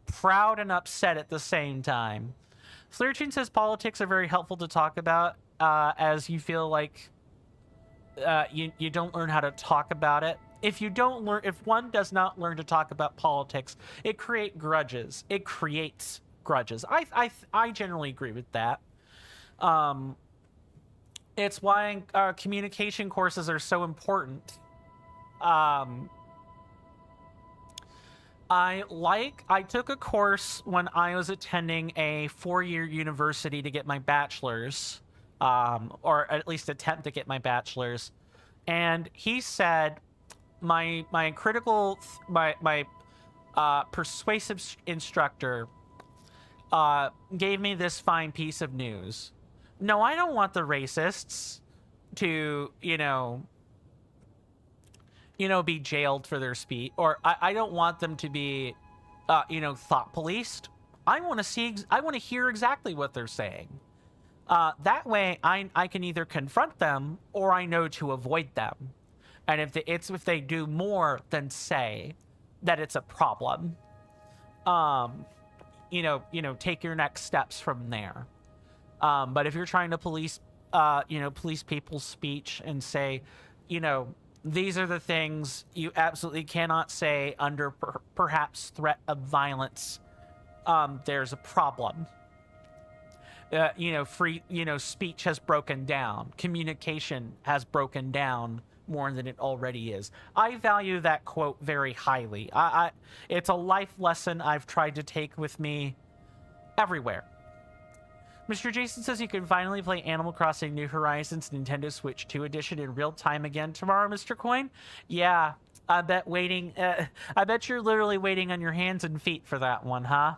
proud and upset at the same time. Flirchin says politics are very helpful to talk about, as you feel like you don't learn how to talk about it. If one does not learn to talk about politics, it creates grudges. I generally agree with that. It's why communication courses are so important. I took a course when I was attending a 4-year university to get my bachelor's, or at least attempt to get my bachelor's. And he said my persuasive instructor gave me this fine piece of news. No, I don't want the racists to, be jailed for their speech, or I don't want them to be, thought policed. I want to hear exactly what they're saying. That way, I can either confront them or I know to avoid them. And if they do more than say that it's a problem, take your next steps from there. But if you're trying to police people's speech and say, these are the things you absolutely cannot say under perhaps threat of violence, there's a problem. Speech has broken down. Communication has broken down more than it already is. I value that quote very highly. It's a life lesson I've tried to take with me everywhere. Mr. Jason says you can finally play Animal Crossing New Horizons Nintendo Switch 2 edition in real time again tomorrow, Mr. Coin. Yeah, I bet you're literally waiting on your hands and feet for that one, huh?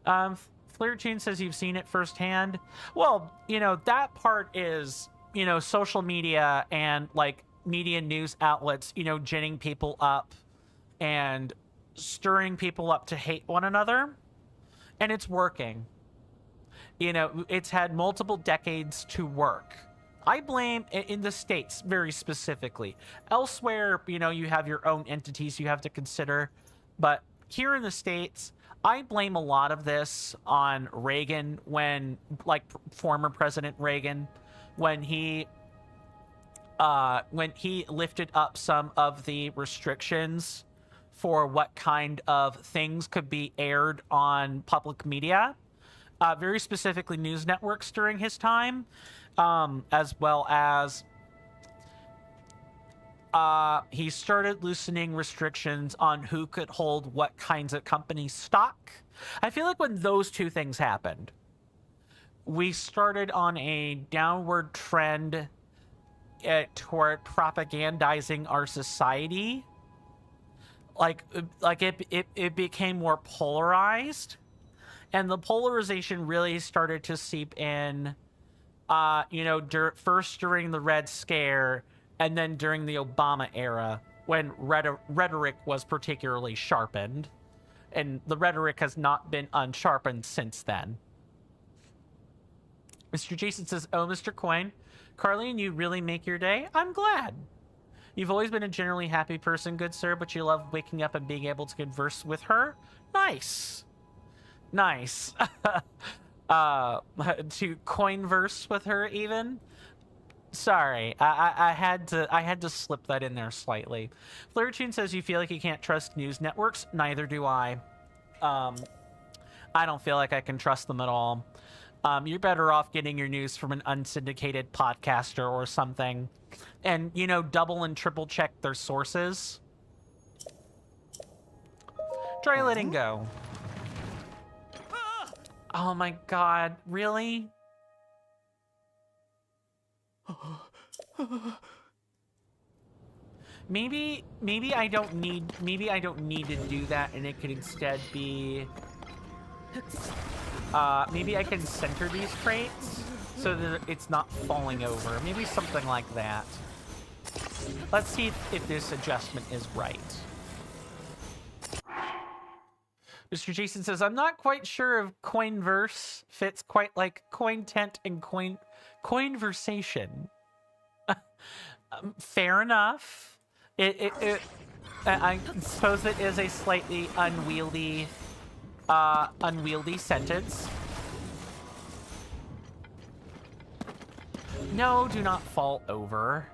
Flirtune says you've seen it firsthand. Well, that part is, social media and like media news outlets, ginning people up and stirring people up to hate one another. And it's working. It's had multiple decades to work. I blame, in the States very specifically. Elsewhere, you have your own entities you have to consider. But here in the States, I blame a lot of this on Reagan, former President Reagan, when he lifted up some of the restrictions for what kind of things could be aired on public media. Very specifically news networks during his time, as well as he started loosening restrictions on who could hold what kinds of company stock. I feel like when those two things happened, we started on a downward trend toward propagandizing our society. It became more polarized. And the polarization really started to seep in, first during the Red Scare and then during the Obama era, when rhetoric was particularly sharpened. And the rhetoric has not been unsharpened since then. Mr. Jason says, oh, Mr. Coin, Carlene, you really make your day? I'm glad. You've always been a generally happy person, good sir, but you love waking up and being able to converse with her? Nice. Nice. To coinverse with her even. Sorry, I had to slip that in there slightly. Flirtune says you feel like you can't trust news networks. Neither do I. I don't feel like I can trust them at all. You're better off getting your news from an unsyndicated podcaster or something, and double and triple check their sources. Try letting go. Oh my god, really? Maybe I don't need to do that, and it could instead be maybe I can center these crates so that it's not falling over. Maybe something like that. Let's see if this adjustment is right. Mr. Jason says, I'm not quite sure if Coinverse fits quite like Cointent and Coinversation. Fair enough. I suppose it is a slightly unwieldy sentence. No, do not fall over.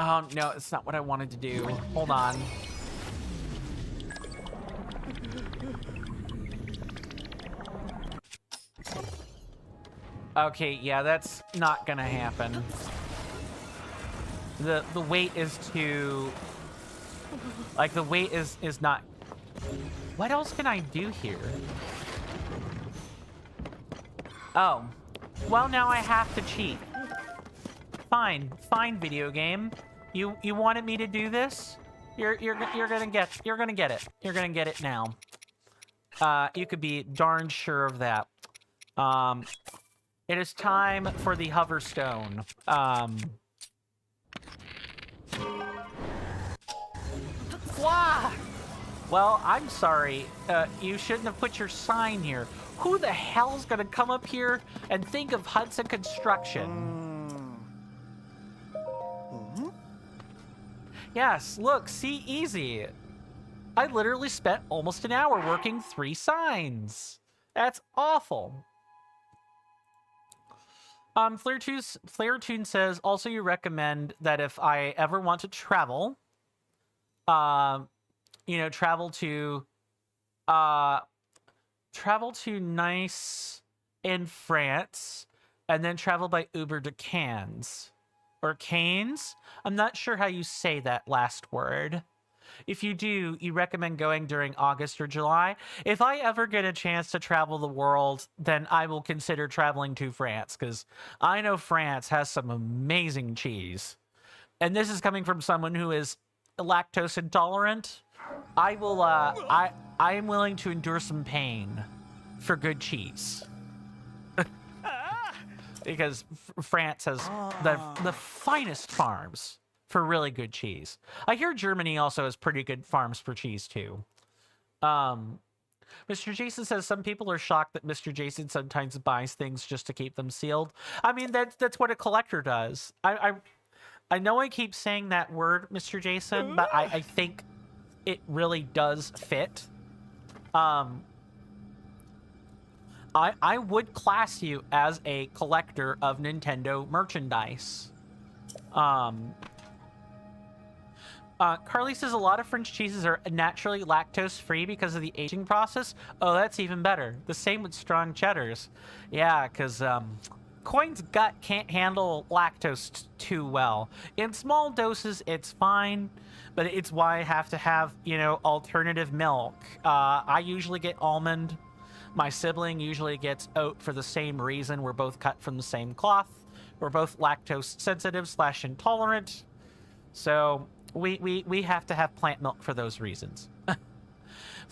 Oh, no, it's not what I wanted to do. Hold on. Okay, yeah, that's not gonna happen. The weight is too... Like, the weight is not... What else can I do here? Oh. Well, now I have to cheat. Fine, video game. You wanted me to do this? You're gonna get it. You're gonna get it now. You could be darn sure of that. It is time for the hover stone. Wah! Well, I'm sorry. You shouldn't have put your sign here. Who the hell's gonna come up here and think of Hudson Construction? Yes, look, see, easy. I literally spent almost an hour working 3 signs. That's awful. Flairtune says, also you recommend that if I ever want to travel, you know, travel to Nice in France, and then travel by Uber to Cannes. Or Canes? I'm not sure how you say that last word. If you do, you recommend going during August or July. If I ever get a chance to travel the world, then I will consider traveling to France, because I know France has some amazing cheese. And this is coming from someone who is lactose intolerant. I am willing to endure some pain for good cheese. Because France has the finest farms for really good cheese. I hear Germany also has pretty good farms for cheese too. Mr. Jason says some people are shocked that Mr. Jason sometimes buys things just to keep them sealed. I mean, that's what a collector does. I know I keep saying that word, Mr. Jason, but I think it really does fit. I would class you as a collector of Nintendo merchandise. Carly says a lot of French cheeses are naturally lactose-free because of the aging process. Oh, that's even better. The same with strong cheddars. Yeah, because Coin's gut can't handle lactose too well. In small doses, it's fine, but it's why I have to have, you know, alternative milk. I usually get almond. My sibling usually gets oat for the same reason. We're both cut from the same cloth. We're both lactose sensitive / intolerant. So we have to have plant milk for those reasons.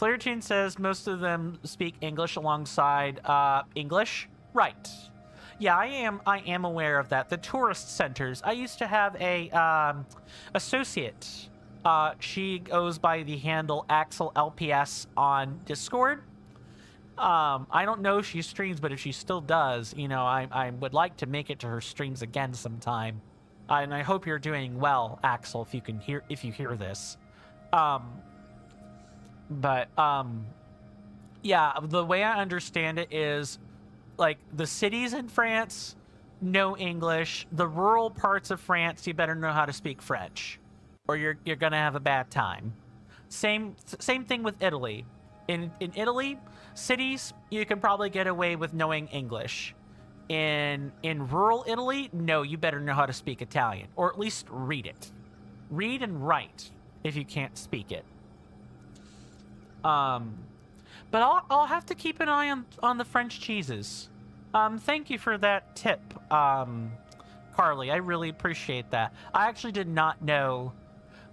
Flairtune says most of them speak English alongside English. Right. Yeah, I am aware of that. The tourist centers. I used to have a associate. She goes by the handle Axel LPS on Discord. I don't know if she streams, but if she still does, you know, I would like to make it to her streams again sometime. And I hope you're doing well, Axel, if you hear this. Yeah, the way I understand it is, like, the cities in France, no English. The rural parts of France, you better know how to speak French, or you're gonna have a bad time. Same thing with Italy. In Italy, cities, you can probably get away with knowing English. In rural Italy, no, you better know how to speak Italian, or at least read it. Read and write if you can't speak it. But I'll have to keep an eye on the French cheeses. Thank you for that tip, Carly. I really appreciate that. I actually did not know.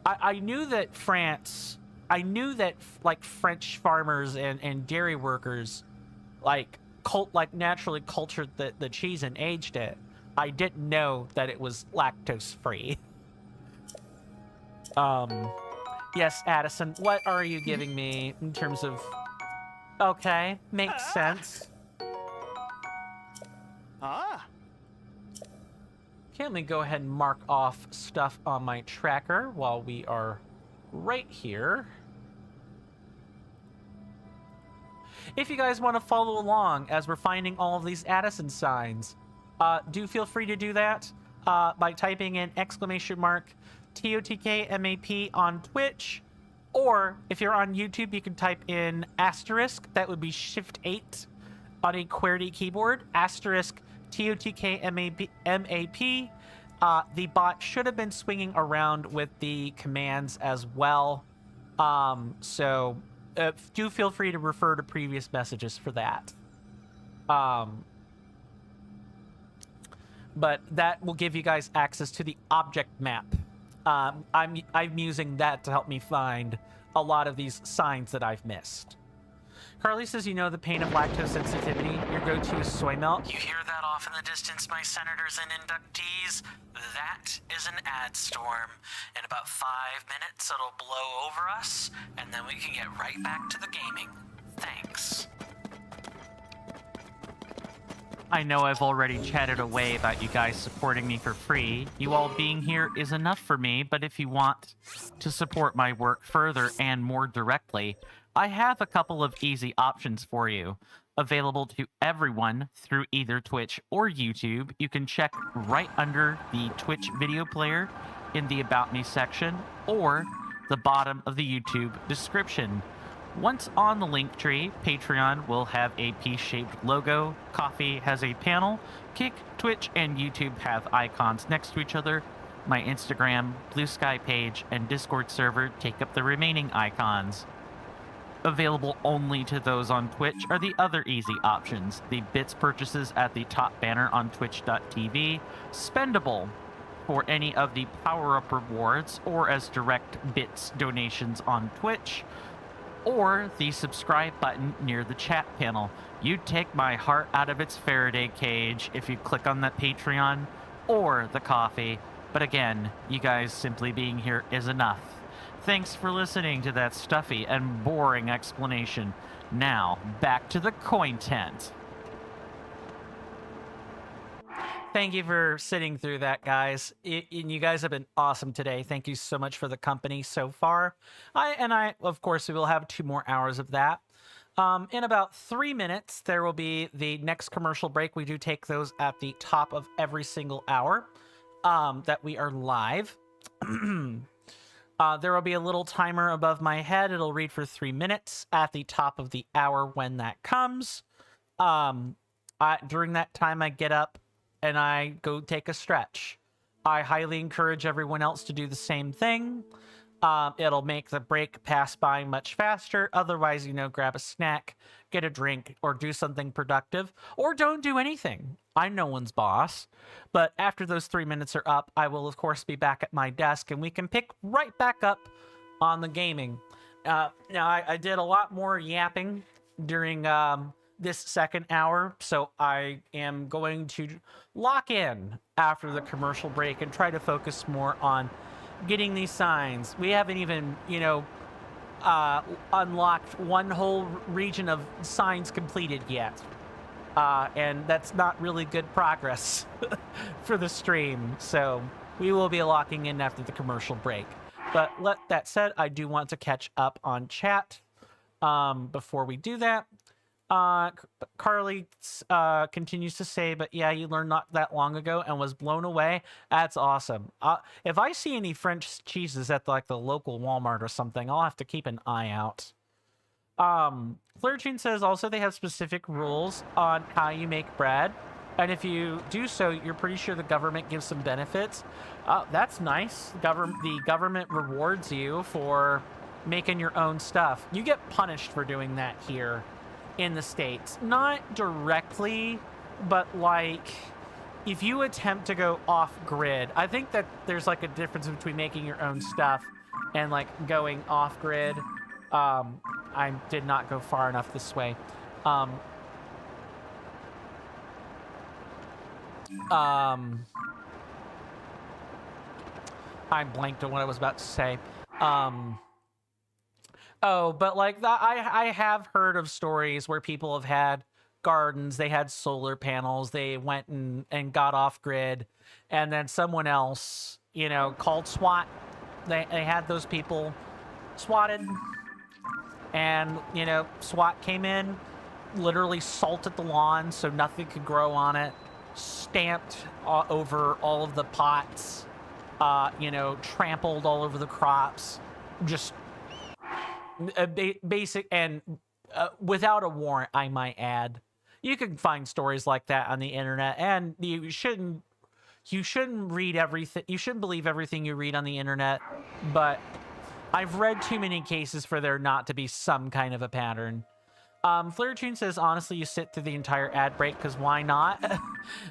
I knew that France. I knew that, like, French farmers and dairy workers, like naturally cultured the cheese and aged it. I didn't know that it was lactose free. Yes, Addison, what are you giving me in terms of Okay, makes sense. Ah. Okay, let me go ahead and mark off stuff on my tracker while we are right here. If you guys want to follow along as we're finding all of these Addison signs, do feel free to do that by typing in !TOTK MAP on Twitch. Or if you're on YouTube, you can type in asterisk, that would be Shift 8 on a QWERTY keyboard, asterisk TOTK MAP. The bot should have been swinging around with the commands as well. So do feel free to refer to previous messages for that. But that will give you guys access to the object map. I'm using that to help me find a lot of these signs that I've missed. Carly says, you know the pain of lactose sensitivity. Your go-to is soy milk. You hear that off in the distance, my senators and inductees? That is an ad storm. In about 5 minutes, it'll blow over us, and then we can get right back to the gaming. Thanks. I know I've already chatted away about you guys supporting me for free. You all being here is enough for me, but if you want to support my work further and more directly, I have a couple of easy options for you. Available to everyone through either Twitch or YouTube. You can check right under the Twitch video player in the About Me section or the bottom of the YouTube description. Once on the link tree, Patreon will have a peace-shaped logo, Coffee has a panel, Kick, Twitch, and YouTube have icons next to each other. My Instagram, Blue Sky page, and Discord server take up the remaining icons. Available only to those on Twitch are the other easy options. The bits purchases at the top banner on twitch.tv, spendable for any of the power-up rewards or as direct bits donations on Twitch, or the subscribe button near the chat panel. You'd take my heart out of its Faraday cage if you click on that Patreon or the coffee. But again, you guys simply being here is enough. Thanks for listening to that stuffy and boring explanation. Now, back to the coin tent. Thank you for sitting through that, guys. You guys have been awesome today. Thank you so much for the company so far. I, of course, we will have 2 more hours of that. In about 3 minutes, there will be the next commercial break. We do take those at the top of every single hour that we are live. There will be a little timer above my head. It'll read for 3 minutes at the top of the hour when that comes. During that time, I get up and I go take a stretch. I highly encourage everyone else to do the same thing. It'll make the break pass by much faster. Otherwise, grab a snack, get a drink, or do something productive, or don't do anything. I'm no one's boss. But after those 3 minutes are up, I will, of course, be back at my desk, and we can pick right back up on the gaming. Now, I did a lot more yapping during this second hour, so I am going to lock in after the commercial break and try to focus more on getting these signs. We haven't even, unlocked one whole region of signs completed yet. And that's not really good progress for the stream. So we will be locking in after the commercial break. But that said, I do want to catch up on chat before we do that. Carly continues to say, but yeah, you learned not that long ago and was blown away. That's awesome. If I see any French cheeses at the local Walmart or something, I'll have to keep an eye out. Flirtune says also they have specific rules on how you make bread. And if you do so, you're pretty sure the government gives some benefits. That's nice. The government rewards you for making your own stuff. You get punished for doing that here in the States. Not directly, but if you attempt to go off grid, I think that there's a difference between making your own stuff and going off grid. I did not go far enough this way. I blanked on what I was about to say. Oh, but like I have heard of stories where people have had gardens, they had solar panels, they went and got off grid, and then someone else, you know, called SWAT. They had those people swatted, and you know, SWAT came in, literally salted the lawn so nothing could grow on it, stamped over all of the pots, you know, trampled all over the crops, just basic and without a warrant, I might add. You can find stories like that on the internet, and you shouldn't read everything. You shouldn't believe everything you read on the internet, but I've read too many cases for there not to be some kind of a pattern. Flaretune says, honestly, you sit through the entire ad break because why not?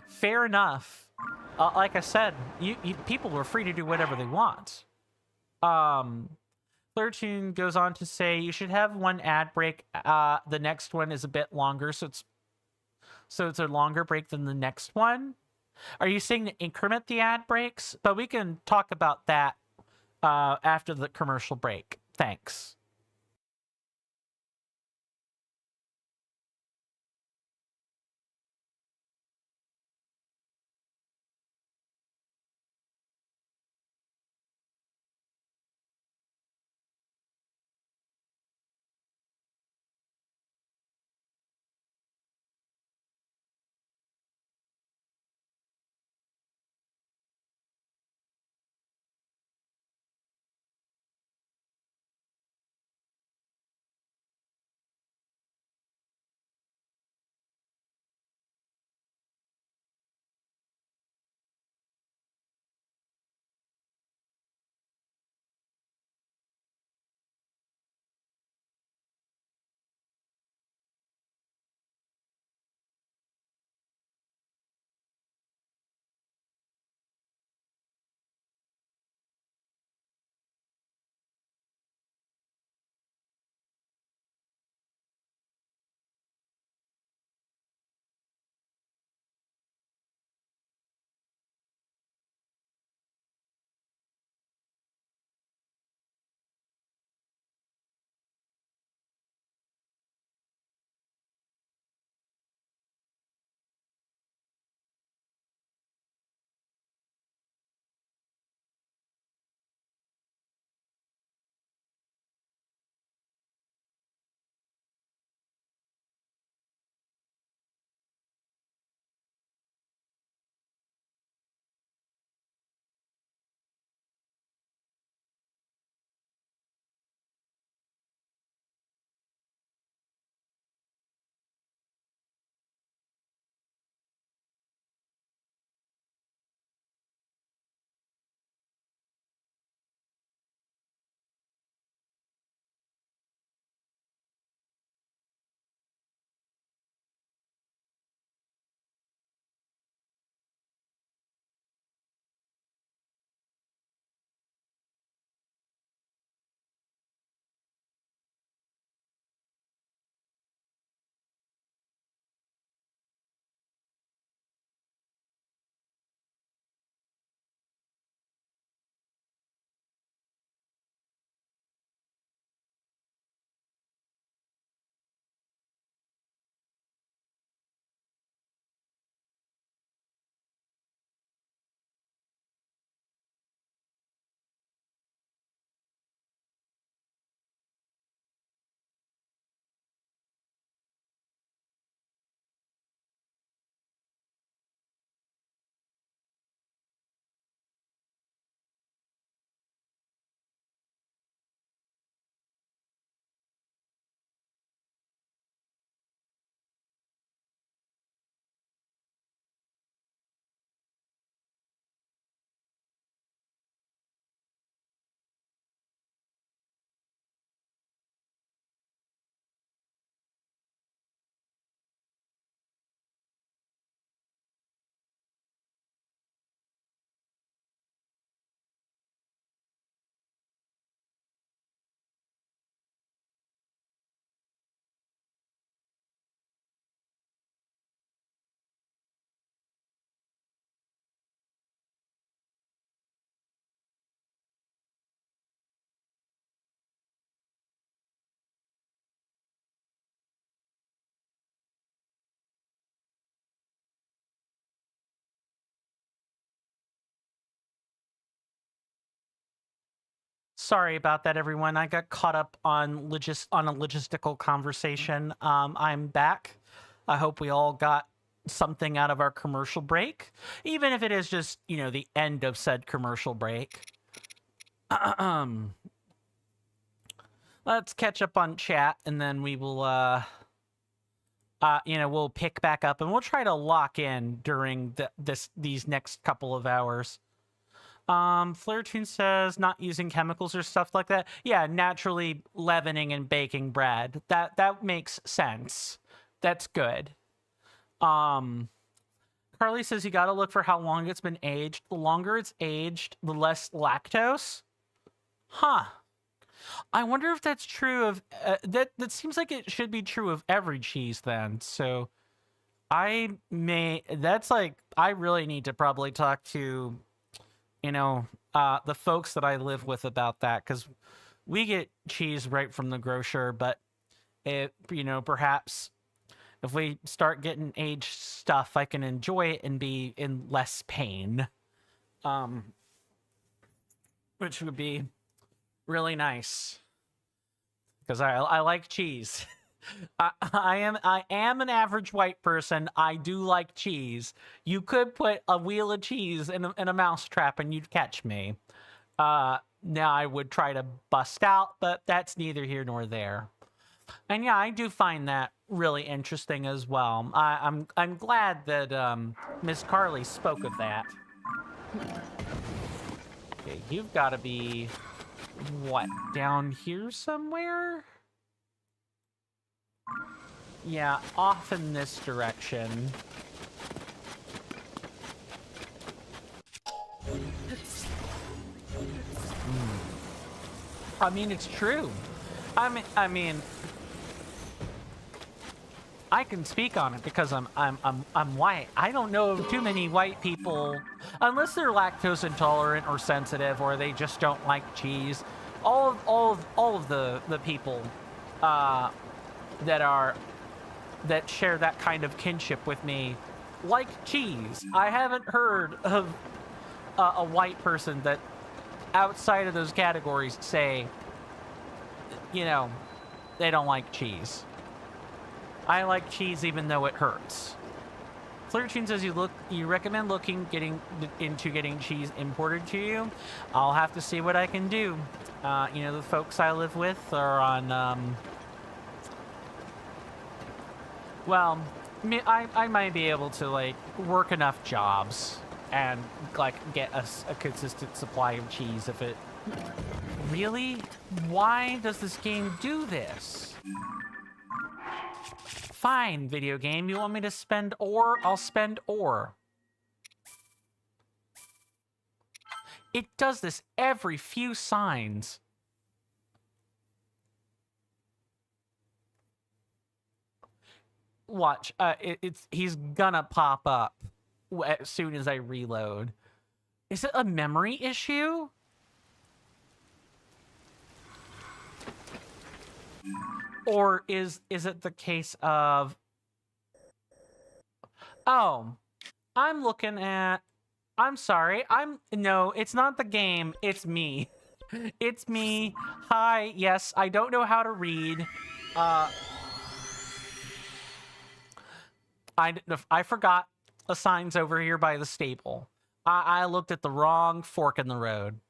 Fair enough. Like I said, people were free to do whatever they want. Flaretune goes on to say you should have one ad break. The next one is a bit longer, so it's a longer break than the next one. Are you saying to increment the ad breaks? But we can talk about that after the commercial break. Thanks. Sorry about that, everyone. I got caught up on on a logistical conversation. I'm back. I hope we all got something out of our commercial break, even if it is just, you know, the end of said commercial break. Let's catch up on chat, and then we will, you know, we'll pick back up, and we'll try to lock in during these next couple of hours. Flairtune says not using chemicals or stuff like that. Yeah, naturally leavening and baking bread. That makes sense. That's good. Carly says you got to look for how long it's been aged. The longer it's aged, the less lactose. Huh. I wonder if that's true of that seems like it should be true of every cheese then. So that's like I really need to probably talk to, you know, the folks that I live with about that, because we get cheese right from the grocer, but you know, perhaps if we start getting aged stuff, I can enjoy it and be in less pain, which would be really nice, because I like cheese. I am an average white person. I do like cheese. You could put a wheel of cheese in a mouse trap and you'd catch me. Now I would try to bust out, but that's neither here nor there. And yeah, I do find that really interesting as well. I'm glad that Miss Carly spoke of that. Okay, you've got to be what, down here somewhere? Yeah, off in this direction. I mean, it's true. I mean, I can speak on it because I'm white. I don't know of too many white people, unless they're lactose intolerant or sensitive, or they just don't like cheese. All of the people that share that kind of kinship with me like cheese. I haven't heard of a white person that outside of those categories say, you know, they don't like cheese. I like cheese even though it hurts. Flirtune says you recommend getting cheese imported to you. I'll have to see what I can do. You know, the folks I live with are on well, I might be able to, like, work enough jobs and, like, get a consistent supply of cheese if it... Really? Why does this game do this? Fine, video game. You want me to spend ore? I'll spend ore. It does this every few signs. Watch, he's gonna pop up as soon as I reload. Is it a memory issue? Or is it the case of... Oh, I'm looking at... I'm sorry, no, it's not the game, it's me. It's me. Hi, yes, I don't know how to read. I forgot the signs over here by the stable. I looked at the wrong fork in the road.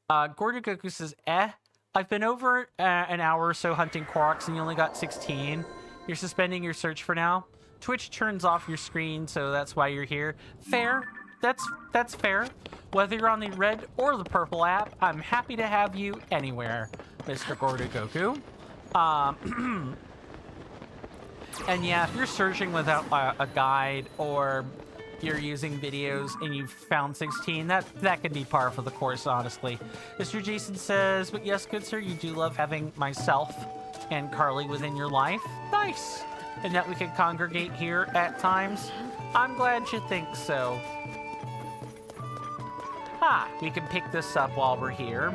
Gordon Goku says, I've been over an hour or so hunting Quarks and you only got 16. You're suspending your search for now. Twitch turns off your screen, so that's why you're here. Fair. That's fair. Whether you're on the red or the purple app, I'm happy to have you anywhere, Mr. Gordon Goku. And yeah, if you're searching without a guide, or you're using videos and you've found 16, that could be par for the course, honestly. Mr. Jason says, but yes, good sir, you do love having myself and Carly within your life. Nice. And that we can congregate here at times. I'm glad you think so. We can pick this up while we're here.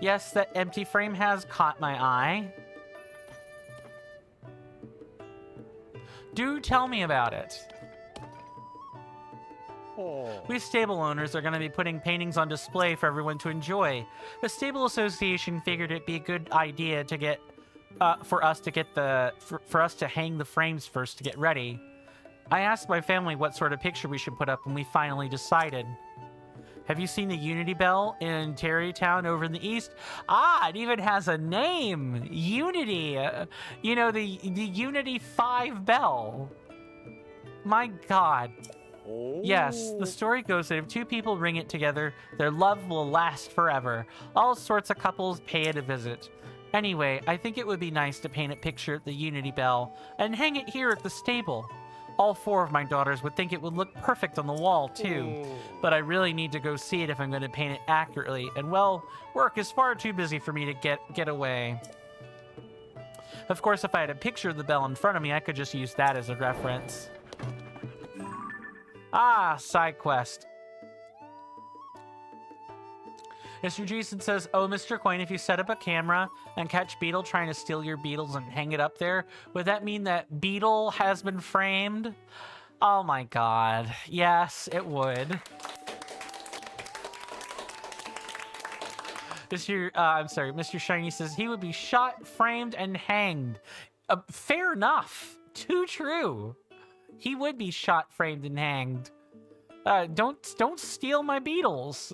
Yes, that empty frame has caught my eye. Do tell me about it. We stable owners are going to be putting paintings on display for everyone to enjoy. The stable association figured it'd be a good idea to get for us to hang the frames first to get ready. I asked my family what sort of picture we should put up, and we finally decided. Have you seen the Unity Bell in Terrytown over in the east? Ah, it even has a name. Unity. You know, the Unity 5 Bell. My God. Yes, the story goes that if two people ring it together, their love will last forever. All sorts of couples pay it a visit. Anyway, I think it would be nice to paint a picture of the Unity Bell and hang it here at the stable. All 4 of my daughters would think it would look perfect on the wall, too. But I really need to go see it if I'm going to paint it accurately. And, well, work is far too busy for me to get away. Of course, if I had a picture of the bell in front of me, I could just use that as a reference. Ah, side quest. Mr. Jason says, oh, Mr. Coin, if you set up a camera and catch Beetle trying to steal your beetles and hang it up there, would that mean that Beetle has been framed? Oh my God. Yes, it would. Mr. Shiny says he would be shot, framed, and hanged. Fair enough. Too true. He would be shot, framed, and hanged. Don't steal my beetles.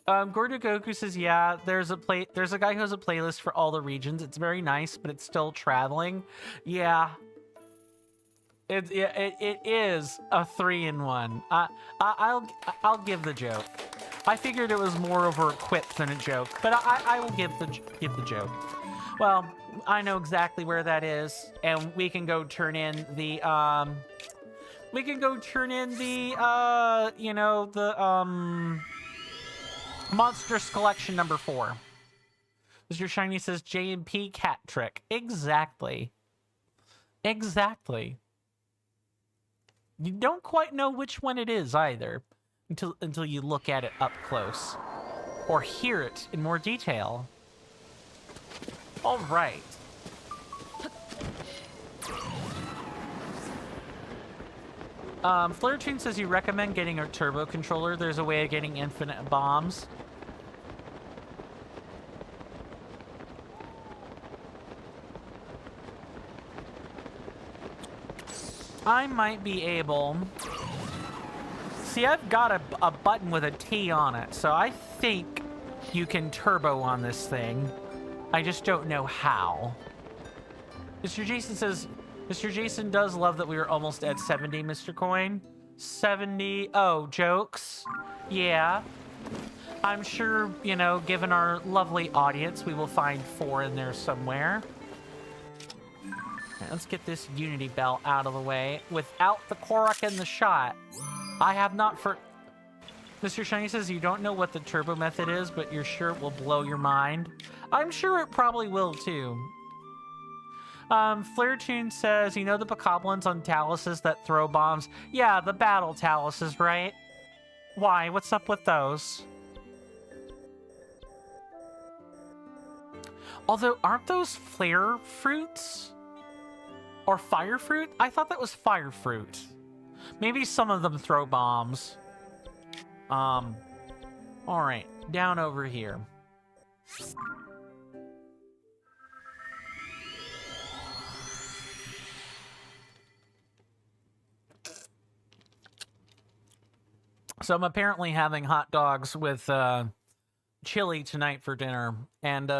Gordo Goku says, yeah, there's a guy who has a playlist for all the regions. It's very nice, but it's still traveling. Yeah. It is a 3-in-1. I'll give the joke. I figured it was more over a quip than a joke, but I will give the joke. Well, I know exactly where that is, and we can go turn in the Monstrous Collection number 4. Mr. Shiny says J&P cat trick. Exactly. Exactly. You don't quite know which one it is either until you look at it up close or hear it in more detail. All right. Flirtune says you recommend getting a turbo controller. There's a way of getting infinite bombs. I might be able... See, I've got a button with a T on it, so I think you can turbo on this thing. I just don't know how. Mr. Jason says... Mr. Jason does love that we were almost at 70, Mr. Coin. 70... Oh, jokes? Yeah. I'm sure, you know, given our lovely audience, we will find 4 in there somewhere. Right, let's get this Unity Bell out of the way without the Korok in the shot. I have not for... Mr. Shiny says you don't know what the turbo method is, but you're sure it will blow your mind. I'm sure it probably will, too. Flaretune says, you know the bokoblins on taluses that throw bombs? Yeah, the battle taluses, right? Why? What's up with those? Although, aren't those flare fruits? Or fire fruit? I thought that was fire fruit. Maybe some of them throw bombs. Alright, down over here. So I'm apparently having hot dogs with chili tonight for dinner, and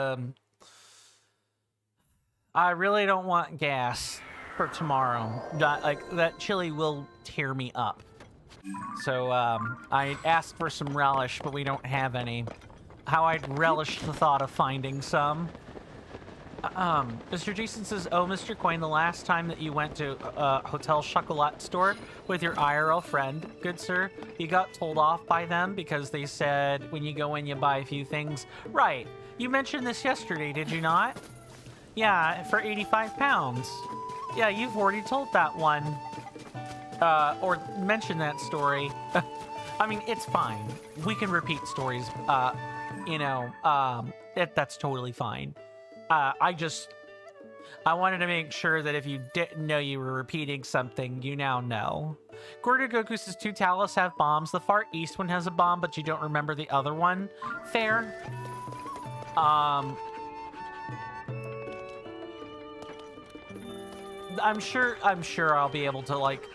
I really don't want gas for tomorrow. Like, that chili will tear me up. So I asked for some relish, but we don't have any. How I'd relish the thought of finding some. Mr. Jason says, oh, Mr. Coin, the last time that you went to Hotel Chocolat store with your IRL friend, good sir, you got told off by them because they said when you go in, you buy a few things. Right. You mentioned this yesterday, did you not? Yeah, for 85 pounds. Yeah, you've already told that one. Or mentioned that story. I mean, it's fine. We can repeat stories, you know, that's totally fine. I wanted to make sure that if you didn't know you were repeating something, you now know. Gordo Goku says 2 Talos have bombs. The far east one has a bomb, but you don't remember the other one. Fair. I'm sure I'll be able to like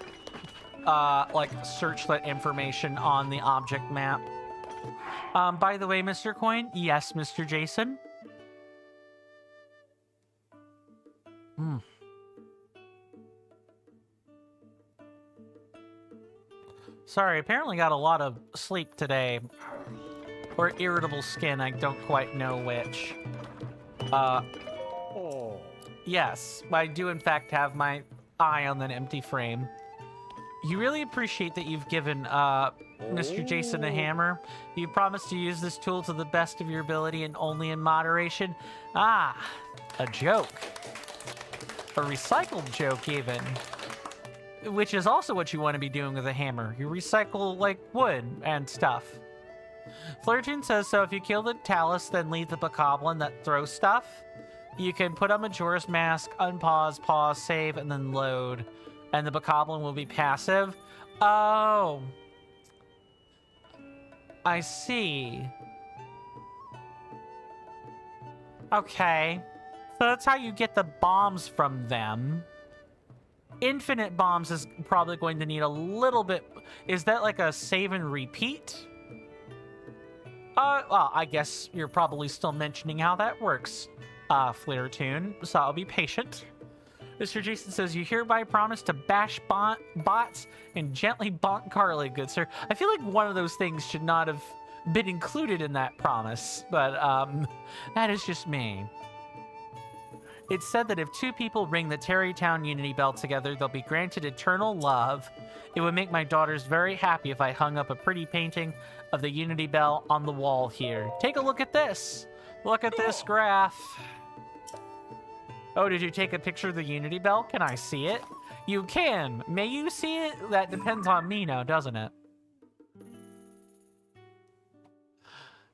search that information on the object map. By the way, Mr. Coin, yes, Mr. Jason. Sorry, apparently got a lot of sleep today. Or irritable skin, I don't quite know which. Yes, I do in fact have my eye on an empty frame. You really appreciate that you've given Mr. Jason a hammer. You promised to use this tool to the best of your ability and only in moderation. Ah, a joke. A recycled joke, even. Which is also what you want to be doing with a hammer. You recycle, like, wood and stuff. Flirtoon says, so if you kill the Talus, then leave the Bokoblin that throws stuff, you can put on Majora's Mask, unpause, pause, save, and then load. And the Bokoblin will be passive. Oh. I see. Okay. So that's how you get the bombs from them. Infinite bombs is probably going to need a little bit... Is that like a save and repeat? Well, I guess you're probably still mentioning how that works, Flirtoon, so I'll be patient. Mr. Jason says, you hereby promise to bash bots and gently bonk Carly, good sir. I feel like one of those things should not have been included in that promise, but that is just me. It's said that if 2 people ring the Terrytown Unity Bell together, they'll be granted eternal love. It would make my daughters very happy if I hung up a pretty painting of the Unity Bell on the wall here. Take a look at this. Look at this graph. Oh, did you take a picture of the Unity Bell? Can I see it? You can. May you see it? That depends on me now, doesn't it?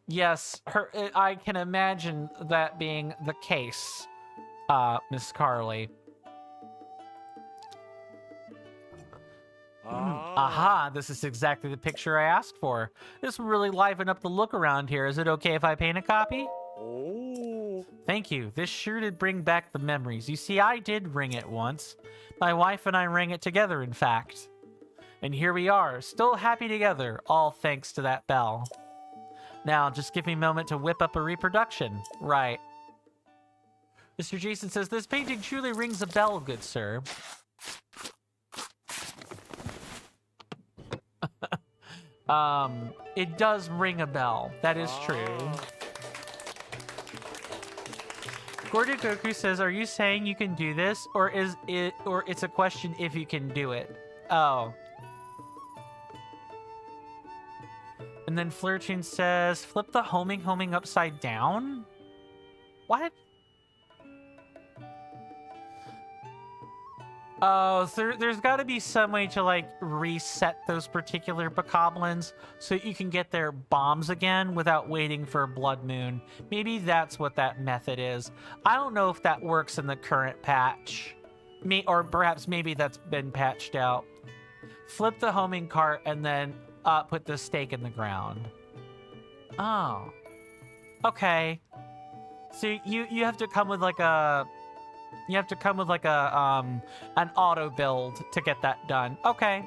Yes, I can imagine that being the case, Miss Carly. Aha, this is exactly the picture I asked for. This will really liven up the look around here. Is it okay if I paint a copy? Oh. Thank you. This sure did bring back the memories. You see, I did ring it once. My wife and I rang it together, in fact. And here we are, still happy together, all thanks to that bell. Now, just give me a moment to whip up a reproduction. Right. Mr. Jason says, this painting truly rings a bell, good sir. It does ring a bell. That is true. Gordo Goku says, are you saying you can do this? Or it's a question if you can do it? Oh. And then Flirtoon says, flip the homing upside down? What? Oh, so there's got to be some way to, like, reset those particular Bokoblins so you can get their bombs again without waiting for a Blood Moon. Maybe that's what that method is. I don't know if that works in the current patch. Or perhaps maybe that's been patched out. Flip the homing cart and then put the stake in the ground. Oh. Okay. So you have to come with, like, a... You have to come with like an auto build to get that done. Okay.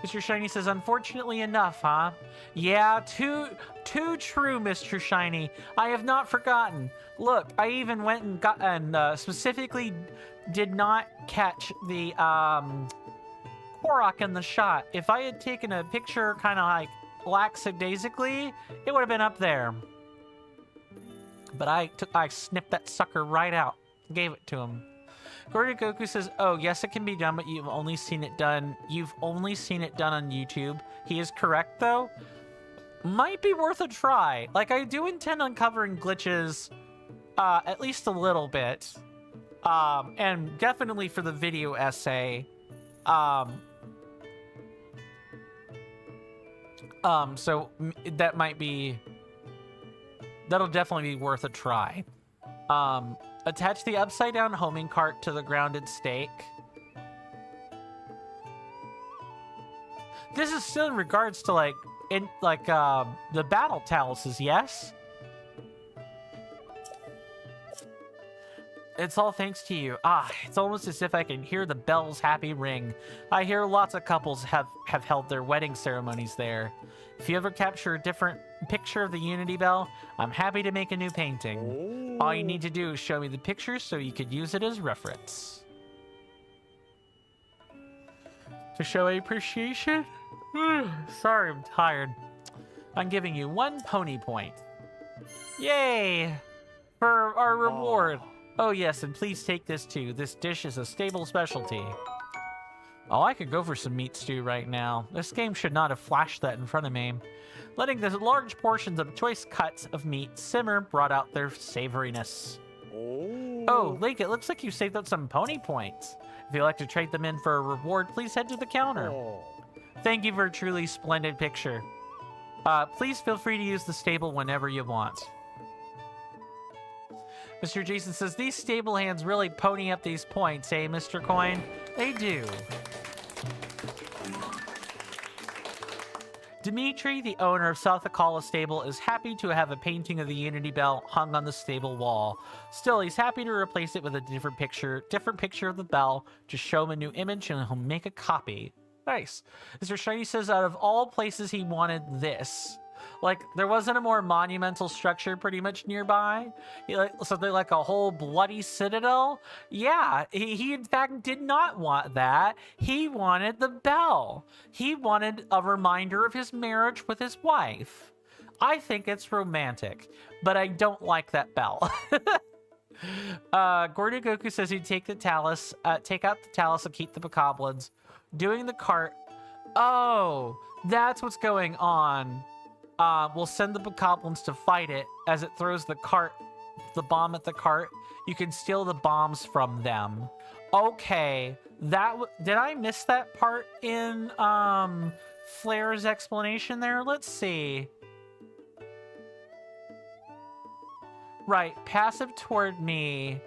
Mr. Shiny says, unfortunately enough, huh? Yeah, too true, Mr. Shiny. I have not forgotten. Look, I even went and got specifically did not catch the Korok in the shot. If I had taken a picture kind of like lackadaisically, it would have been up there. But I snipped that sucker right out. Gave it to him. Gordo Goku says, oh, yes, it can be done, but you've only seen it done. You've only seen it done on YouTube. He is correct, though. Might be worth a try. Like, I do intend on covering glitches at least a little bit. And definitely for the video essay. So that might be... That'll definitely be worth a try. Attach the upside down homing cart to the grounded stake. This is still in regards to the battle taluses, yes? It's all thanks to you. It's almost as if I can hear the bell's happy ring. I hear lots of couples have held their wedding ceremonies there. If you ever capture a different picture of the Unity Bell, I'm happy to make a new painting. All you need to do is show me the picture so you could use it as reference. To show appreciation? Sorry, I'm tired. I'm giving you 1 pony point. Yay! For our reward. Oh yes, and please take this too. This dish is a stable specialty. Oh, I could go for some meat stew right now. This game should not have flashed that in front of me. Letting the large portions of choice cuts of meat simmer brought out their savoriness. Oh, Link, it looks like you saved up some pony points. If you'd like to trade them in for a reward, please head to the counter. Thank you for a truly splendid picture. Please feel free to use the stable whenever you want. Mr. Jason says, these stable hands really pony up these points, eh, Mr. Coin? They do. Dimitri, the owner of South Akala Stable, is happy to have a painting of the Unity Bell hung on the stable wall. Still, he's happy to replace it with a different picture of the bell to show him a new image, and he'll make a copy. Nice. Mr. Shiny says out of all places he wanted this. Like, there wasn't a more monumental structure pretty much nearby? Something like a whole bloody citadel? Yeah, he in fact did not want that. He wanted the bell. He wanted a reminder of his marriage with his wife. I think it's romantic, but I don't like that bell. Gordon Goku says he'd take the talus, take out the talus and keep the bokoblins. Doing the cart. Oh, that's what's going on. We'll send the bokoblins to fight it as it throws the bomb at the cart. You can steal the bombs from them. Okay, did I miss that part in Flair's explanation there? Let's see. Right, passive toward me.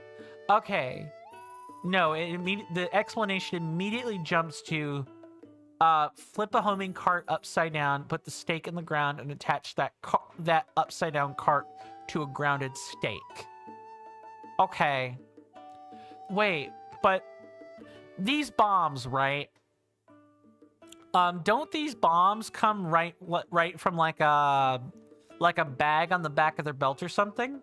Okay. No, the explanation immediately jumps to flip a homing cart upside down, put the stake in the ground, and attach that upside down cart to a grounded stake. Okay. Wait, but these bombs, right? Don't these bombs come right from like a bag on the back of their belt or something?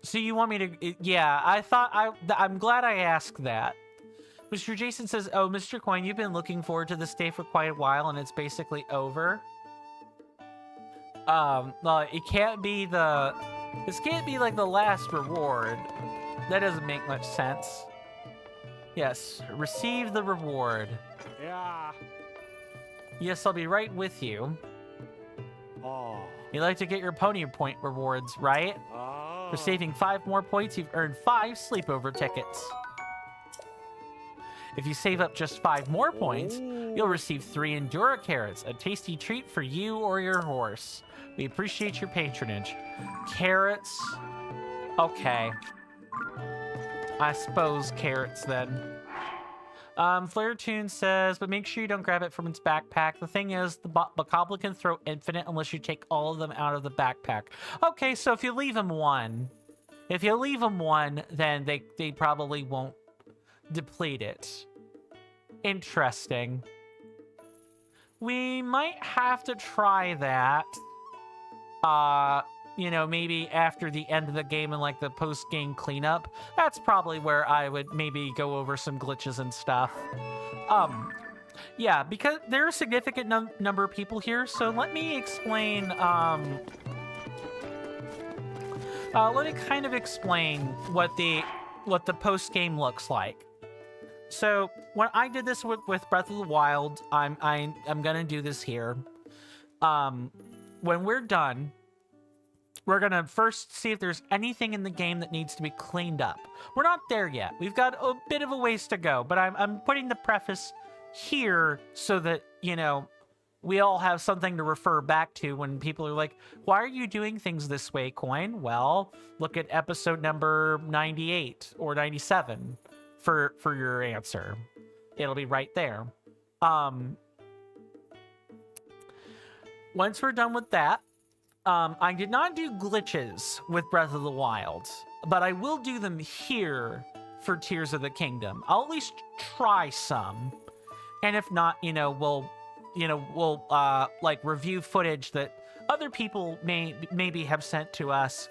So you want me to... Yeah, I'm glad I asked that. Mr. Jason says, oh, Mr. Coin, you've been looking forward to this day for quite a while, and it's basically over. It can't be the... This can't be, like, the last reward. That doesn't make much sense. Yes, receive the reward. Yeah. Yes, I'll be right with you. Oh. You like to get your pony point rewards, right? For saving 5 more points, you've earned 5 sleepover tickets. If you save up just 5 more points, you'll receive 3 Endura carrots, a tasty treat for you or your horse. We appreciate your patronage. Carrots? Okay. I suppose carrots then. Flare Tune says, but make sure you don't grab it from its backpack. The thing is, the bokoblin can throw infinite unless you take all of them out of the backpack. Okay, so if you leave them one, then they probably won't deplete it. Interesting. We might have to try that. You know, maybe after the end of the game and like the post-game cleanup. That's probably where I would maybe go over some glitches and stuff. Yeah, because there are a significant number of people here, so let me explain, let me kind of explain what the post-game looks like. So, when I did this with Breath of the Wild, I'm gonna do this here. When we're done, we're gonna first see if there's anything in the game that needs to be cleaned up. We're not there yet. We've got a bit of a ways to go, but I'm putting the preface here so that, you know, we all have something to refer back to when people are like, why are you doing things this way, Coin? Well, look at episode number 98 or 97 for your answer. It'll be right there. Once we're done with that, I did not do glitches with Breath of the Wild, but I will do them here for Tears of the Kingdom. I'll at least try some. And if not, we'll like review footage that other people maybe have sent to us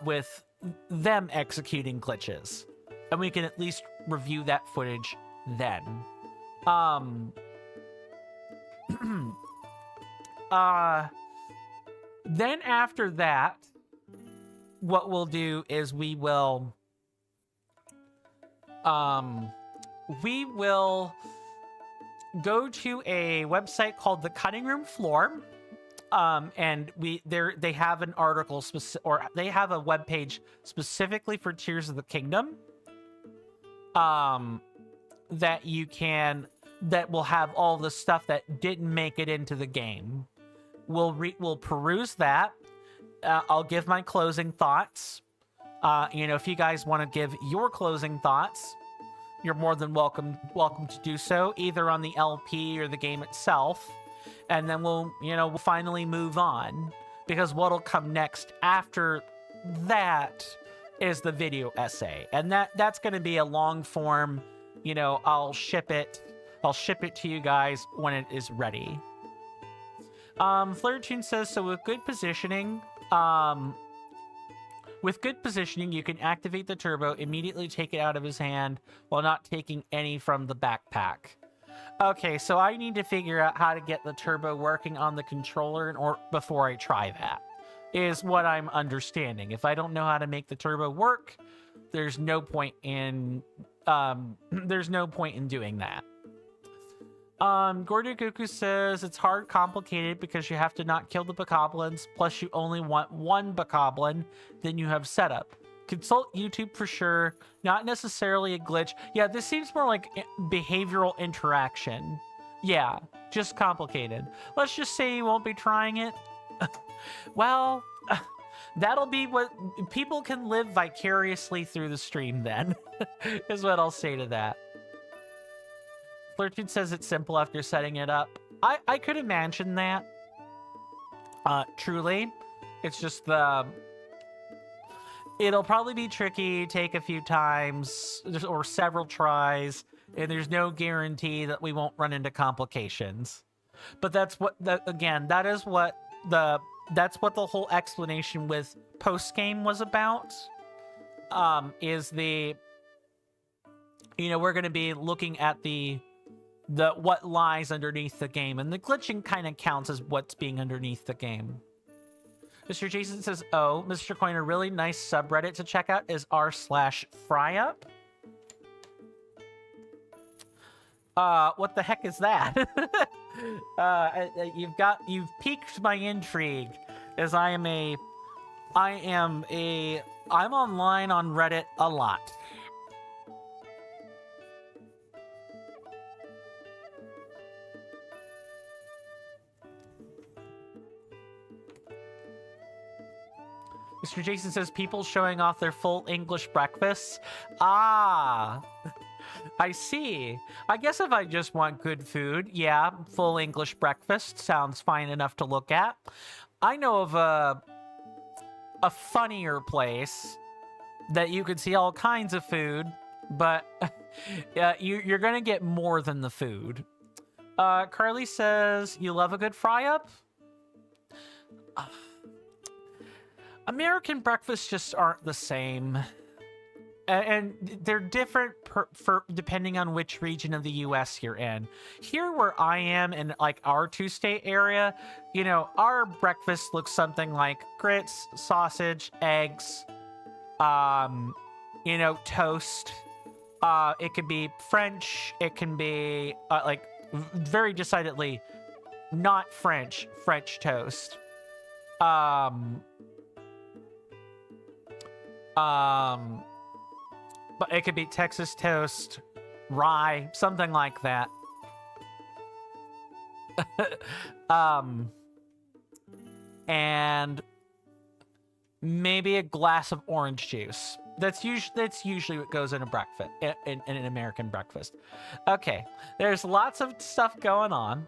with them executing glitches, and we can at least review that footage then. Then after that, what we'll do is we will go to a website called the Cutting Room Floor, and they have an article or they have a web page specifically for Tears of the Kingdom, that will have all the stuff that didn't make it into the game. We'll peruse that. I'll give my closing thoughts. If you guys want to give your closing thoughts, you're more than welcome to do so, either on the LP or the game itself. And then we'll finally move on, because what'll come next after that is the video essay. And that's going to be a long form, I'll ship it to you guys when it is ready. Flirtune says, so with good positioning, you can activate the turbo, immediately take it out of his hand while not taking any from the backpack. Okay, so I need to figure out how to get the turbo working on the controller before I try that, is what I'm understanding. If I don't know how to make the turbo work, there's no point in doing that. Gordo Goku says it's hard, complicated, because you have to not kill the bokoblins, plus you only want one bokoblin, then you have setup. Consult YouTube for sure, not necessarily a glitch. Yeah, this seems more like behavioral interaction. Yeah, just complicated. Let's just say you won't be trying it. Well, that'll be what people can live vicariously through the stream then, is what I'll say to that. Flirtune says it's simple after setting it up. I could imagine that. Truly. It's just it'll probably be tricky, take a few times, or several tries, and there's no guarantee that we won't run into complications. But that's what the whole explanation with post-game was about. We're going to be looking at the what lies underneath the game, and the glitching kind of counts as what's being underneath the game. Mr. Jason says, oh, Mr. Coin, a really nice subreddit to check out is r/fryup. What the heck is that? You've piqued my intrigue, as I'm online on Reddit a lot. Mr. Jason says, people showing off their full English breakfasts. Ah, I see. I guess if I just want good food, yeah, full English breakfast sounds fine enough to look at. I know of a funnier place that you could see all kinds of food, but you're going to get more than the food. Carly says, you love a good fry-up? American breakfasts just aren't the same. And they're different depending on which region of the U.S. you're in. Here where I am in like our two-state area, our breakfast looks something like grits, sausage, eggs, toast. It could be French. It can be very decidedly not French toast. But it could be Texas toast, rye, something like that. And maybe a glass of orange juice. That's usually what goes in a breakfast, in an American breakfast. Okay, there's lots of stuff going on.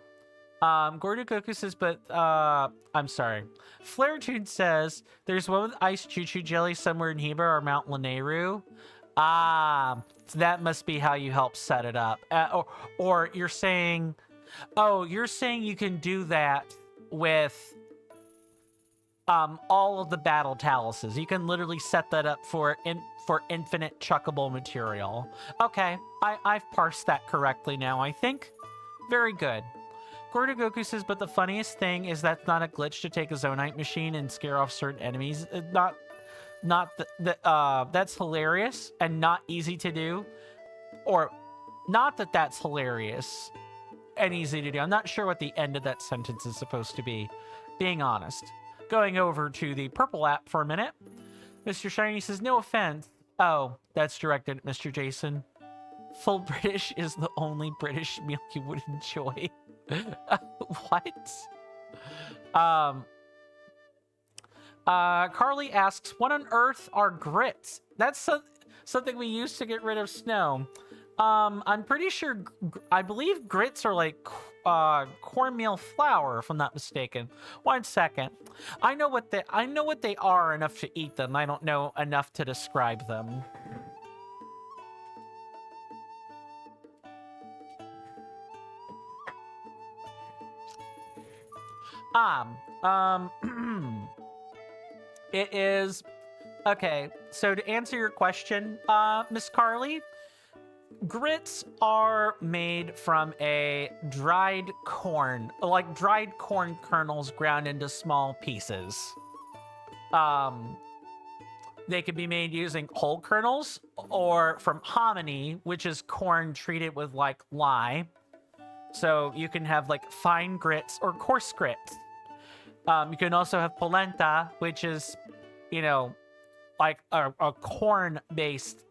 Gordo Goku says, but I'm sorry. Flaretune says there's one with iced choo-choo jelly somewhere in Heba or Mount Lanayru. So that must be how you help set it up. Or you're saying, oh, you're saying you can do that with all of the battle taluses. You can literally set that up for infinite chuckable material. Okay, I've parsed that correctly now, I think. Very good. Gordo Goku says, but the funniest thing is that's not a glitch to take a Zonite machine and scare off certain enemies. That's hilarious and not easy to do. Or, not that that's hilarious and easy to do. I'm not sure what the end of that sentence is supposed to be, being honest. Going over to the purple app for a minute. Mr. Shiny says, no offense. Oh, that's directed at Mr. Jason. Full British is the only British meal you would enjoy. What? Carly asks, what on earth are grits? That's something we use to get rid of snow. I'm pretty sure, I believe grits are like cornmeal flour, if I'm not mistaken. 1 second. I know what they are enough to eat them. I don't know enough to describe them. It is okay. So to answer your question, Miss Carly, grits are made from a dried corn, like dried corn kernels ground into small pieces. They can be made using whole kernels or from hominy, which is corn treated with like lye. So you can have like fine grits or coarse grits. You can also have polenta, which is, you know, like a corn-based,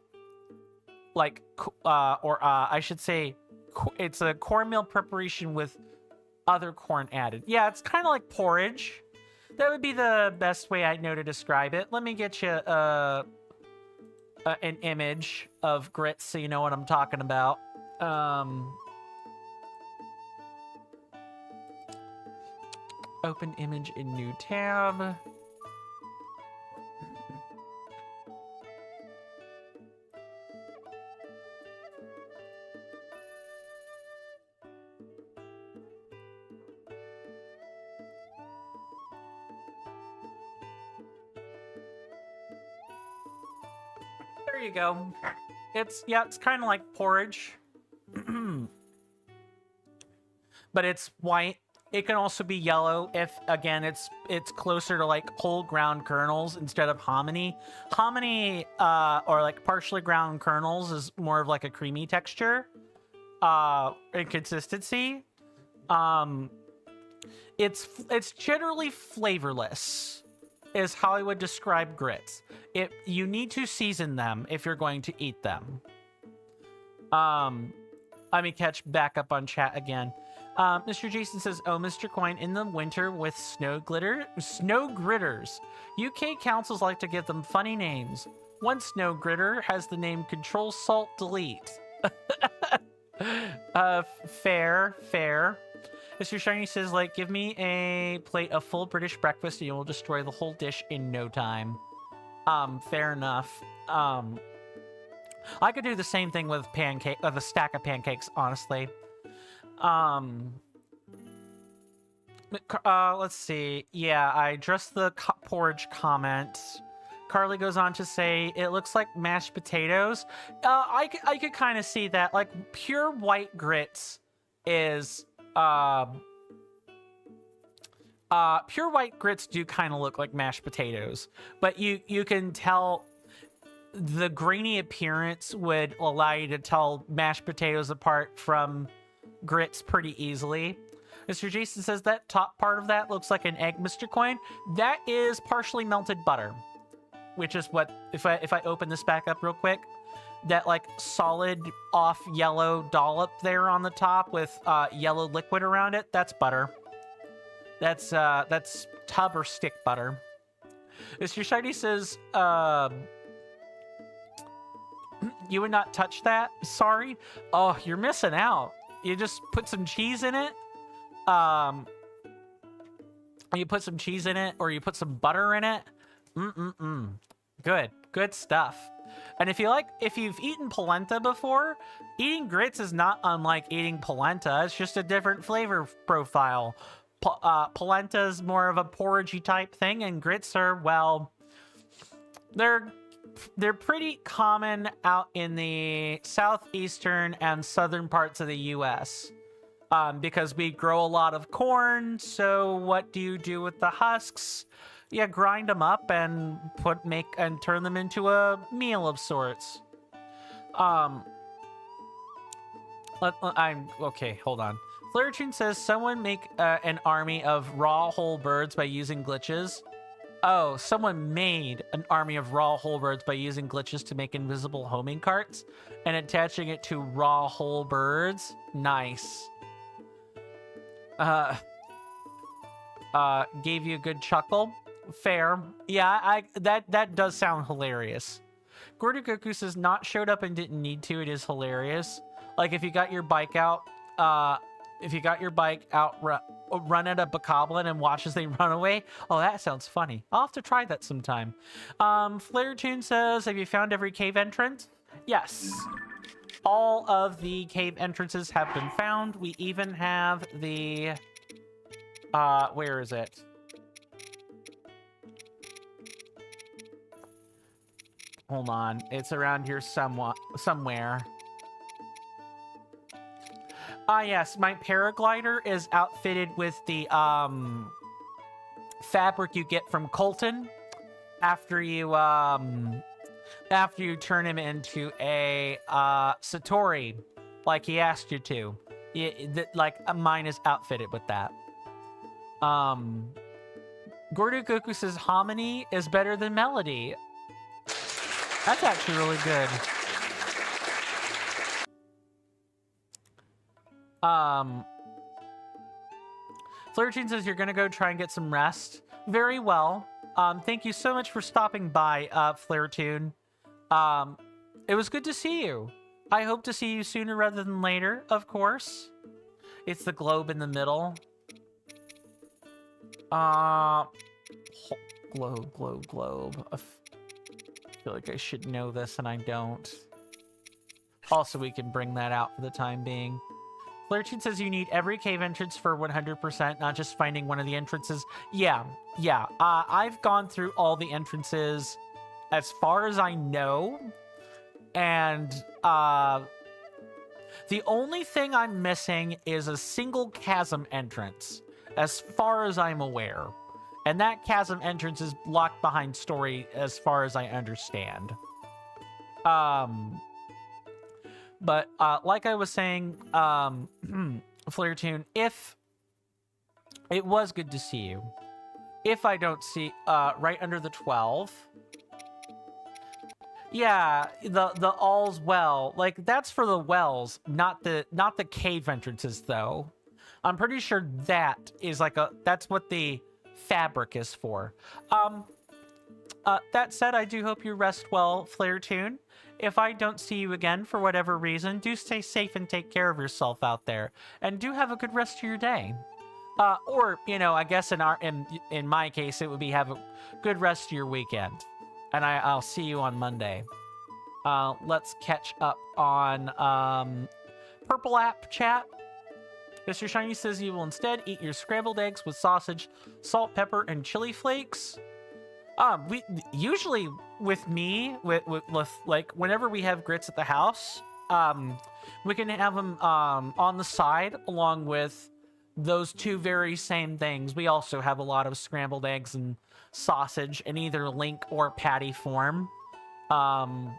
like, I should say, it's a cornmeal preparation with other corn added. Yeah, it's kind of like porridge. That would be the best way I know to describe it. Let me get you an image of grits so you know what I'm talking about. Open image in new tab. There you go. It's kind of like porridge. But it's white. It can also be yellow if, again, it's closer to like whole ground kernels instead of hominy. Hominy, or like partially ground kernels, is more of like a creamy texture and consistency. It's generally flavorless, is how I would describe grits. You need to season them if you're going to eat them. Let me catch back up on chat again. Mr. Jason says, oh, Mr. Coin, in the winter with snow gritters. UK councils like to give them funny names. One snow gritter has the name Control Salt Delete. Fair. Mr. Shiny says, like, give me a plate of full British breakfast and you will destroy the whole dish in no time. Fair enough. I could do the same thing with a stack of pancakes, honestly. Let's see. Yeah, I addressed the porridge comment. Carly goes on to say, it looks like mashed potatoes. I could kind of see that. Like, pure white grits is, pure white grits do kind of look like mashed potatoes. But you can tell the grainy appearance would allow you to tell mashed potatoes apart from grits pretty easily. Mr. Jason says that top part of that looks like an egg, Mr. Coin. That is partially melted butter, which is what, if I open this back up real quick, that like solid off yellow dollop there on the top with yellow liquid around it, that's butter. That's tub or stick butter. Mr. Shiny says, you would not touch that? Sorry. Oh, you're missing out. You just put some cheese in it. You put some cheese in it, or you put some butter in it. Good stuff. And if you've eaten polenta before, eating grits is not unlike eating polenta. It's just a different flavor profile. Polenta is more of a porridgey type thing, and grits are, well, they're pretty common out in the southeastern and southern parts of the U.S. Because we grow a lot of corn. So what do you do with the husks? You grind them up and turn them into a meal of sorts. Okay, hold on. Flirtune says someone make an army of raw whole birds by using glitches. Oh, someone made an army of raw whole birds by using glitches to make invisible homing carts and attaching it to raw whole birds. Nice. Gave you a good chuckle. Fair. Yeah, that does sound hilarious. Gordogoku says not showed up and didn't need to. It is hilarious. Like if you got your bike out, run at a bokoblin and watch as they run away. Oh, that sounds funny. I'll have to try that sometime. Flaretoon says, have you found every cave entrance? Yes. All of the cave entrances have been found. We even have the... where is it? Hold on. It's around here somewhere. Yes. My paraglider is outfitted with the fabric you get from Colton after you turn him into a Satori, like he asked you to. Mine is outfitted with that. Gordogoku says Hominy is better than Melody. That's actually really good. Flirtune says you're gonna go try and get some rest. Very well. Thank you so much for stopping by, Flirtune. It was good to see you. I hope to see you sooner rather than later, of course. It's the globe in the middle. Globe. I feel like I should know this and I don't. Also, we can bring that out for the time being. Flirtune says you need every cave entrance for 100%, not just finding one of the entrances. Yeah. I've gone through all the entrances as far as I know. And the only thing I'm missing is a single chasm entrance, as far as I'm aware. And that chasm entrance is locked behind story as far as I understand. But like I was saying, Flirtune, if it was good to see you, if I don't see right under the 12, yeah, the all's well, like that's for the wells, not the cave entrances though. I'm pretty sure that is that's what the fabric is for. That said, I do hope you rest well, Flirtune. If I don't see you again for whatever reason, do stay safe and take care of yourself out there. And do have a good rest of your day. Or, I guess in my case, it would be have a good rest of your weekend. And I'll see you on Monday. Let's catch up on Purple App chat. Mr. Shiny says you will instead eat your scrambled eggs with sausage, salt, pepper, and chili flakes. We usually with me, with like whenever we have grits at the house, we can have them on the side along with those two very same things. We also have a lot of scrambled eggs and sausage in either link or patty form. I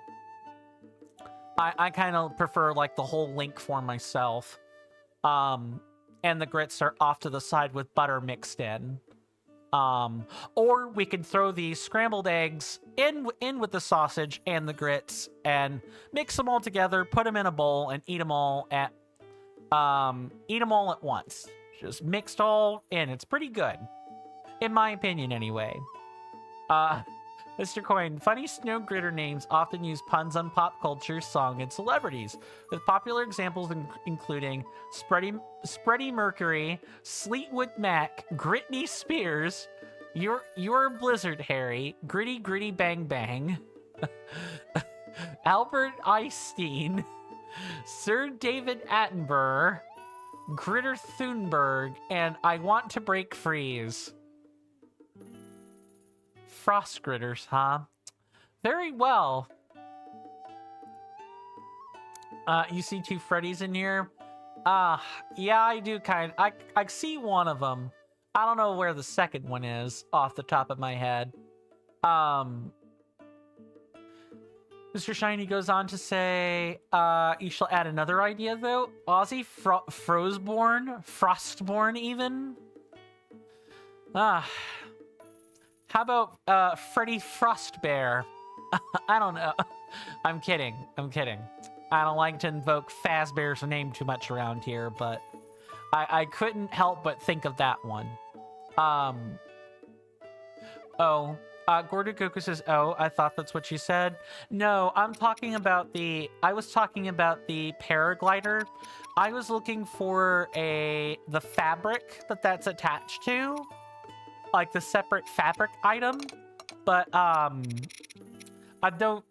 kind of prefer like the whole link form myself. And the grits are off to the side with butter mixed in. Or we could throw these scrambled eggs in with the sausage and the grits and mix them all together, put them in a bowl, and eat them all at once. Just mixed all in. It's pretty good, in my opinion, anyway. Mr. Coin, funny snow gritter names often use puns on pop culture, song, and celebrities, with popular examples including Spready Mercury, Fleetwood Mac, Britney Spears, Your Blizzard Harry, Gritty Bang Bang, Albert Einstein, Sir David Attenborough, Gritter Thunberg, and I Want to Break Freeze. Frost gritters, huh? Very well. You see two Freddies in here? Yeah, I do I see one of them. I don't know where the second one is off the top of my head. Mr. Shiny goes on to say, you shall add another idea though. Aussie Frostborn even. How about Freddy Frostbear? I don't know. I'm kidding. I don't like to invoke Fazbear's name too much around here, but I couldn't help but think of that one. Gordo Goku says, oh, I thought that's what you said. No, I was talking about the paraglider. I was looking for the fabric that's attached to, like the separate fabric item, but I don't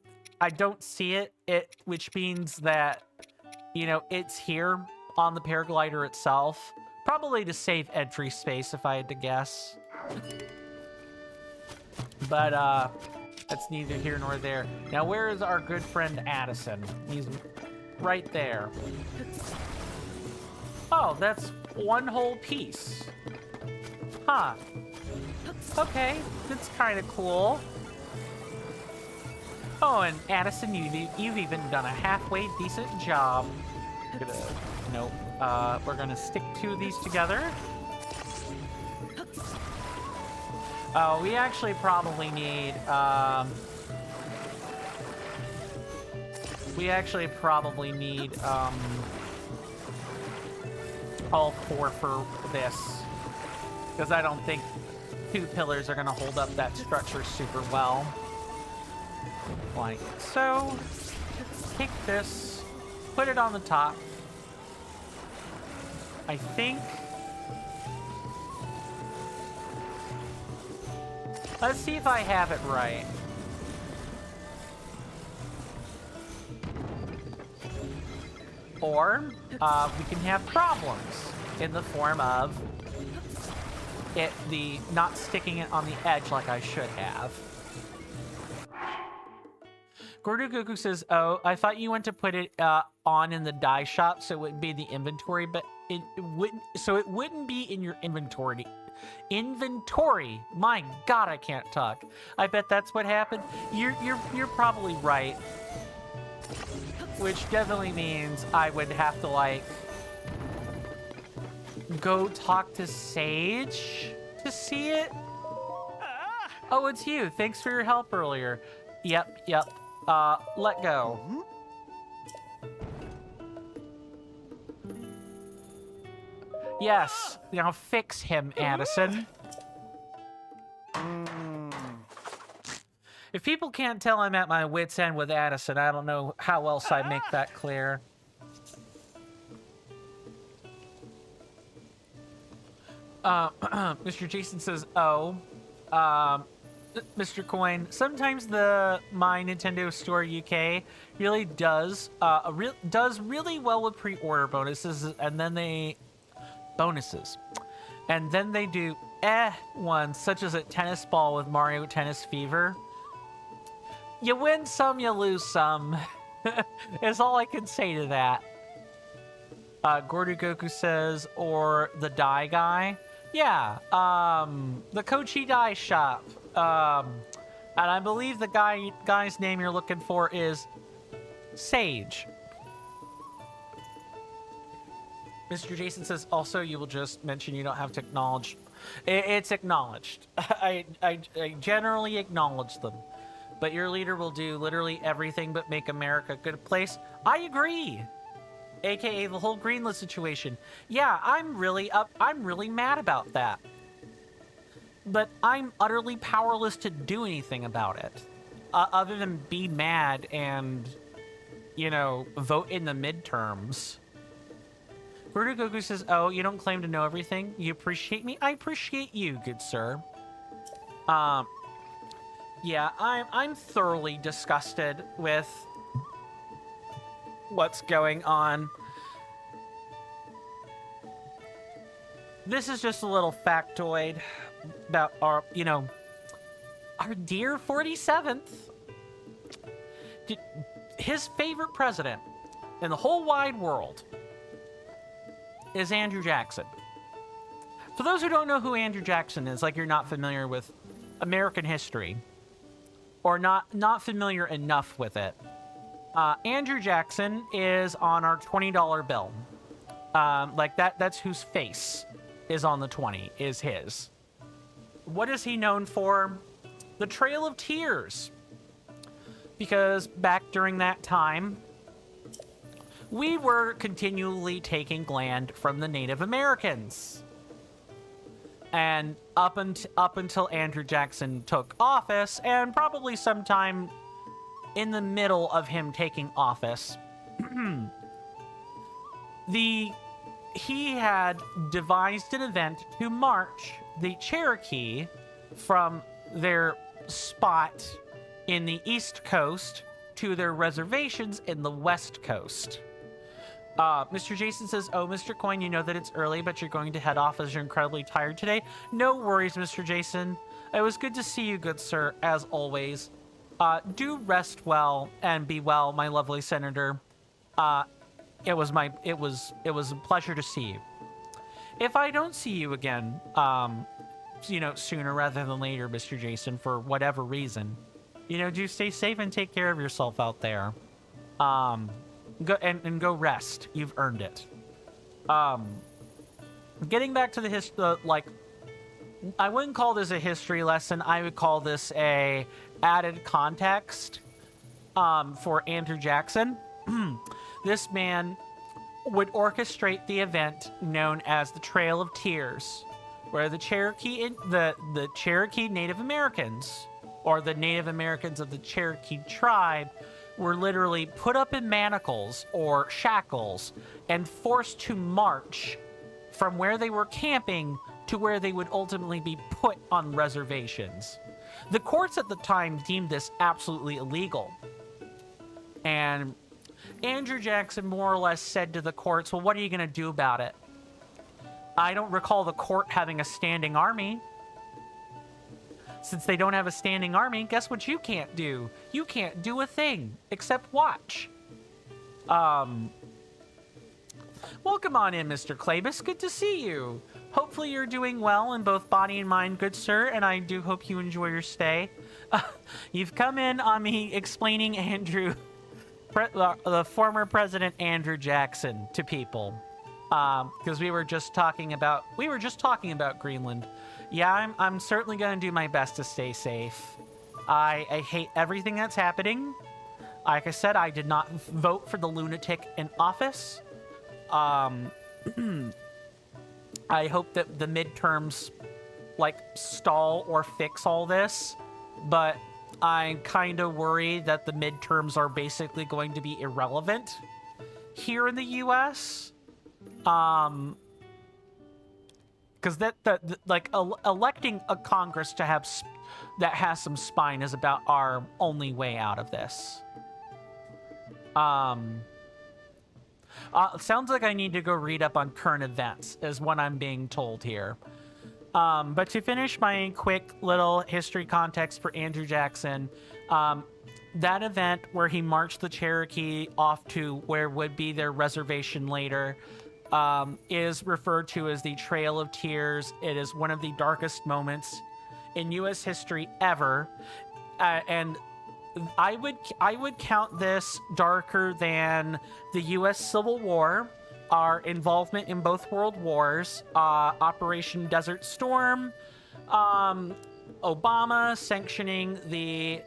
see it, which means that, you know, it's here on the paraglider itself, probably to save entry space if I had to guess. But that's neither here nor there. Now, where is our good friend Addison? He's right there. Oh, that's one whole piece. Huh. Okay, that's kind of cool. Oh, and Addison, you've even done a halfway decent job. Nope. We're gonna stick two of these together. Oh, we actually probably need, all four for this. Because I don't think two pillars are going to hold up that structure super well. Like so. Take this, put it on the top. I think. Let's see if I have it right. Or we can have problems in the form of not sticking it on the edge like I should have. Gordo Goku says, oh, I thought you went to put it on in the dye shop so it would be the inventory, but it wouldn't be in your inventory. My god, I can't talk. I bet that's what happened. You're probably right. Which definitely means I would have to, like, go talk to Sage to see it. Oh, it's you. Thanks for your help earlier. Yep. Let go. Yes. Now fix him, Addison. If people can't tell I'm at my wit's end with Addison, I don't know how else I make that clear. Mr. Jason says, oh, Mr. Coin, sometimes my Nintendo Store UK really does really well with pre-order bonuses, and then they do ones such as a tennis ball with Mario Tennis Fever. You win some, you lose some. Is all I can say to that. Gordo Goku says, or the dye guy. Yeah, the Kochi Dye Shop. And I believe the guy's name you're looking for is Sage. Mr. Jason says, also, you will just mention you don't have It's acknowledged. I generally acknowledge them. But your leader will do literally everything but make America a good place. I agree. AKA the whole Greenland situation. Yeah, I'm really mad about that. But I'm utterly powerless to do anything about it. Other than be mad and, you know, vote in the midterms. Rudy Goku says, oh, you don't claim to know everything? You appreciate me? I appreciate you, good sir. Yeah, I'm thoroughly disgusted with what's going on. This is just a little factoid about our, you know, our dear 47th. His favorite president in the whole wide world is Andrew Jackson. For those who don't know who Andrew Jackson is, like you're not familiar with American history, or not familiar enough with it, Andrew Jackson is on our $20 bill. Like that's whose face is on the 20, is his. What is he known for? The Trail of Tears. Because back during that time, we were continually taking land from the Native Americans. And up until Andrew Jackson took office, and probably sometime in the middle of him taking office, he had devised an event to march the Cherokee from their spot in the East Coast to their reservations in the West Coast. Mr. Jason says, oh, Mr. Coin, you know that it's early, but you're going to head off as you're incredibly tired today. No worries, Mr. Jason. It was good to see you, good sir, as always. Do rest well and be well, my lovely senator. It was a pleasure to see you. If I don't see you again, you know, sooner rather than later, Mr. Jason, for whatever reason, you know, do stay safe and take care of yourself out there. Go and go rest. You've earned it. Getting back to the like, I wouldn't call this a history lesson. I would call this a added context for Andrew Jackson. This man would orchestrate the event known as the Trail of Tears, where the Cherokee the Cherokee Native Americans, or the Native Americans of the Cherokee tribe, were literally put up in manacles or shackles and forced to march from where they were camping to where they would ultimately be put on reservations. The courts at the time deemed this absolutely illegal. And Andrew Jackson more or less said to the courts, well, what are you going to do about it? I don't recall the court having a standing army. Since they don't have a standing army, guess what you can't do? You can't do a thing except watch. Welcome on in, Mr. Clabus. Good to see you. Hopefully you're doing well in both body and mind, good sir, and I do hope you enjoy your stay. You've come in on me explaining Andrew, the former President Andrew Jackson, to people. Because we were just talking about Greenland. Yeah, I'm certainly going to do my best to stay safe. I hate everything that's happening. Like I said, I did not vote for the lunatic in office. I hope that the midterms, like, stall or fix all this. But I'm kind of worried that the midterms are basically going to be irrelevant here in the U.S. Because electing a Congress to have that has some spine is about our only way out of this. Sounds like I need to go read up on current events, is what I'm being told here. But to finish my quick little history context for Andrew Jackson, that event where he marched the Cherokee off to where would be their reservation later, is referred to as the Trail of Tears. It is one of the darkest moments in U.S. history ever, and I would count this darker than the U.S. Civil War, our involvement in both world wars, Operation Desert Storm, Obama sanctioning the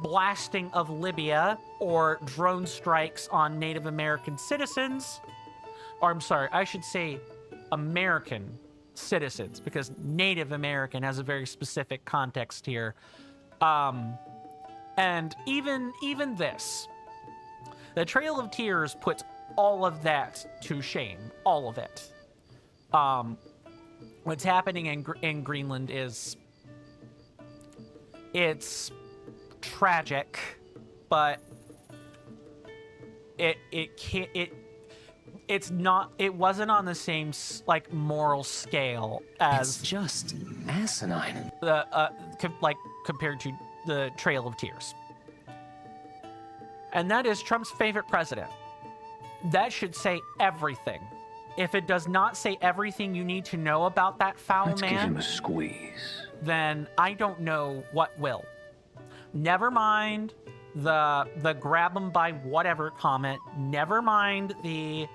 blasting of Libya or drone strikes on Native American citizens, or I'm sorry, I should say American citizens, because Native American has a very specific context here. And even this, the Trail of Tears puts all of that to shame, all of it. What's happening in Greenland is, it's tragic, but it wasn't on the same like moral scale as It's just asinine. the compared to the Trail of Tears. And that is Trump's favorite president. That should say everything. If it does not say everything you need to know about that foul Let's give him man, a squeeze. then I don't know what will. Never mind the grab him by whatever comment. Never mind the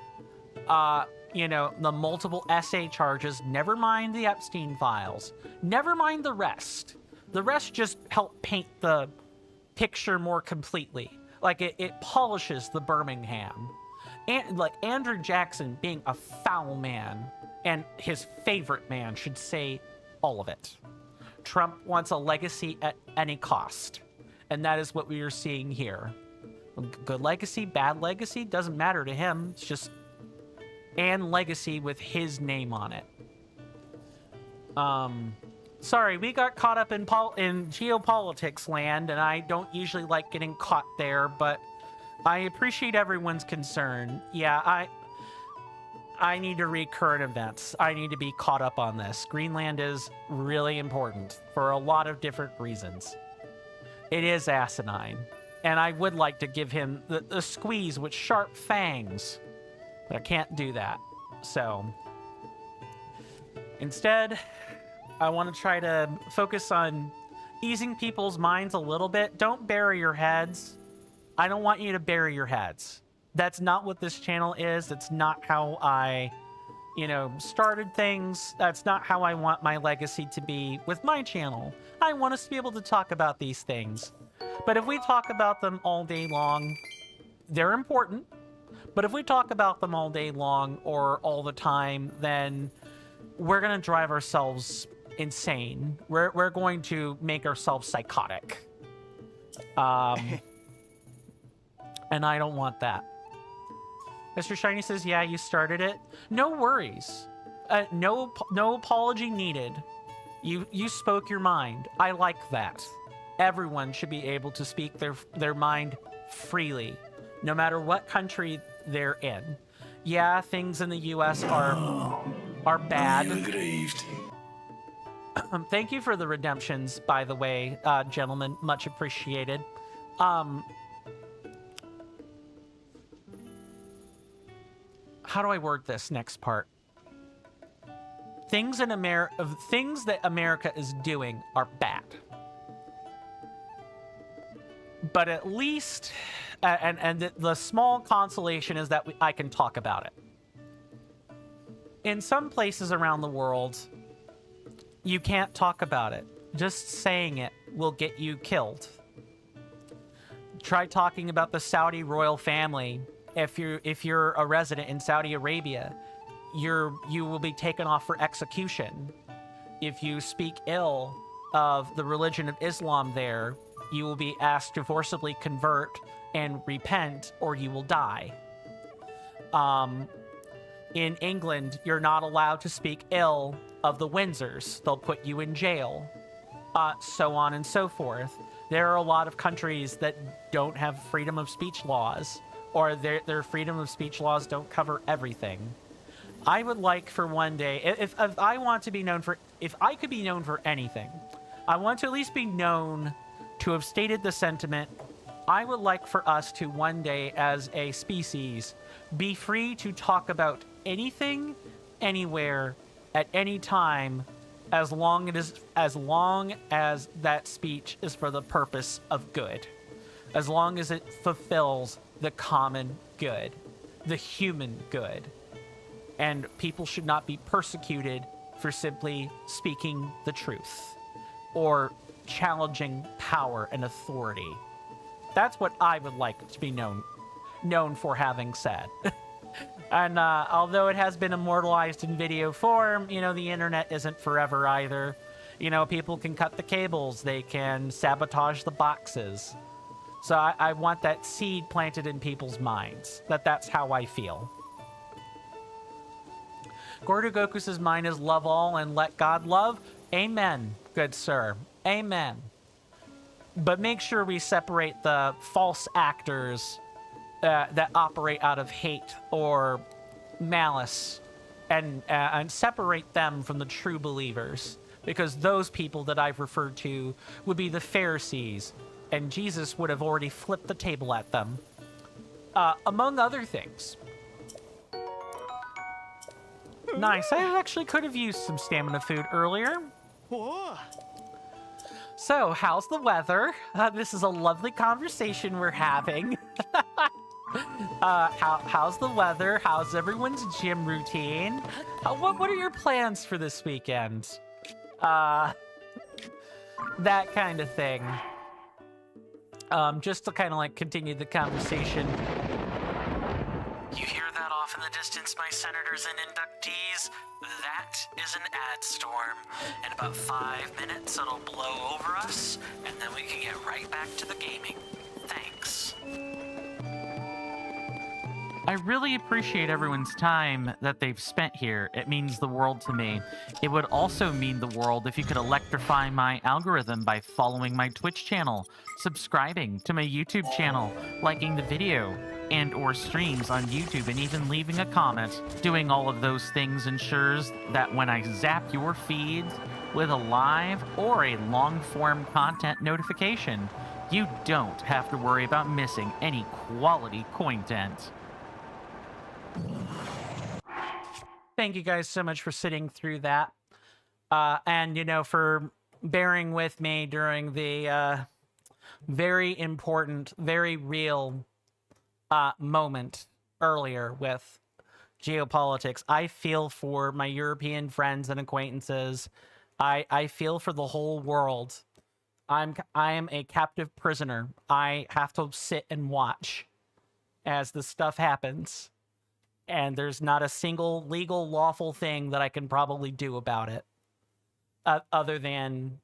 the multiple essay charges. Never mind the Epstein files. Never mind the rest. The rest just help paint the picture more completely. Like it polishes the Birmingham. And like Andrew Jackson being a foul man and his favorite man should say all of it. Trump wants a legacy at any cost. And that is what we are seeing here. Good legacy, bad legacy, doesn't matter to him. It's just and legacy with his name on it. Sorry, we got caught up in geopolitics land, and I don't usually like getting caught there, but I appreciate everyone's concern. Yeah, I need to read current events. I need to be caught up on this. Greenland is really important for a lot of different reasons. It is asinine, and I would like to give him the squeeze with sharp fangs, but I can't do that. So instead, I want to try to focus on easing people's minds a little bit. Don't bury your heads. I don't want you to bury your heads. That's not what this channel is. That's not how I, started things. That's not how I want my legacy to be with my channel. I want us to be able to talk about these things. But if we talk about them all day long, they're important. But if we talk about them all day long or all the time, then we're going to drive ourselves insane. We're going to make ourselves psychotic. And I don't want that. Mr. Shiny says, yeah, you started it. No worries. No apology needed. You spoke your mind. I like that. Everyone should be able to speak their mind freely, no matter what country they're in. Yeah, things in the U.S. are bad. I'm aggrieved. Thank you for the redemptions, by the way, gentlemen. Much appreciated. How do I word this next part? Things that America is doing are bad. But at least, and the small consolation is that I can talk about it. In some places around the world, you can't talk about it. Just saying it will get you killed. Try talking about the Saudi royal family. If you're a resident in Saudi Arabia, you will be taken off for execution. If you speak ill of the religion of Islam there, you will be asked to forcibly convert and repent, or you will die. In England, you're not allowed to speak ill of the Windsors. They'll put you in jail. So on and so forth. There are a lot of countries that don't have freedom of speech laws, or their freedom of speech laws don't cover everything. I would like for one day, if I want to be known for, if I could be known for anything, I want to at least be known to have stated the sentiment. I would like for us to one day as a species be free to talk about anything, anywhere, at any time, as long as that speech is for the purpose of good. As long as it fulfills the common good, the human good. and people should not be persecuted for simply speaking the truth or challenging power and authority. That's what I would like to be known for having said. And although it has been immortalized in video form, you know, the internet isn't forever either. You know, people can cut the cables, they can sabotage the boxes. So I want that seed planted in people's minds, that's how I feel. Gordogoku's mind is love all and let God love. Amen, good sir. Amen. But make sure we separate the false actors that operate out of hate or malice and separate them from the true believers. Because those people that I've referred to would be the Pharisees, and Jesus would have already flipped the table at them, among other things. Nice. I actually could have used some stamina food earlier. Oh. So, how's the weather? This is a lovely conversation we're having. How's the weather? How's everyone's gym routine? What are your plans for this weekend? That kind of thing. Just to kind of like continue the conversation. You hear that off in the distance, my senators and inductees? That is an ad storm. In about 5 minutes, it'll blow over us, and then we can get right back to the gaming. Thanks. I really appreciate everyone's time that they've spent here. It means the world to me. It would also mean the world if you could electrify my algorithm by following my Twitch channel, subscribing to my YouTube channel, liking the video and or streams on YouTube, and even leaving a comment. Doing all of those things ensures that when I zap your feeds with a live or a long-form content notification, you don't have to worry about missing any quality content. Thank you guys so much for sitting through that. And, you know, for bearing with me during the very important, very real moment earlier with geopolitics. I feel for my European friends and acquaintances. I feel for the whole world. I am a captive prisoner. I have to sit and watch as this stuff happens. And there's not a single legal, lawful thing that I can probably do about it. Other than,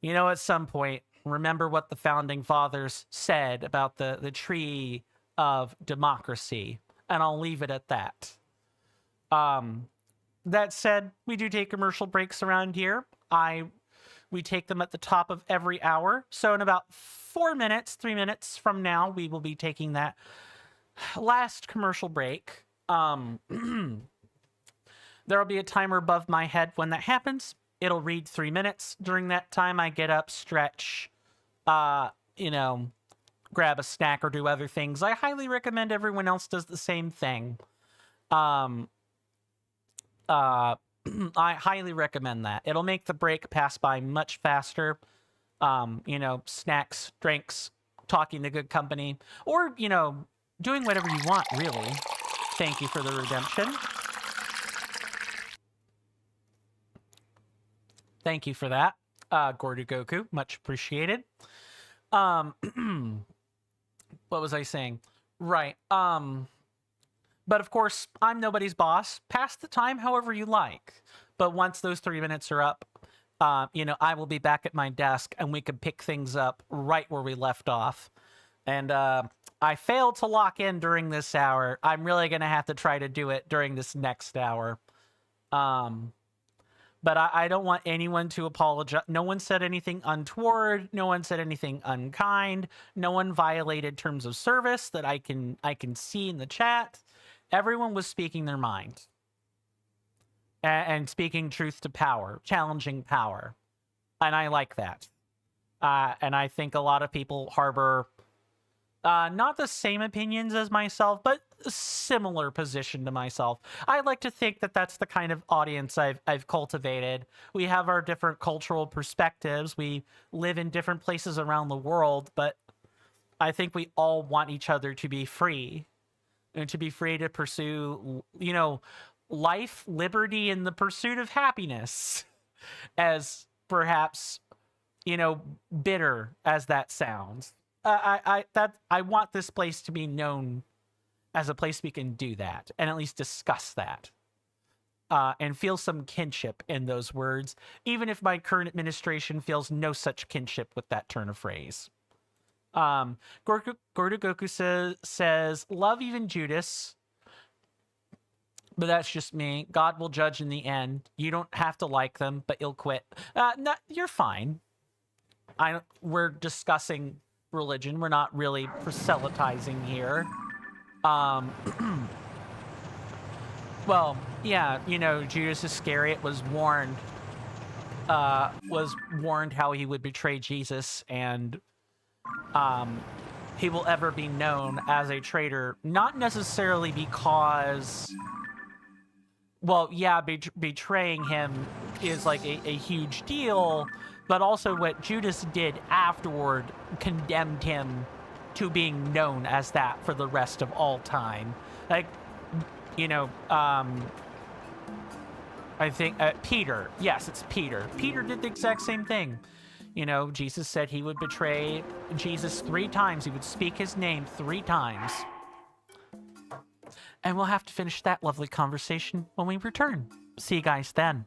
you know, at some point, remember what the founding fathers said about the tree of democracy. And I'll leave it at that. That said, we do take commercial breaks around here. We take them at the top of every hour. So in about 3 minutes from now, we will be taking that last commercial break. There'll be a timer above my head when that happens. It'll read 3 minutes. During that time, I get up, stretch, you know, grab a snack or do other things. I highly recommend everyone else does the same thing. I highly recommend that. It'll make the break pass by much faster. You know, snacks, drinks, talking to good company, or, you know, doing whatever you want, really. Thank you for the redemption. Thank you for that, Gordogoku. Much appreciated. What was I saying? Right. But of course, I'm nobody's boss. Pass the time however you like. But once those 3 minutes are up, you know, I will be back at my desk and we can pick things up right where we left off. And I failed to lock in during this hour. I'm really going to have to try to do it during this next hour. But I don't want anyone to apologize. No one said anything untoward. No one said anything unkind. No one violated terms of service that I can see in the chat. Everyone was speaking their mind. And speaking truth to power. Challenging power. And I like that. And I think a lot of people harbor not the same opinions as myself, but a similar position to myself. I like to think that that's the kind of audience I've cultivated. We have our different cultural perspectives. We live in different places around the world, but I think we all want each other to be free. And to be free to pursue, you know, life, liberty, and the pursuit of happiness, as perhaps, bitter as that sounds. I want this place to be known as a place we can do that and at least discuss that. And feel some kinship in those words, even if my current administration feels no such kinship with that turn of phrase. Gordogoku says, love even Judas, but that's just me. God will judge in the end. You don't have to like them, but you'll quit. No, you're fine. We're discussing religion. We're not really proselytizing here. Well, yeah, Judas Iscariot was warned how he would betray Jesus, and he will ever be known as a traitor, not necessarily because, well, yeah, betraying him is like a huge deal, but also what Judas did afterward condemned him to being known as that for the rest of all time. Like, I think Peter. Yes, it's Peter. Peter did the exact same thing. Jesus said he would betray Jesus 3 times. He would speak his name 3 times. And we'll have to finish that lovely conversation when we return. See you guys then.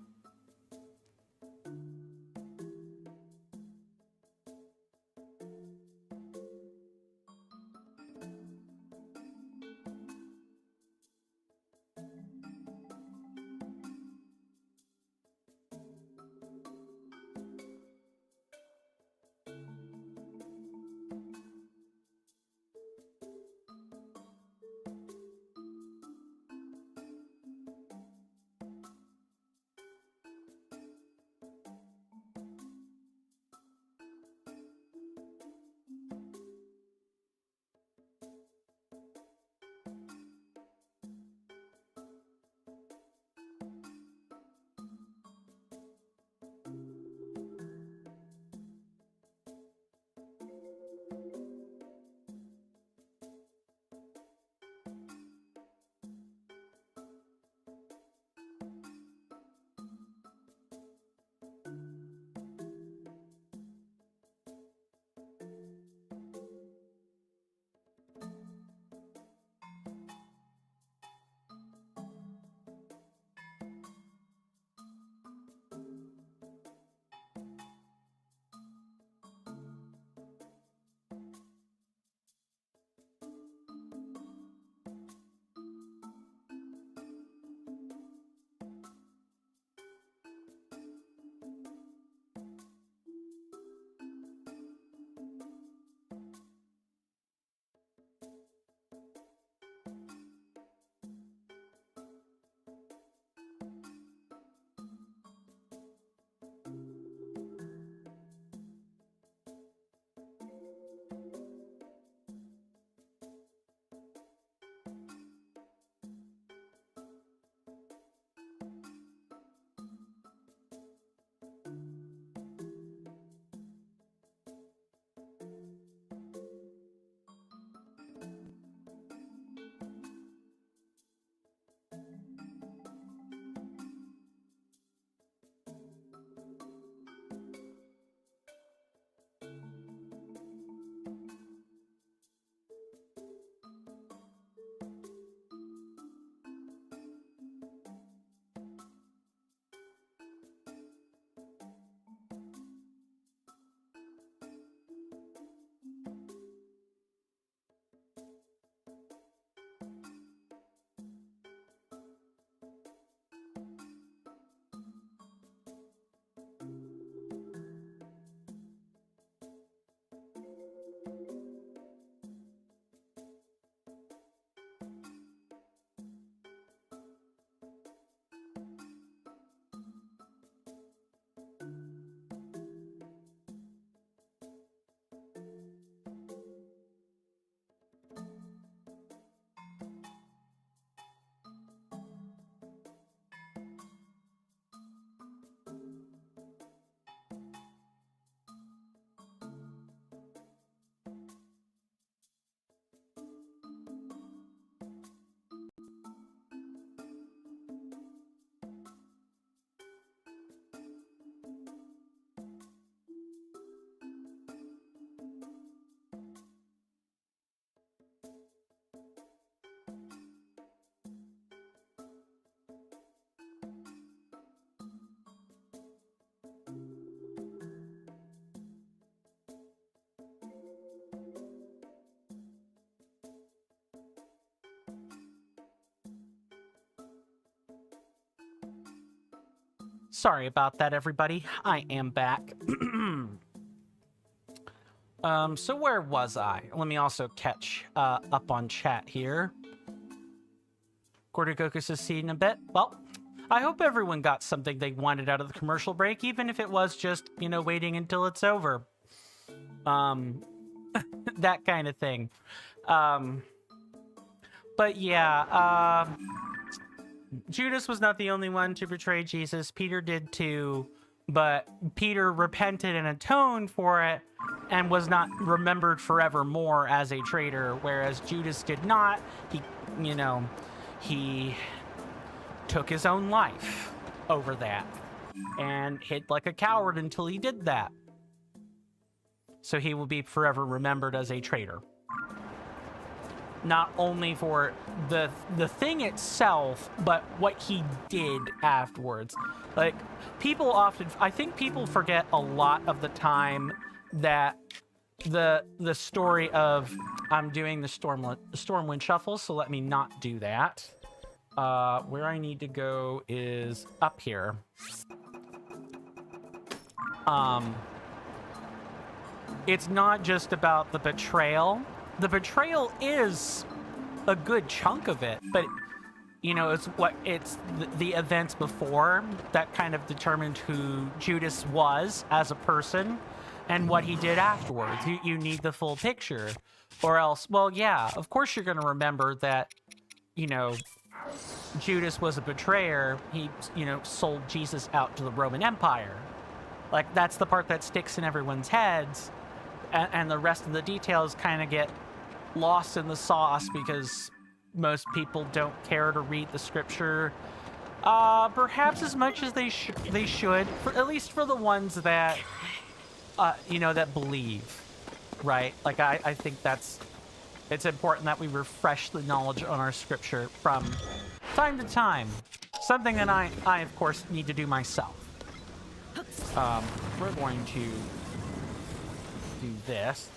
Sorry about that, everybody. I am back. So where was I? Let me also catch up on chat here. Gordigocus is seeing a bit. Well, I hope everyone got something they wanted out of the commercial break, even if it was just, you know, waiting until it's over. That kind of thing. But yeah, Judas was not the only one to betray Jesus. Peter did too, but Peter repented and atoned for it and was not remembered forevermore as a traitor, whereas Judas did not. He, you know, he took his own life over that and hid like a coward until he did that. So he will be forever remembered as a traitor. Not only for the thing itself, but what he did afterwards. Like, people often, I think people forget a lot of the time that the story of, I'm doing the Stormwind Shuffle, so let me not do that. Where I need to go is up here. It's not just about the betrayal. The betrayal is a good chunk of it, but you know, it's the events before that kind of determined who Judas was as a person and what he did afterwards. You need the full picture, or else, well, yeah, of course you're going to remember that, you know, Judas was a betrayer. He, you know, sold Jesus out to the Roman Empire. Like, that's the part that sticks in everyone's heads, and the rest of the details kind of get lost in the sauce because most people don't care to read the scripture perhaps as much as they should, for, at least for the ones that you know, that believe, right? Like, I think it's important that we refresh the knowledge on our scripture from time to time, something that I of course need to do myself. We're going to do this.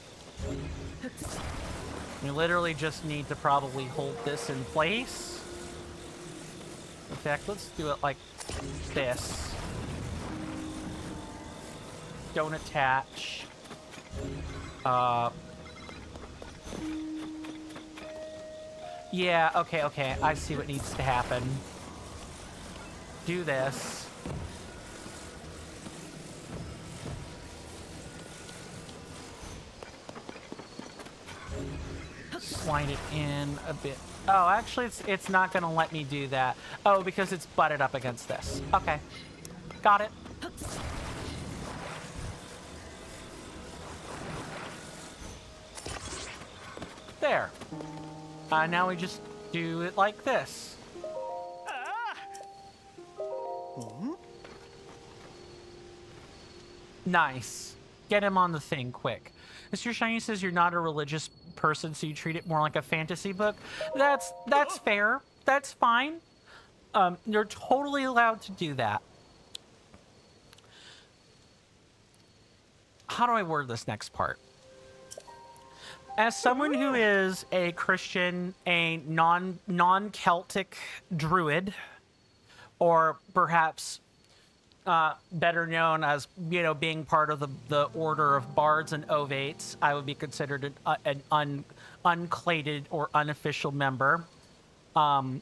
We literally just need to probably hold this in place. In fact, let's do it like this. Don't attach. Yeah, okay. I see what needs to happen. Do this. Slide it in a bit. Oh, actually, it's not going to let me do that. Oh, because it's butted up against this. Okay. Got it. There. Now we just do it like this. Nice. Get him on the thing quick. Mr. Shiny says you're not a religious person, so you treat it more like a fantasy book. That's fair. That's fine. You're totally allowed to do that. How do I word this next part? As someone who is a Christian, a non-Celtic druid, or perhaps better known as, you know, being part of the order of bards and ovates, I would be considered an unclated or unofficial member. I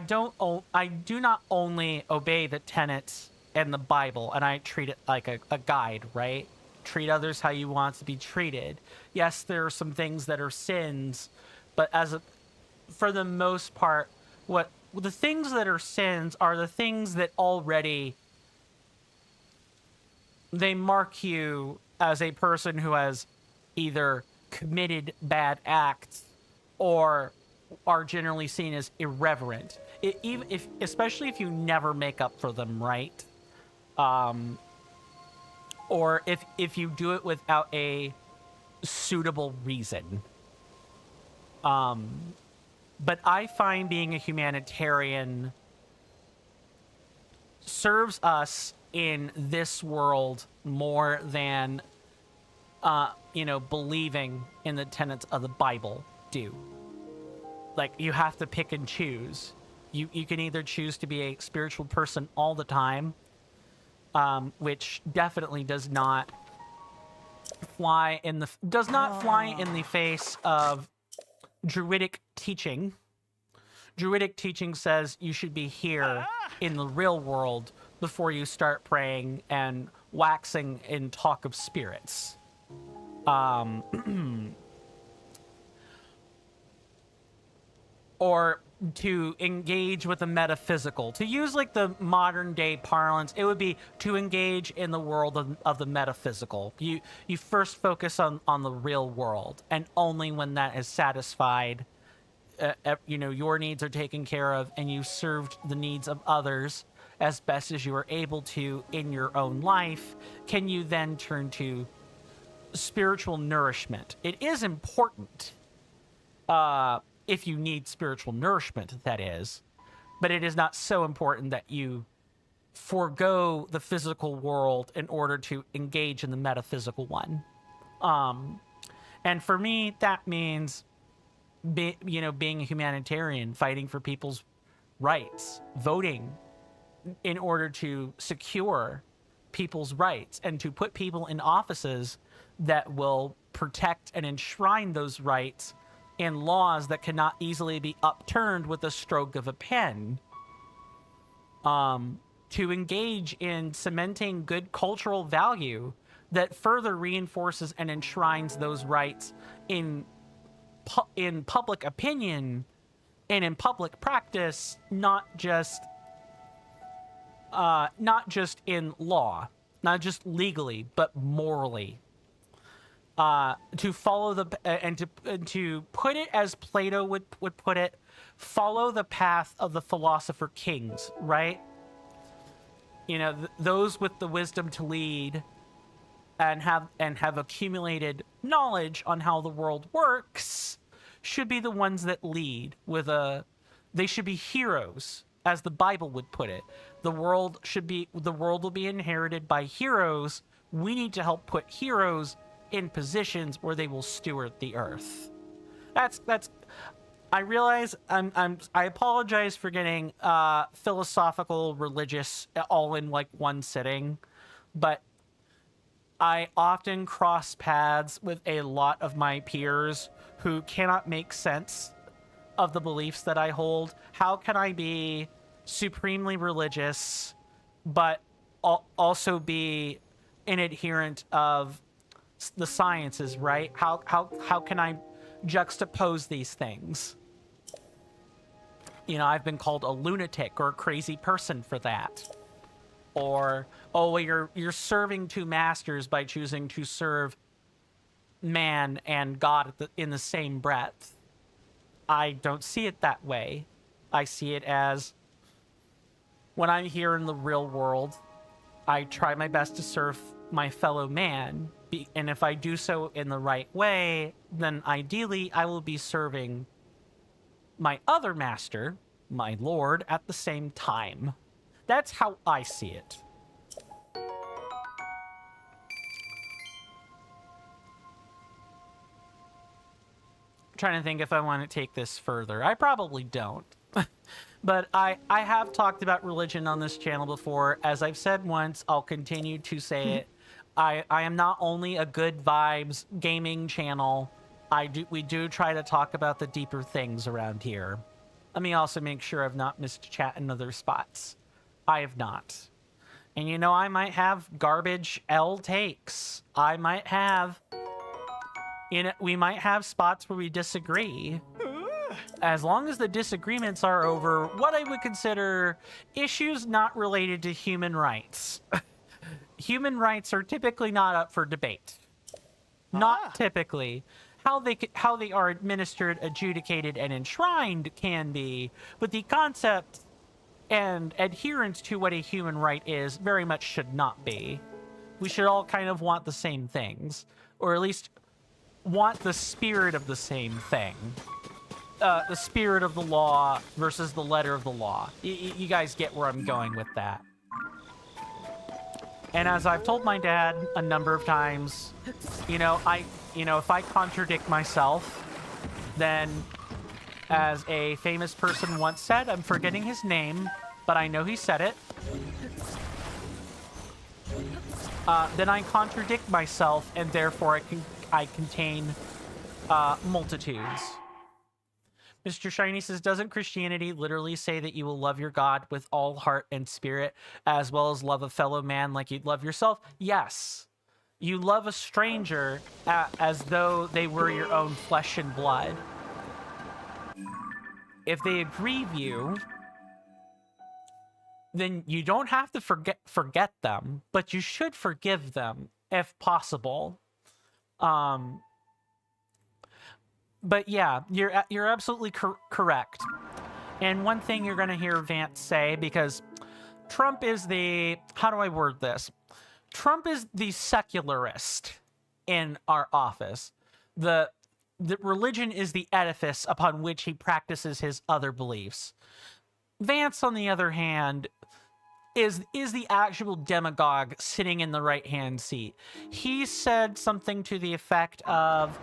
do not only obey the tenets in the Bible, and I treat it like a guide, right? Treat others how you want to be treated. Yes, there are some things that are sins, but for the most part, the things that are sins are the things that already, they mark you as a person who has either committed bad acts or are generally seen as irreverent. Especially if you never make up for them, right? Or if you do it without a suitable reason. But I find being a humanitarian serves us in this world more than, you know, believing in the tenets of the Bible do. Like, you have to pick and choose. You can either choose to be a spiritual person all the time, which definitely does not fly in the face of druidic teaching. Druidic teaching says you should be here in the real world before you start praying and waxing in talk of spirits. Or to engage with the metaphysical. To use like the modern day parlance, it would be to engage in the world of the metaphysical. You first focus on the real world, and only when that is satisfied, your needs are taken care of, and you served the needs of others as best as you are able to in your own life, can you then turn to spiritual nourishment. It is important, if you need spiritual nourishment, that is, but it is not so important that you forego the physical world in order to engage in the metaphysical one. And for me, that means being a humanitarian, fighting for people's rights, voting in order to secure people's rights, and to put people in offices that will protect and enshrine those rights in laws that cannot easily be upturned with a stroke of a pen. To engage in cementing good cultural value that further reinforces and enshrines those rights in public opinion and in public practice, not just in law, not just legally, but morally. To follow to put it as Plato would put it, follow the path of the philosopher kings, right? Those with the wisdom to lead and have accumulated knowledge on how the world works should be the ones that lead they should be heroes, as the Bible would put it. The world will be inherited by heroes. We need to help put heroes in positions where they will steward the earth. That's I realize I apologize for getting philosophical, religious all in like one sitting, but I often cross paths with a lot of my peers who cannot make sense of the beliefs that I hold. How can I be supremely religious but also be an adherent of the sciences, right? How can I juxtapose these things? I've been called a lunatic or a crazy person for that. Or, well, you're serving two masters by choosing to serve man and God in the same breath. I don't see it that way. I see it as, when I'm here in the real world, I try my best to serve my fellow man, and if I do so in the right way, then ideally I will be serving my other master, my lord, at the same time. That's how I see it. I'm trying to think if I want to take this further. I probably don't. But I have talked about religion on this channel before. As I've said once, I'll continue to say it. I am not only a good vibes gaming channel. We do try to talk about the deeper things around here. Let me also make sure I've not missed chat in other spots. I have not. And I might have garbage L takes. I might have... we might have spots where we disagree. As long as the disagreements are over what I would consider issues not related to human rights. Human rights are typically not up for debate. Not typically. How they are administered, adjudicated, and enshrined can be, but the concept and adherence to what a human right is very much should not be. We should all kind of want the same things, or at least want the spirit of the same thing. The spirit of the law versus the letter of the law. You guys get where I'm going with that. And as I've told my dad a number of times, if I contradict myself, then as a famous person once said, I'm forgetting his name, but I know he said it, then I contradict myself, and therefore I contain multitudes. Mr. Shiny says, doesn't Christianity literally say that you will love your God with all heart and spirit, as well as love a fellow man like you'd love yourself? Yes. You love a stranger as though they were your own flesh and blood. If they aggrieve you, then you don't have to forget them, but you should forgive them if possible. But yeah, you're absolutely correct. And one thing you're going to hear Vance say, because Trump is the, how do I word this? Trump is the secularist in our office. The religion is the edifice upon which he practices his other beliefs. Vance, on the other hand, is the actual demagogue sitting in the right-hand seat. He said something to the effect of,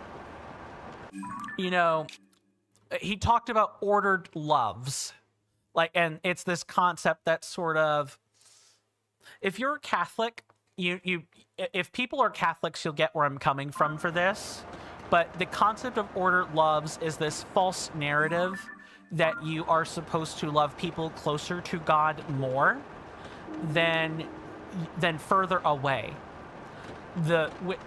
you know, he talked about ordered loves. Like, and it's this concept that sort of, if you're a Catholic, if people are Catholics, you'll get where I'm coming from for this. But the concept of ordered loves is this false narrative that you are supposed to love people closer to God more than further away.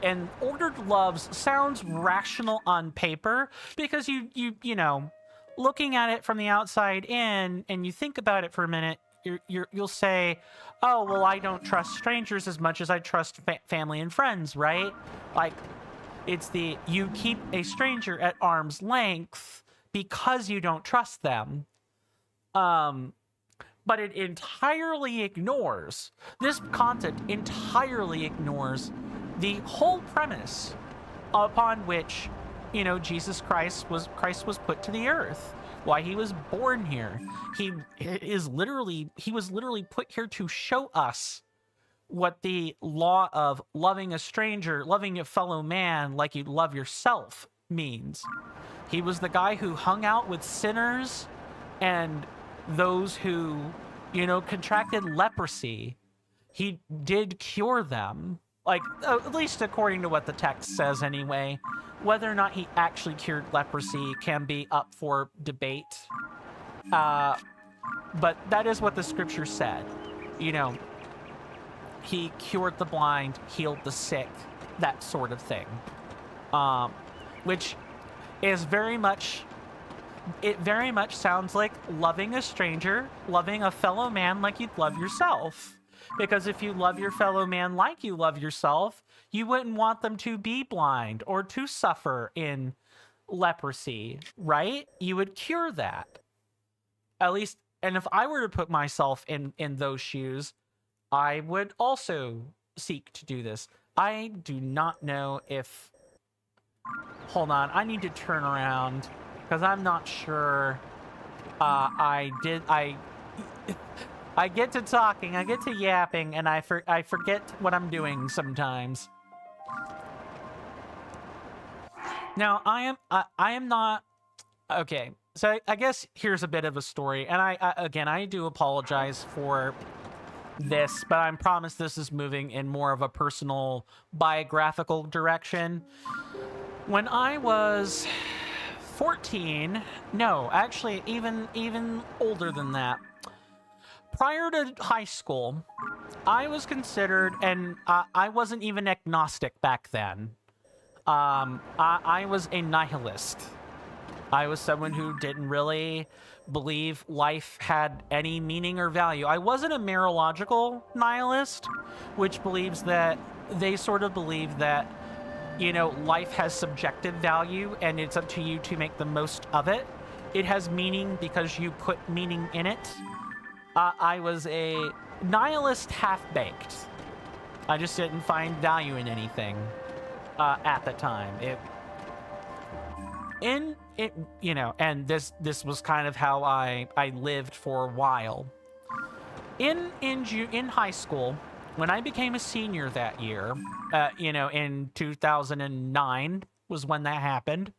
And ordered loves sounds rational on paper because you know, looking at it from the outside in, and you think about it for a minute, you'll say, oh, well, I don't trust strangers as much as I trust family and friends, right? Like, it's you keep a stranger at arm's length because you don't trust them. But it entirely ignores, this concept entirely ignores the whole premise upon which, you know, Jesus Christ was put to the earth. Why he was born here. He was literally put here to show us what the law of loving a stranger, loving a fellow man like you love yourself means. He was the guy who hung out with sinners and those who, you know, contracted leprosy. He did cure them. Like, at least according to what the text says anyway. Whether or not he actually cured leprosy can be up for debate. But that is what the scripture said. You know, he cured the blind, healed the sick, that sort of thing. Which is very much sounds like loving a stranger, loving a fellow man like you'd love yourself. Because if you love your fellow man like you love yourself, you wouldn't want them to be blind or to suffer in leprosy, right? You would cure that. At least, and if I were to put myself in those shoes, I would also seek to do this. I do not know if... Hold on, I need to turn around, because I'm not sure I get to talking, I get to yapping, and I forget what I'm doing sometimes. Now, I am not... Okay, so I guess here's a bit of a story, and I do apologize for this, but I promise this is moving in more of a personal biographical direction. When I was 14, no, actually even older than that, prior to high school, I was considered, and I wasn't even agnostic back then. I was a nihilist. I was someone who didn't really believe life had any meaning or value. I wasn't a mereological nihilist, which believes that they sort of believe that, you know, life has subjective value and it's up to you to make the most of it. It has meaning because you put meaning in it. I was a nihilist half-baked. I just didn't find value in anything at the time. You know, and this was kind of how I lived for a while. In high school, when I became a senior that year, you know, in 2009 was when that happened.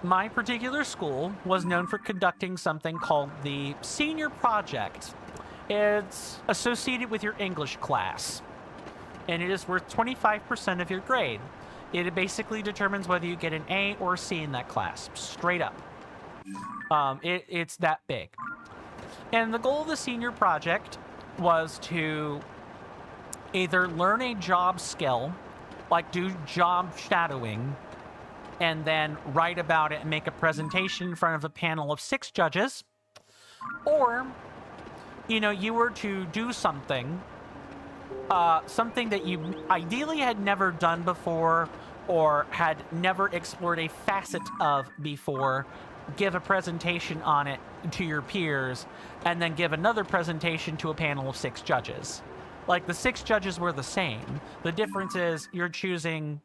my particular school was known for conducting something called the Senior Project. It's associated with your English class, and it is worth 25% of your grade. It basically determines whether you get an A or a C in that class, straight up. It's that big. And the goal of the Senior Project was to either learn a job skill, like do job shadowing, and then write about it and make a presentation in front of a panel of 6 judges, or, you know, you were to do something that you ideally had never done before or had never explored a facet of before, give a presentation on it to your peers, and then give another presentation to a panel of 6 judges. Like, the 6 judges were the same. The difference is you're choosing,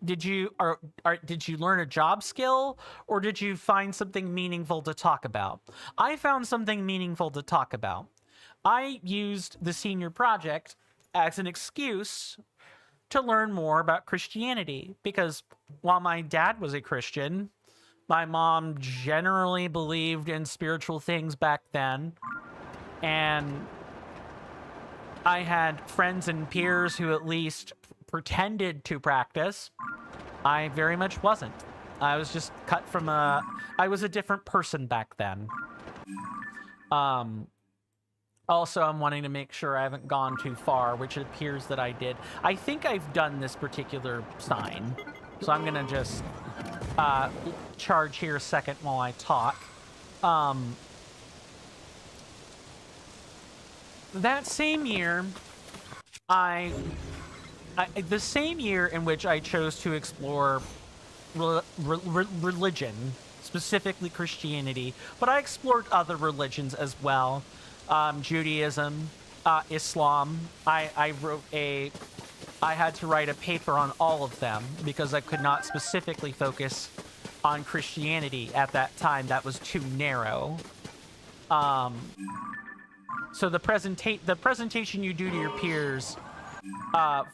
did you learn a job skill, or did you find something meaningful to talk about? I found something meaningful to talk about. I used the Senior Project as an excuse to learn more about Christianity, because while my dad was a Christian, my mom generally believed in spiritual things back then, and I had friends and peers who at least pretended to practice. I very much wasn't. I was just cut from I was a different person back then. Also, I'm wanting to make sure I haven't gone too far, which it appears that I did. I think I've done this particular sign, so I'm gonna just charge here a second while I talk. That same year, the same year in which I chose to explore religion, specifically Christianity, but I explored other religions as well. Judaism, Islam. I had to write a paper on all of them because I could not specifically focus on Christianity at that time. That was too narrow. So the presentation you do to your peers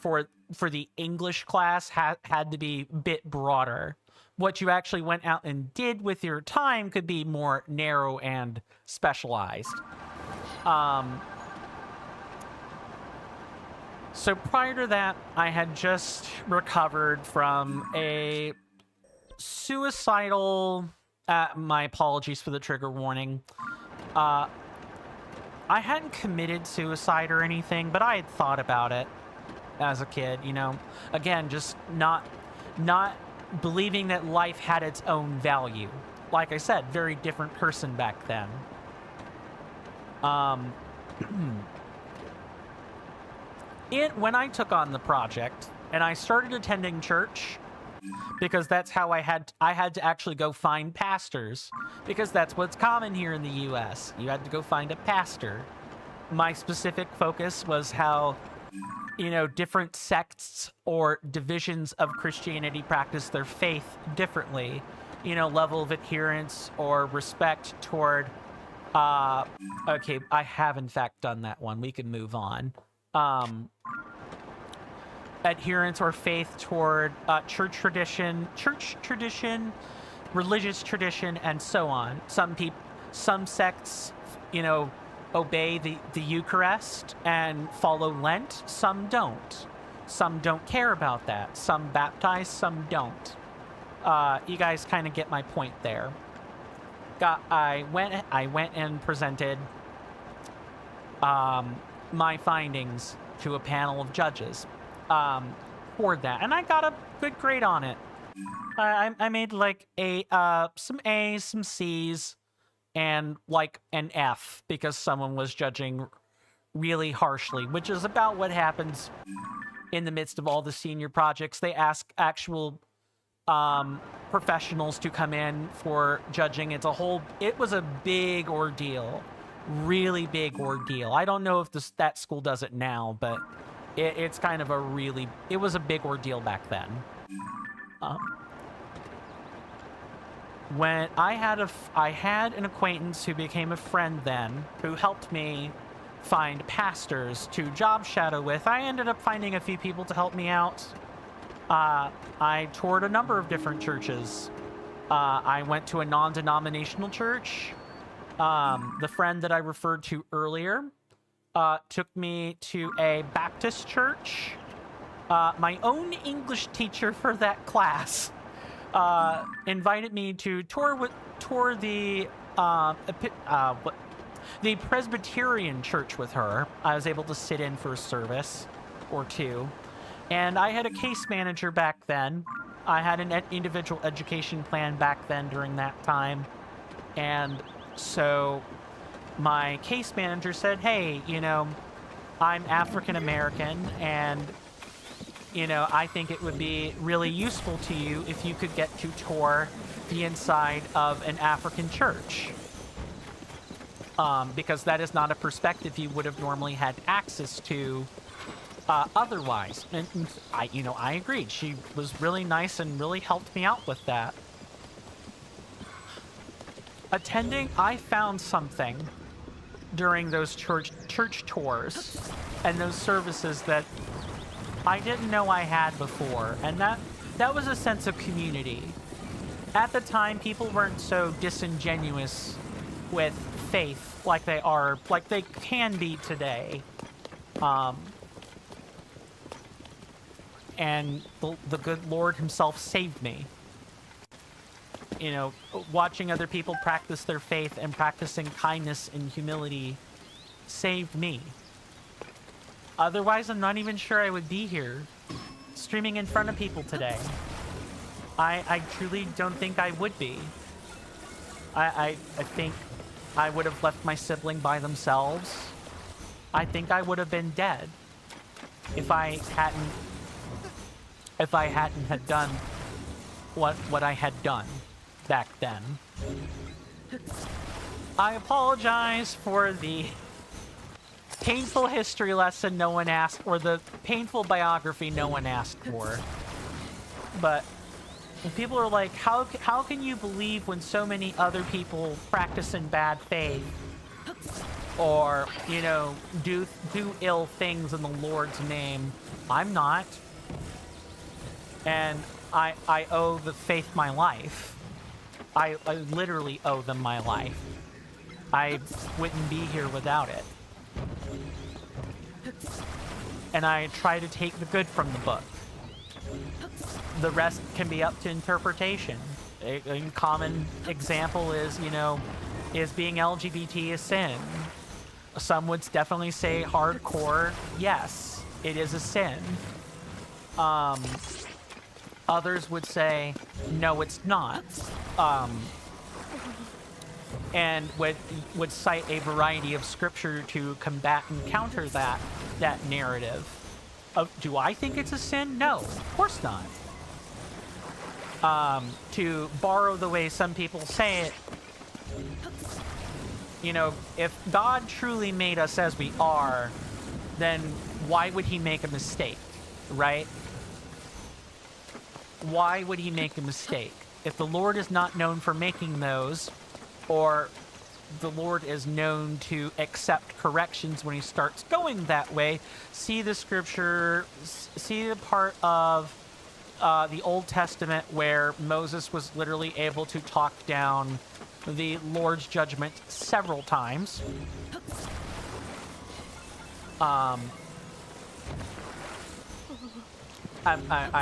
for the English class had to be a bit broader. What you actually went out and did with your time could be more narrow and specialized. So prior to that, I had just recovered from a suicidal, my apologies for the trigger warning. I hadn't committed suicide or anything, but I had thought about it as a kid, you know. Again, just not believing that life had its own value. Like I said, very different person back then. When I took on the project and I started attending church, because that's how I had to actually go find pastors, because that's what's common here in the US. You had to go find a pastor. My specific focus was how, you know, different sects or divisions of Christianity practice their faith differently. You know, level of adherence or respect toward okay, I have in fact done that one. We can move on. Adherence or faith toward church tradition, religious tradition, and so on. Some sects, you know, obey the Eucharist and follow Lent. Some don't. Some don't care about that. Some baptize, some don't. You guys kind of get my point there. I went and presented my findings to a panel of judges for that, and I got a good grade on it. I made like some A's, some C's, and like an F because someone was judging really harshly, which is about what happens in the midst of all the senior projects. They ask actual professionals to come in for judging. It was a big ordeal, really big ordeal. I don't know if that school does it now, but it's kind of it was a big ordeal back then. When I had an acquaintance who became a friend then, who helped me find pastors to job shadow with. I ended up finding a few people to help me out. I toured a number of different churches I went to a non-denominational church. The friend that I referred to earlier took me to a Baptist church. My own English teacher for that class invited me to tour the the Presbyterian church with her. I was able to sit in for a service or two, and I had a case manager back then. I had an individual education plan back then during that time, and so my case manager said, hey, you know, I'm African American, and you know, I think it would be really useful to you if you could get to tour the inside of an African church. Because that is not a perspective you would have normally had access to otherwise. And I agreed. She was really nice and really helped me out with that. Attending, I found something during those church tours and those services that I didn't know I had before, and that was a sense of community. At the time, people weren't so disingenuous with faith like they can be today. And the good Lord himself saved me. You know, watching other people practice their faith and practicing kindness and humility saved me. Otherwise, I'm not even sure I would be here streaming in front of people today. I truly don't think I would be. I think I would have left my sibling by themselves. I think I would have been dead if I hadn't had done what I had done back then. I apologize for the painful history lesson no one asked, or the painful biography no one asked for. But people are like, how can you believe when so many other people practice in bad faith, or, you know, do ill things in the Lord's name? I'm not. And I owe the faith my life. I literally owe them my life. I wouldn't be here without it. And I try to take the good from the book. The rest can be up to interpretation. A common example is, you know, is being LGBT a sin? Some would definitely say hardcore, yes, it is a sin. Others would say, no, it's not. And would cite a variety of scripture to combat and counter that narrative. Do I think it's a sin? No, of course not. To borrow the way some people say it, you know, if God truly made us as we are, then why would he make a mistake, right? Why would he make a mistake? If the Lord is not known for making those, or the Lord is known to accept corrections when he starts going that way, see the scripture, see the part of the Old Testament where Moses was literally able to talk down the Lord's judgment several times. I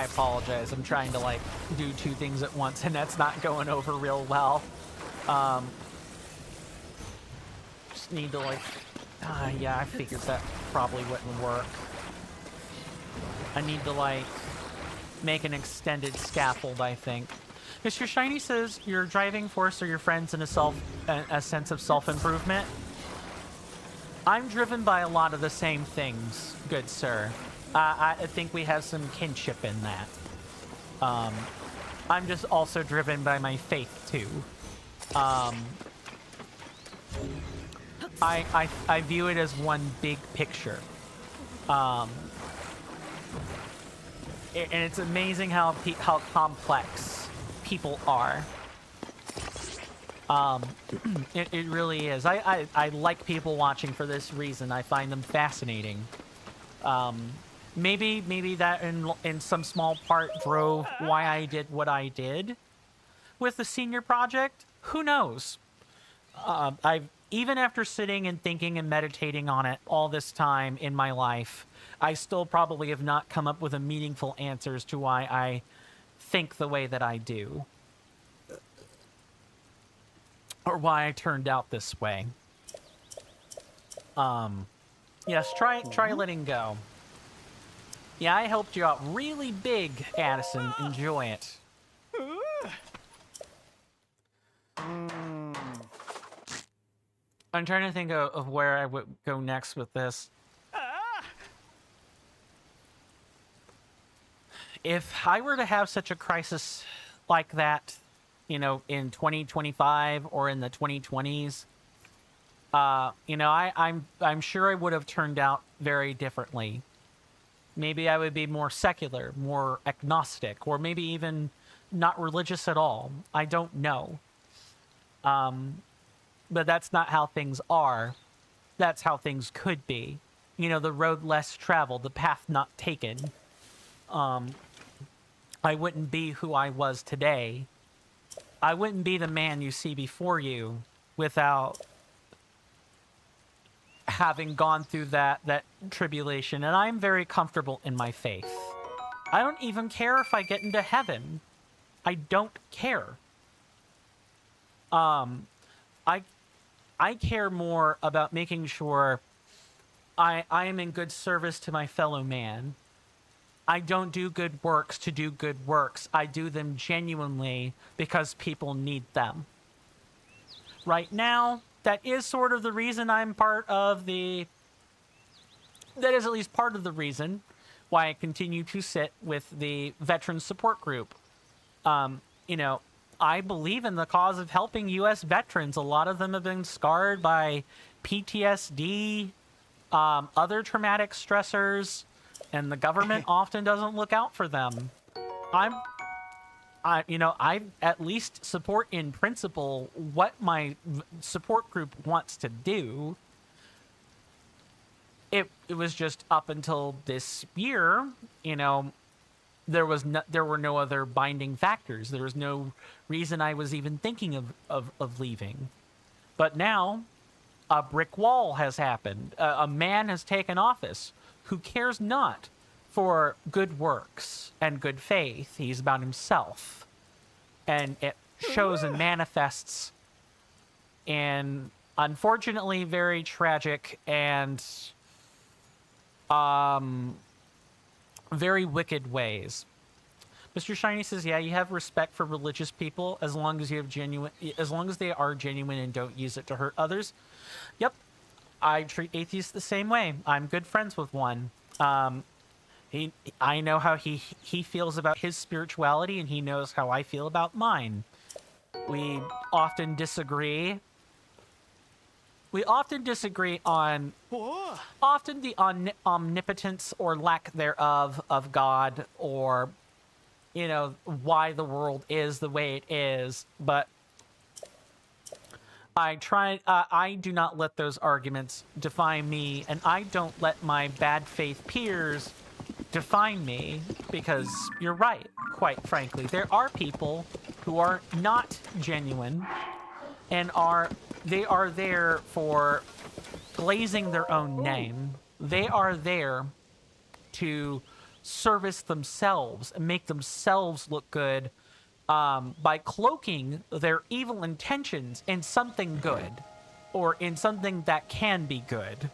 apologize. I'm trying to like do two things at once, and that's not going over real well. Just need to like, yeah, I figured that probably wouldn't work. I need to like make an extended scaffold, I think. Mr. Shiny says your driving force are your friends in a sense of self-improvement. I'm driven by a lot of the same things, good sir. I think we have some kinship in that. I'm just also driven by my faith too. I view it as one big picture. And it's amazing how complex people are. It really is. I like people watching for this reason. I find them fascinating. Maybe that in some small part drove why I did what I did. with the senior project? Who knows? I've even after sitting and thinking and meditating on it all this time in my life, I still probably have not come up with a meaningful answers to why I think the way that I do, or why I turned out this way. Yes, try letting go. Yeah, I helped you out really big, Addison. Enjoy it. I'm trying to think of where I would go next with this. If I were to have such a crisis like that, you know, in 2025 or in the 2020s, you know, I'm sure I would have turned out very differently. Maybe I would be more secular, more agnostic, or maybe even not religious at all. I don't know. But that's not how things are. That's how things could be. You know, the road less traveled, the path not taken. I wouldn't be who I was today. I wouldn't be the man you see before you without having gone through that tribulation. And I'm very comfortable in my faith. I don't even care if I get into heaven. I don't care. I care more about making sure I am in good service to my fellow man. I don't do good works to do good works. I do them genuinely because people need them. Right now, that is sort of the reason I'm part of the... That is at least part of the reason why I continue to sit with the veteran support group. You know, I believe in the cause of helping U.S. veterans. A lot of them have been scarred by PTSD, other traumatic stressors, and the government often doesn't look out for them. I at least support in principle what my support group wants to do. It was just up until this year, you know, there were no other binding factors. There was no reason I was even thinking of leaving. But now, a brick wall has happened. A man has taken office who cares not for good works and good faith. He's about himself. And it shows and manifests in, unfortunately, very tragic and very wicked ways. Mr. Shiny says, yeah, you have respect for religious people as long as they are genuine and don't use it to hurt others. Yep. I treat atheists the same way. I'm good friends with one. I know how he feels about his spirituality, and he knows how I feel about mine. We often disagree. We often disagree on often the omnipotence or lack thereof of God, or, you know, why the world is the way it is. But I do not let those arguments define me, and I don't let my bad faith peers define me, because you're right, quite frankly. There are people who are not genuine and they are there for glazing their own name. They are there to service themselves and make themselves look good by cloaking their evil intentions in something good, or in something that can be good.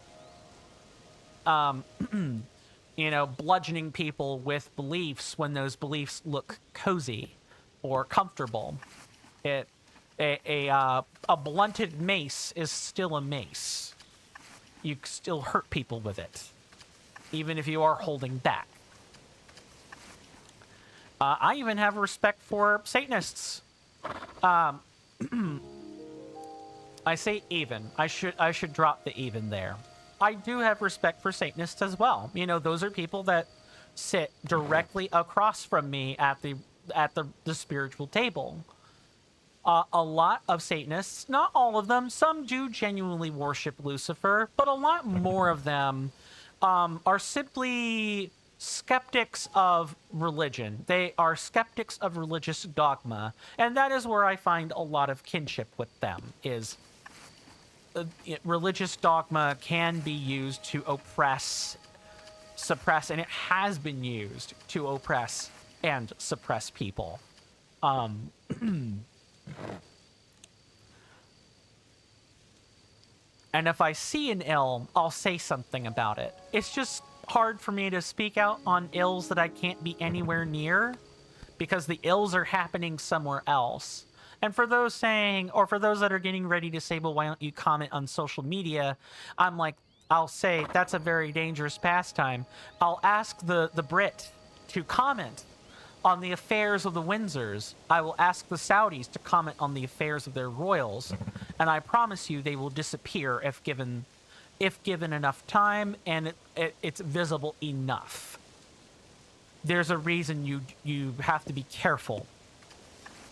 You know, bludgeoning people with beliefs when those beliefs look cozy or comfortable. A blunted mace is still a mace. You still hurt people with it, even if you are holding back. I even have respect for Satanists. I say even. I should drop the even there. I do have respect for Satanists as well. You know, those are people that sit directly across from me at the spiritual table. A lot of Satanists, not all of them, some do genuinely worship Lucifer, but a lot more of them are simply skeptics of religion. They are skeptics of religious dogma, and that is where I find a lot of kinship with them. Is religious dogma can be used to oppress, suppress, and it has been used to oppress and suppress people. And if I see an ill, I'll say something about it. It's just hard for me to speak out on ills that I can't be anywhere near because the ills are happening somewhere else. And for those saying, or for those that are getting ready to say, well, why don't you comment on social media? I'm like, I'll say that's a very dangerous pastime. I'll ask the Brit to comment on the affairs of the Windsors. I will ask the Saudis to comment on the affairs of their royals, and I promise you they will disappear if given enough time and it's visible enough. There's a reason you have to be careful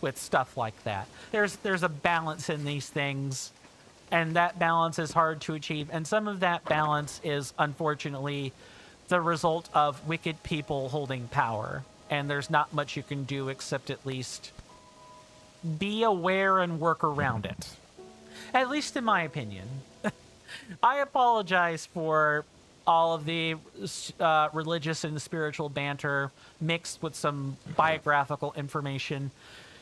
with stuff like that. There's a balance in these things, and that balance is hard to achieve, and some of that balance is unfortunately the result of wicked people holding power. And there's not much you can do except at least be aware and work around it. At least in my opinion. I apologize for all of the religious and spiritual banter mixed with some biographical information.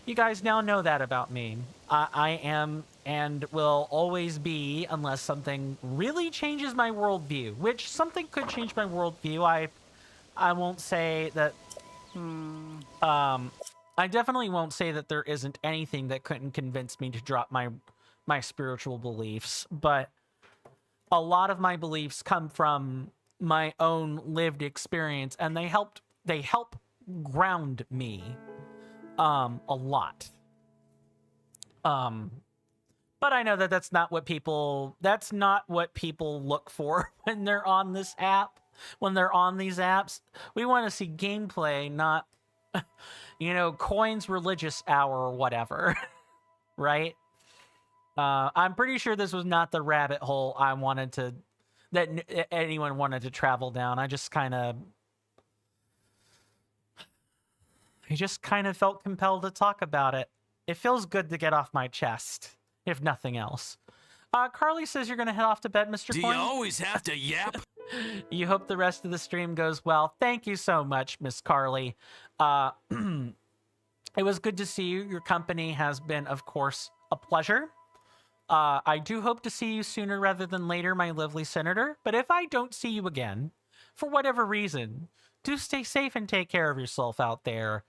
You guys now know that about me. I am and will always be, unless something really changes my worldview, which something could change my worldview. I won't say that... I definitely won't say that there isn't anything that couldn't convince me to drop my spiritual beliefs, but a lot of my beliefs come from my own lived experience, and they help ground me a lot. But I know that that's not what people look for when they're on this app. When they're on these apps, we want to see gameplay, not, Coin's religious hour or whatever, right? I'm pretty sure this was not the rabbit hole that anyone wanted to travel down. I just kind of felt compelled to talk about it. It feels good to get off my chest, if nothing else. Carly says you're going to head off to bed, Mr. Do Coin. you always have to yap? You hope the rest of the stream goes well. Thank you so much, Miss Carly. It was good to see you. Your company has been, of course, a pleasure. I do hope to see you sooner rather than later, my lovely senator. But if I don't see you again, for whatever reason, do stay safe and take care of yourself out there,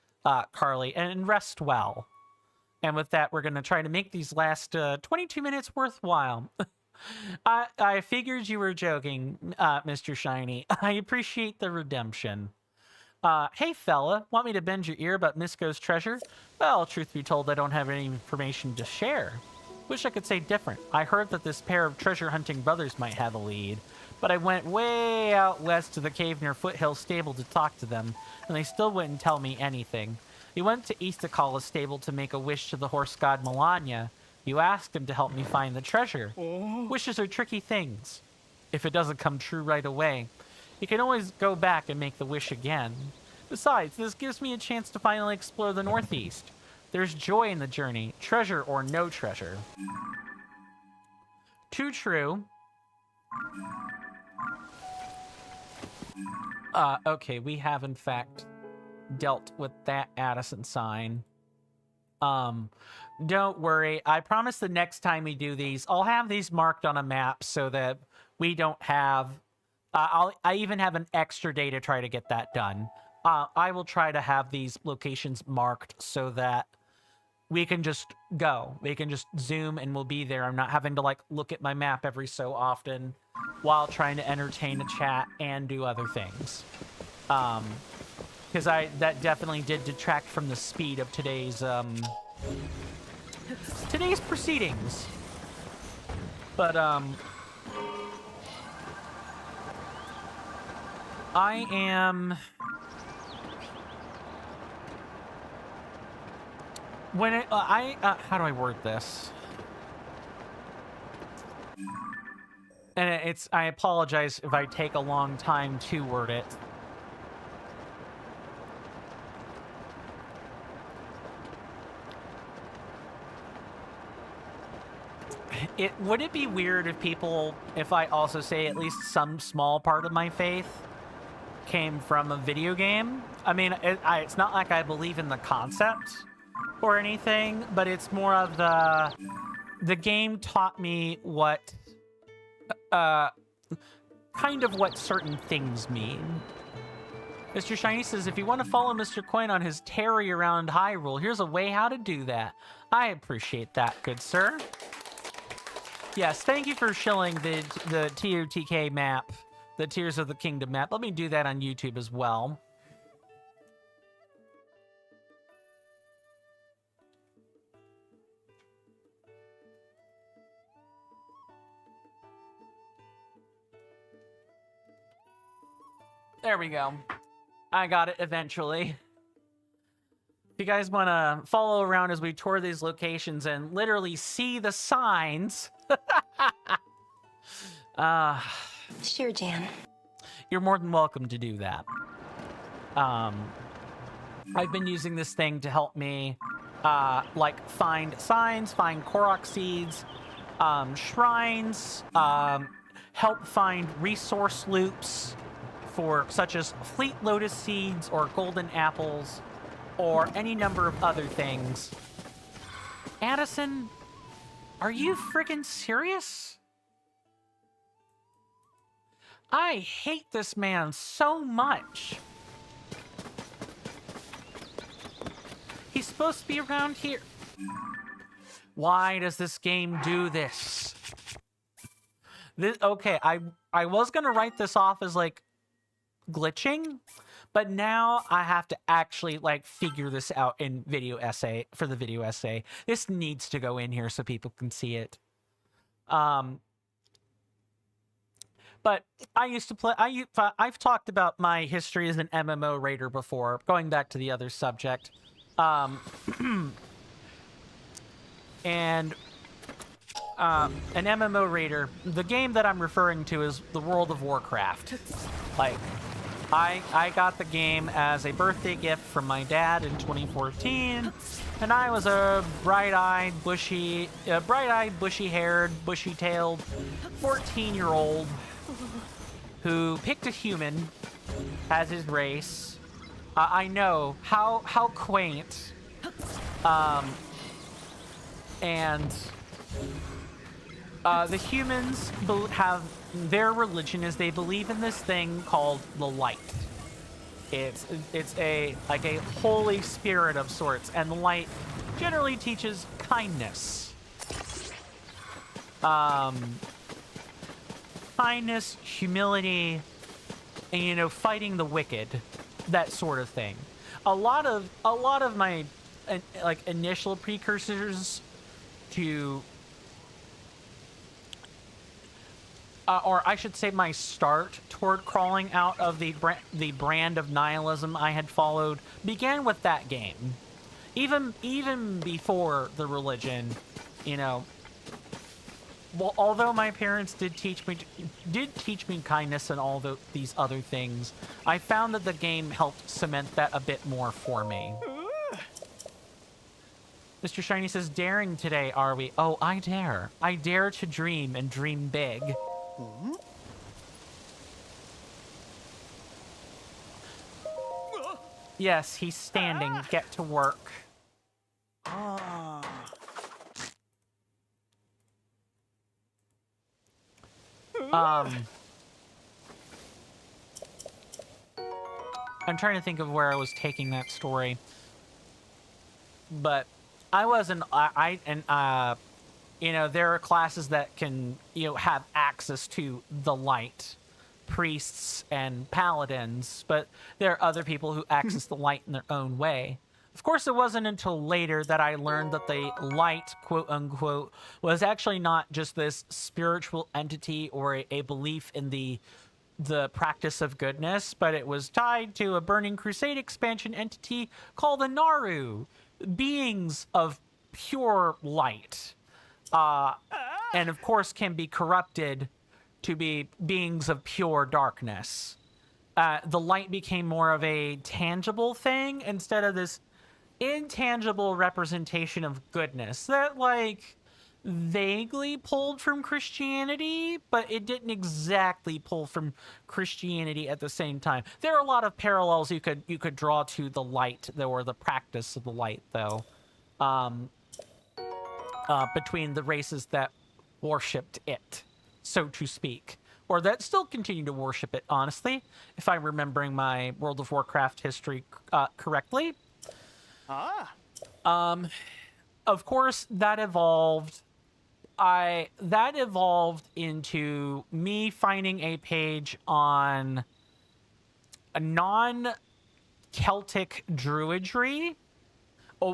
Carly, and rest well. And with that, we're going to try to make these last 22 minutes worthwhile. I figured you were joking, Mr. Shiny. I appreciate the redemption. Hey, fella, want me to bend your ear about Misko's treasure? Well, truth be told, I don't have any information to share. Wish I could say different. I heard that this pair of treasure-hunting brothers might have a lead, but I went way out west to the cave near Foothill Stable to talk to them, and they still wouldn't tell me anything. You went to Eastakala's stable to make a wish to the horse god Melania. You asked him to help me find the treasure. Wishes are tricky things. If it doesn't come true right away, you can always go back and make the wish again. Besides, this gives me a chance to finally explore the Northeast. There's joy in the journey, treasure or no treasure. Too true. Okay, we have in fact dealt with that Addison sign. Don't worry. I promise the next time we do these, I'll have these marked on a map so that we don't have... I even have an extra day to try to get that done. I will try to have these locations marked so that we can just go. We can just zoom and we'll be there. I'm not having to look at my map every so often while trying to entertain a chat and do other things. Because that definitely did detract from the speed of today's proceedings. But I am... When it, how do I word this? And I apologize if I take a long time to word it. would it be weird if I also say at least some small part of my faith came from a video game? I mean, it's not like I believe in the concept or anything, but it's more of the game taught me what kind of what certain things mean. Mr. Shiny says, if you want to follow Mr. Coin on his tarry around Hyrule, here's a way how to do that. I appreciate that, good sir. Yes, thank you for shilling the TOTK map, the Tears of the Kingdom map. Let me do that on YouTube as well. There we go. I got it eventually. If you guys want to follow around as we tour these locations and literally see the signs, Sure, Jan. you're more than welcome to do that. I've been using this thing to help me, like, find signs, find Korok seeds, shrines, help find resource loops, for such as Fleet Lotus seeds or golden apples or any number of other things. Addison, are you friggin' serious? I hate this man so much. He's supposed to be around here. Why does this game do this? Okay, I was gonna write this off as like glitching, but now I have to actually like figure this out in video essay for the video essay. This needs to go in here so people can see it. But I used to play. I've talked about my history as an MMO raider before. Going back to the other subject, and an MMO raider. The game that I'm referring to is the World of Warcraft. Like, I got the game as a birthday gift from my dad in 2014, and I was a bright-eyed, bushy-haired, bushy-tailed 14-year-old who picked a human as his race. I know how quaint, and the humans have their religion is they believe in this thing called the light. It's a like a holy spirit of sorts, and the light generally teaches kindness. Kindness, humility, and, you know, fighting the wicked, that sort of thing. A lot of my like initial precursors to or I should say my start toward crawling out of the brand of nihilism I had followed began with that game. Even before the religion, you know. Well, although my parents did teach me kindness and all these other things, I found that the game helped cement that a bit more for me. Mr. Shiny says, daring today, are we? Oh, I dare. I dare to dream and dream big. Yes, he's standing. Get to work. I'm trying to think of where I was taking that story, but I wasn't. You know, there are classes that can, you know, have access to the light, priests and paladins, but there are other people who access the light in their own way. Of course, it wasn't until later that I learned that the light, quote unquote, was actually not just this spiritual entity or a belief in the practice of goodness, but it was tied to a Burning Crusade expansion entity called the Naru, beings of pure light. And of course can be corrupted to be beings of pure darkness. The light became more of a tangible thing instead of this intangible representation of goodness that, like, vaguely pulled from Christianity, but it didn't exactly pull from Christianity at the same time. There are a lot of parallels you could draw to the light, though, or the practice of the light, though, between the races that worshipped it, so to speak, or that still continue to worship it, honestly, if I'm remembering my World of Warcraft history correctly. Ah. Of course, that evolved into me finding a page on a non-Celtic druidry,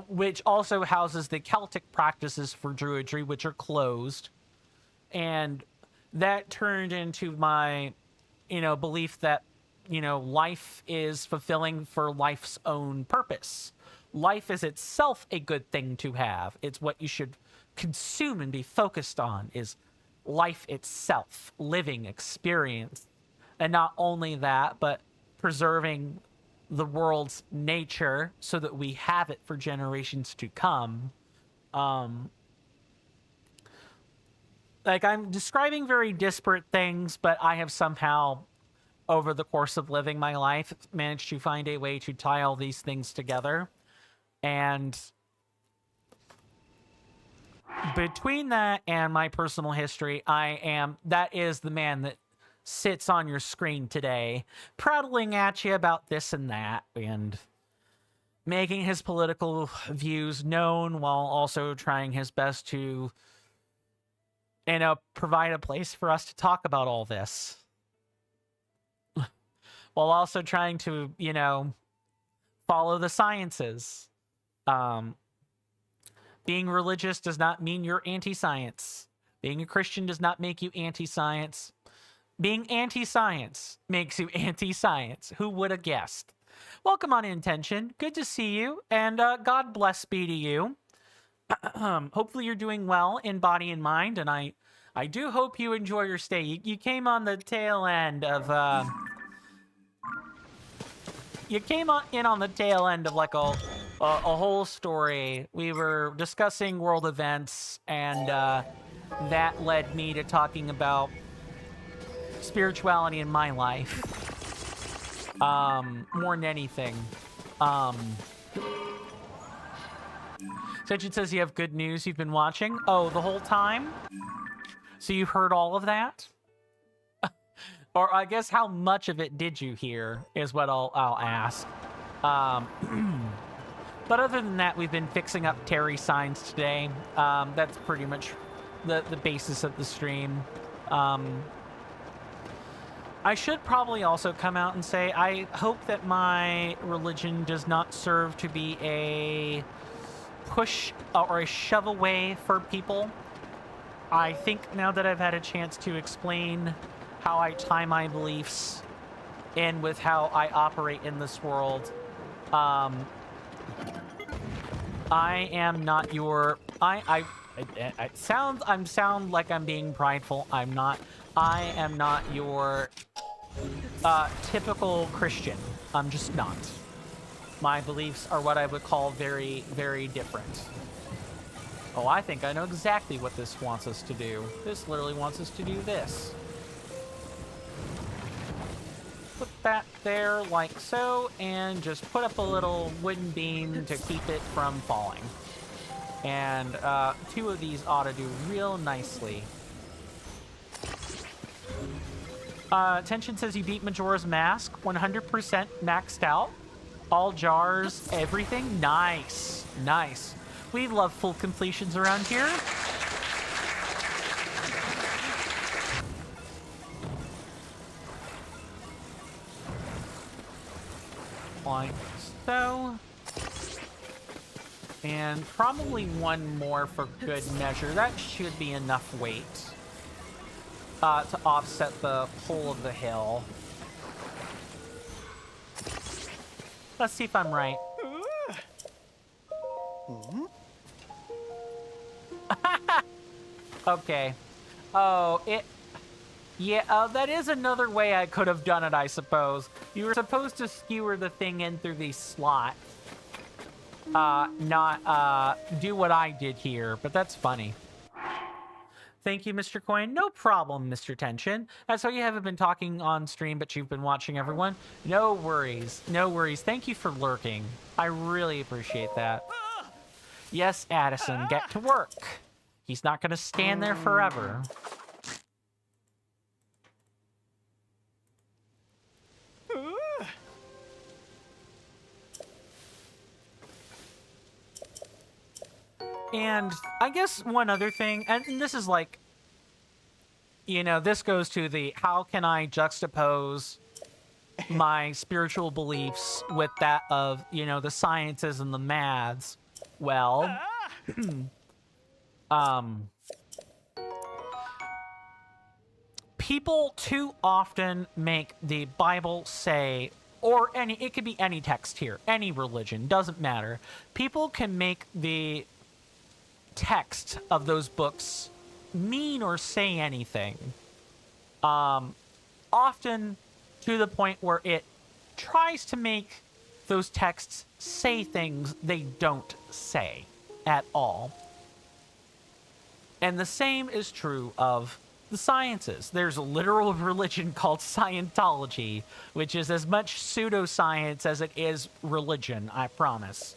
which also houses the Celtic practices for druidry, which are closed. And that turned into my, belief that, life is fulfilling for life's own purpose. Life is itself a good thing to have. It's what you should consume and be focused on, is life itself, living experience. And not only that, but preserving the world's nature so that we have it for generations to come. Like, I'm describing very disparate things, but I have somehow, over the course of living my life, managed to find a way to tie all these things together. And between that and my personal history, that is the man that sits on your screen today, prattling at you about this and that, and making his political views known while also trying his best to, provide a place for us to talk about all this. While also trying to, follow the sciences. Being religious does not mean you're anti-science. Being a Christian does not make you anti-science. Being anti-science makes you anti-science. Who would have guessed? Welcome on Intention. Good to see you, and God bless be to you. Hopefully you're doing well in body and mind, and I do hope you enjoy your stay. You came on the tail end of... You came in on the tail end of like a whole story. We were discussing world events, and that led me to talking about spirituality in my life. More than anything. Sachin says you have good news. You've been watching. Oh, the whole time? So you heard all of that? Or I guess how much of it did you hear is what I'll ask. But other than that, we've been fixing up Terry signs today. That's pretty much the basis of the stream. I should probably also come out and say I hope that my religion does not serve to be a push or a shove away for people. I think now that I've had a chance to explain how I tie my beliefs in with how I operate in this world, I am not your... I sound like I'm being prideful. I'm not. I am not your typical Christian. I'm just not. My beliefs are what I would call very, very different. Oh, I think I know exactly what this wants us to do. This literally wants us to do this. Put that there like so, and just put up a little wooden beam to keep it from falling. And two of these ought to do real nicely. Tension says you beat Majora's Mask, 100% maxed out. All jars, everything. Nice. Nice. We love full completions around here. Like so. And probably one more for good measure. That should be enough weight to offset the pull of the hill. Let's see if I'm right. Okay. Oh, yeah, that is another way I could have done it, I suppose. You were supposed to skewer the thing in through these slots. Not do what I did here, but that's funny. Thank you, Mr. Coin. No problem, Mr. Tension. That's how you haven't been talking on stream, but you've been watching everyone. No worries. No worries. Thank you for lurking. I really appreciate that. Yes, Addison, get to work. He's not going to stand there forever. And I guess one other thing, and this is like, you know, this goes to the how can I juxtapose my spiritual beliefs with that of, you know, the sciences and the maths. Well, people too often make the Bible say, or it could be any text here, any religion, doesn't matter. People can make the text of those books mean or say anything, often to the point where it tries to make those texts say things they don't say at all. And the same is true of the sciences. There's a literal religion called Scientology, which is as much pseudoscience as it is religion, I promise.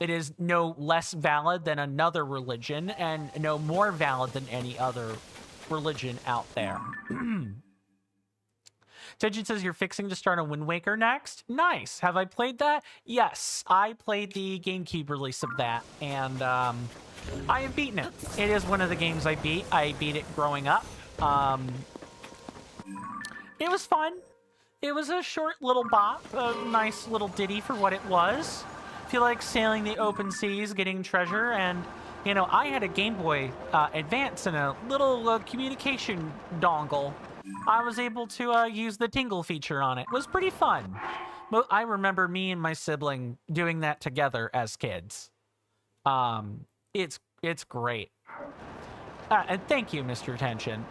It is no less valid than another religion and no more valid than any other religion out there. Tension says you're fixing to start on Wind Waker next. Nice. Have I played that? Yes, I played the GameCube release of that, and I have beaten it. It is one of the games I beat. I beat it growing up. It was fun. It was a short little bop, a nice little ditty for what it was. Feel like sailing the open seas, getting treasure, and you know, I had a Game Boy Advance and a little communication dongle. I was able to use the tingle feature on it. It was pretty fun. But I remember me and my sibling doing that together as kids. It's great. And thank you, Mr. Tension.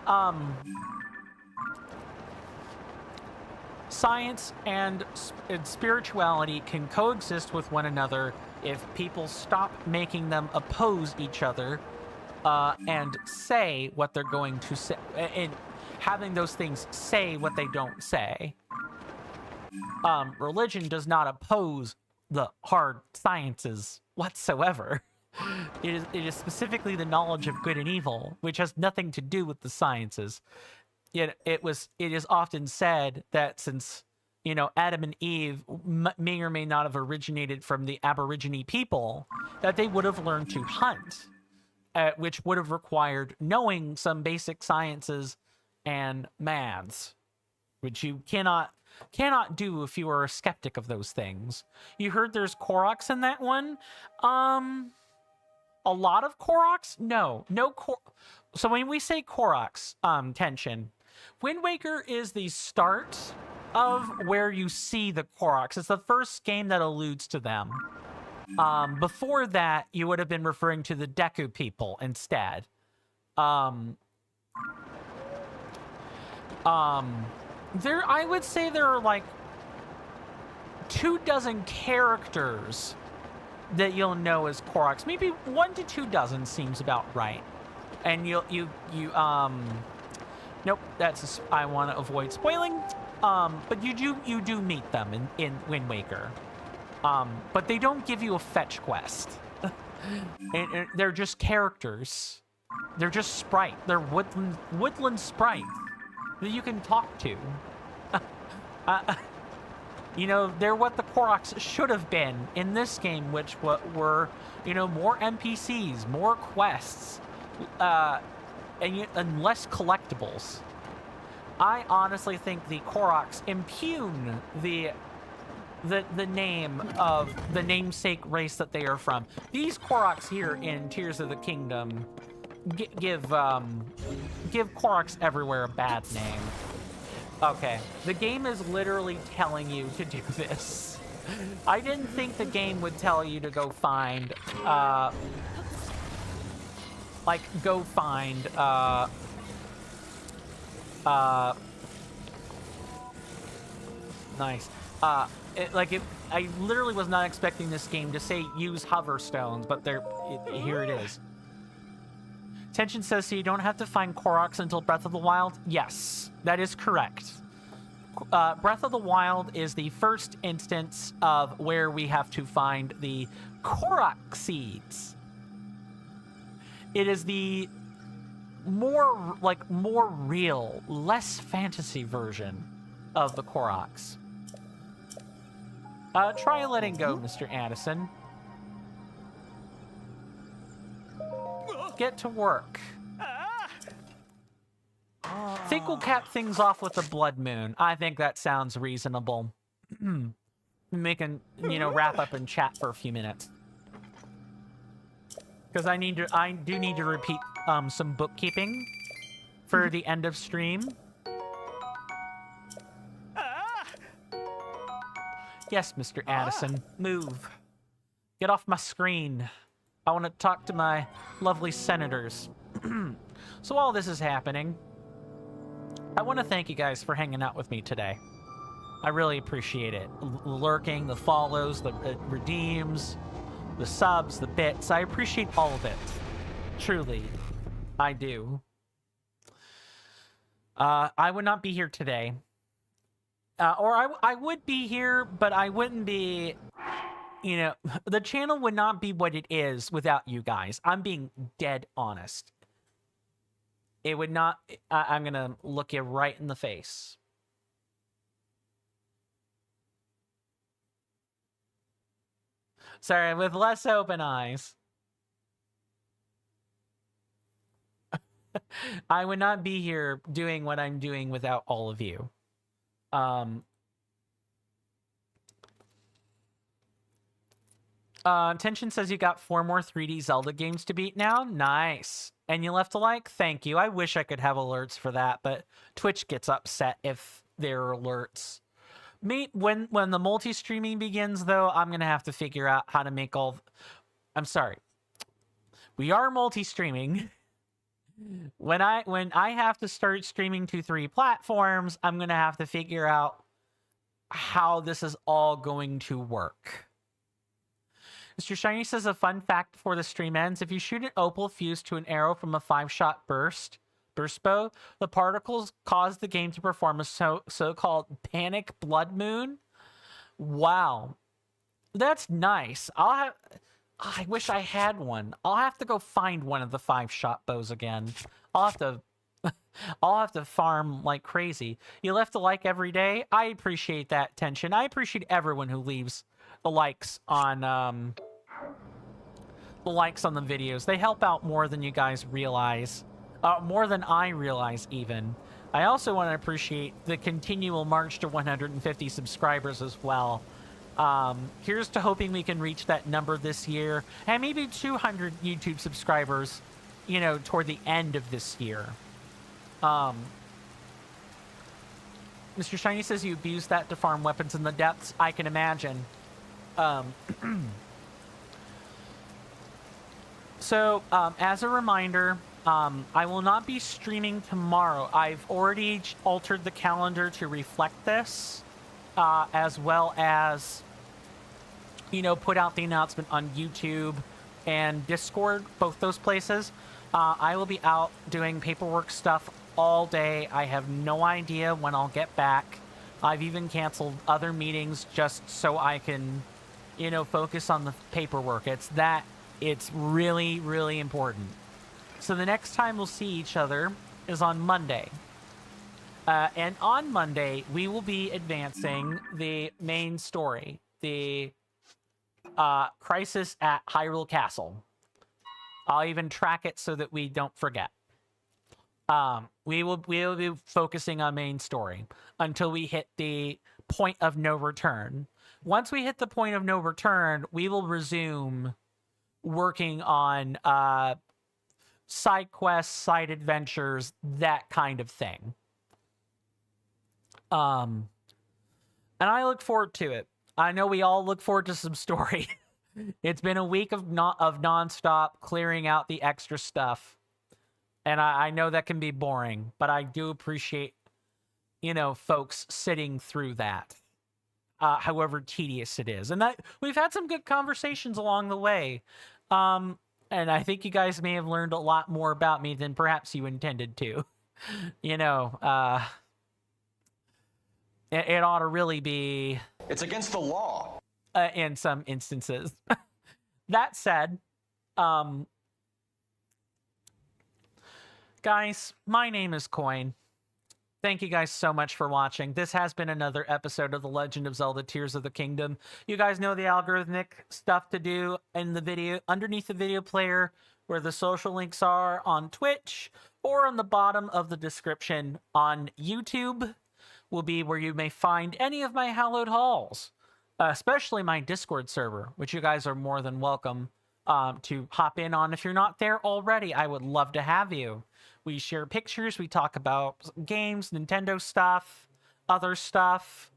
Science and spirituality can coexist with one another if people stop making them oppose each other and say what they're going to say, and having those things say what they don't say. Religion does not oppose the hard sciences whatsoever. It is specifically the knowledge of good and evil, which has nothing to do with the sciences. Yet it is often said that since, you know, Adam and Eve may or may not have originated from the Aborigine people, that they would have learned to hunt, which would have required knowing some basic sciences and maths, which you cannot do if you are a skeptic of those things. You heard there's Koroks in that one? A lot of Koroks? No So when we say Koroks, Tension, Wind Waker is the start of where you see the Koroks. It's the first game that alludes to them. Before that, you would have been referring to the Deku people instead. I would say there are like 24 characters that you'll know as Koroks. Maybe 1 to 2 dozen seems about right. And nope, I want to avoid spoiling. But you do meet them in Wind Waker. But they don't give you a fetch quest. And they're just characters. They're just sprite. They're woodland sprite that you can talk to. You know, they're what the Koroks should have been in this game, which were, you know, more NPCs, more quests, and less collectibles. I honestly think the Koroks impugn the name of the namesake race that they are from. These Koroks here in Tears of the Kingdom give Koroks everywhere a bad name. Okay, the game is literally telling you to do this. I didn't think the game would tell you to go find, nice. I literally was not expecting this game to say use hover stones, but here it is. Tension says, so you don't have to find Koroks until Breath of the Wild? Yes, that is correct. Breath of the Wild is the first instance of where we have to find the Korok seeds. It is the more real, less fantasy version of the Koroks. Try letting go, Mr. Addison. Get to work. Think we'll cap things off with a blood moon. I think that sounds reasonable. We can, wrap up and chat for a few minutes. Because I do need to repeat some bookkeeping for the end of stream. Yes, Mr. Addison, move. Get off my screen. I want to talk to my lovely senators. So while this is happening, I want to thank you guys for hanging out with me today. I really appreciate it. Lurking, the follows, the redeems, the subs, the bits. I appreciate all of it. Truly, I do. I would not be here today. Or I would be here, but I wouldn't be... the channel would not be what it is without you guys. I'm being dead honest. It would not... I'm gonna look you right in the face. Sorry, with less open eyes. I would not be here doing what I'm doing without all of you. Tension says you got 4 more 3D Zelda games to beat now. Nice. And you left a like? Thank you. I wish I could have alerts for that, but Twitch gets upset if there are alerts. When the multi-streaming begins, though, I'm going to have to figure out how to make all... I'm sorry. We are multi-streaming. When I have to start streaming to 3 platforms, I'm going to have to figure out how this is all going to work. Mr. Shiny says a fun fact before the stream ends. If you shoot an opal fused to an arrow from a 5-shot burst bow, the particles cause the game to perform a so-called panic blood moon. Wow. That's nice. I wish I had one. I'll have to go find one of the 5-shot bows again. I'll have to farm like crazy. You left a like every day. I appreciate that, Tension. I appreciate everyone who leaves the likes on the videos. They help out more than you guys realize. More than I realize, even. I also want to appreciate the continual march to 150 subscribers as well. Here's to hoping we can reach that number this year, and maybe 200 YouTube subscribers, toward the end of this year. Mr. Shiny says you abuse that to farm weapons in the depths. I can imagine. So, as a reminder, I will not be streaming tomorrow. I've already altered the calendar to reflect this, as well as, put out the announcement on YouTube and Discord, both those places. I will be out doing paperwork stuff all day. I have no idea when I'll get back. I've even canceled other meetings just so I can, focus on the paperwork. It's really, really important. So the next time we'll see each other is on Monday. And on Monday, we will be advancing the main story, the Crisis at Hyrule Castle. I'll even track it so that we don't forget. We will be focusing on main story until we hit the point of no return. Once we hit the point of no return, we will resume working on side quests, side adventures, that kind of thing. And I look forward to it. I know we all look forward to some story. It's been a week of nonstop clearing out the extra stuff. And I know that can be boring, but I do appreciate, folks sitting through that. However tedious it is. And that we've had some good conversations along the way. And I think you guys may have learned a lot more about me than perhaps you intended to. You know, it ought to really be... It's against the law. In some instances. That said, guys, my name is Coin. Thank you guys so much for watching. This has been another episode of The Legend of Zelda Tears of the Kingdom. You guys know the algorithmic stuff to do in the video, underneath the video player, where the social links are on Twitch, or on the bottom of the description on YouTube will be where you may find any of my hallowed halls, especially my Discord server, which you guys are more than welcome to hop in on. If you're not there already, I would love to have you. We share pictures, we talk about games, Nintendo stuff, other stuff,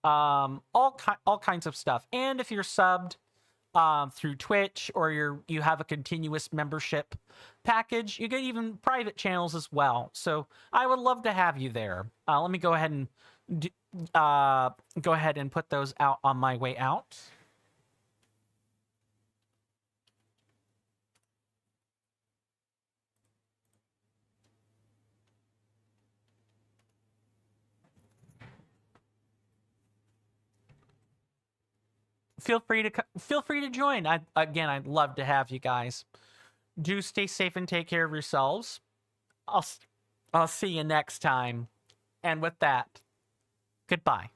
all kinds of stuff. And if you're subbed through Twitch, or you have a continuous membership package, you get even private channels as well. So I would love to have you there. Let me go ahead and put those out on my way out. Feel free to join. I'd love to have you guys. Do stay safe and take care of yourselves. I'll see you next time. And with that, goodbye.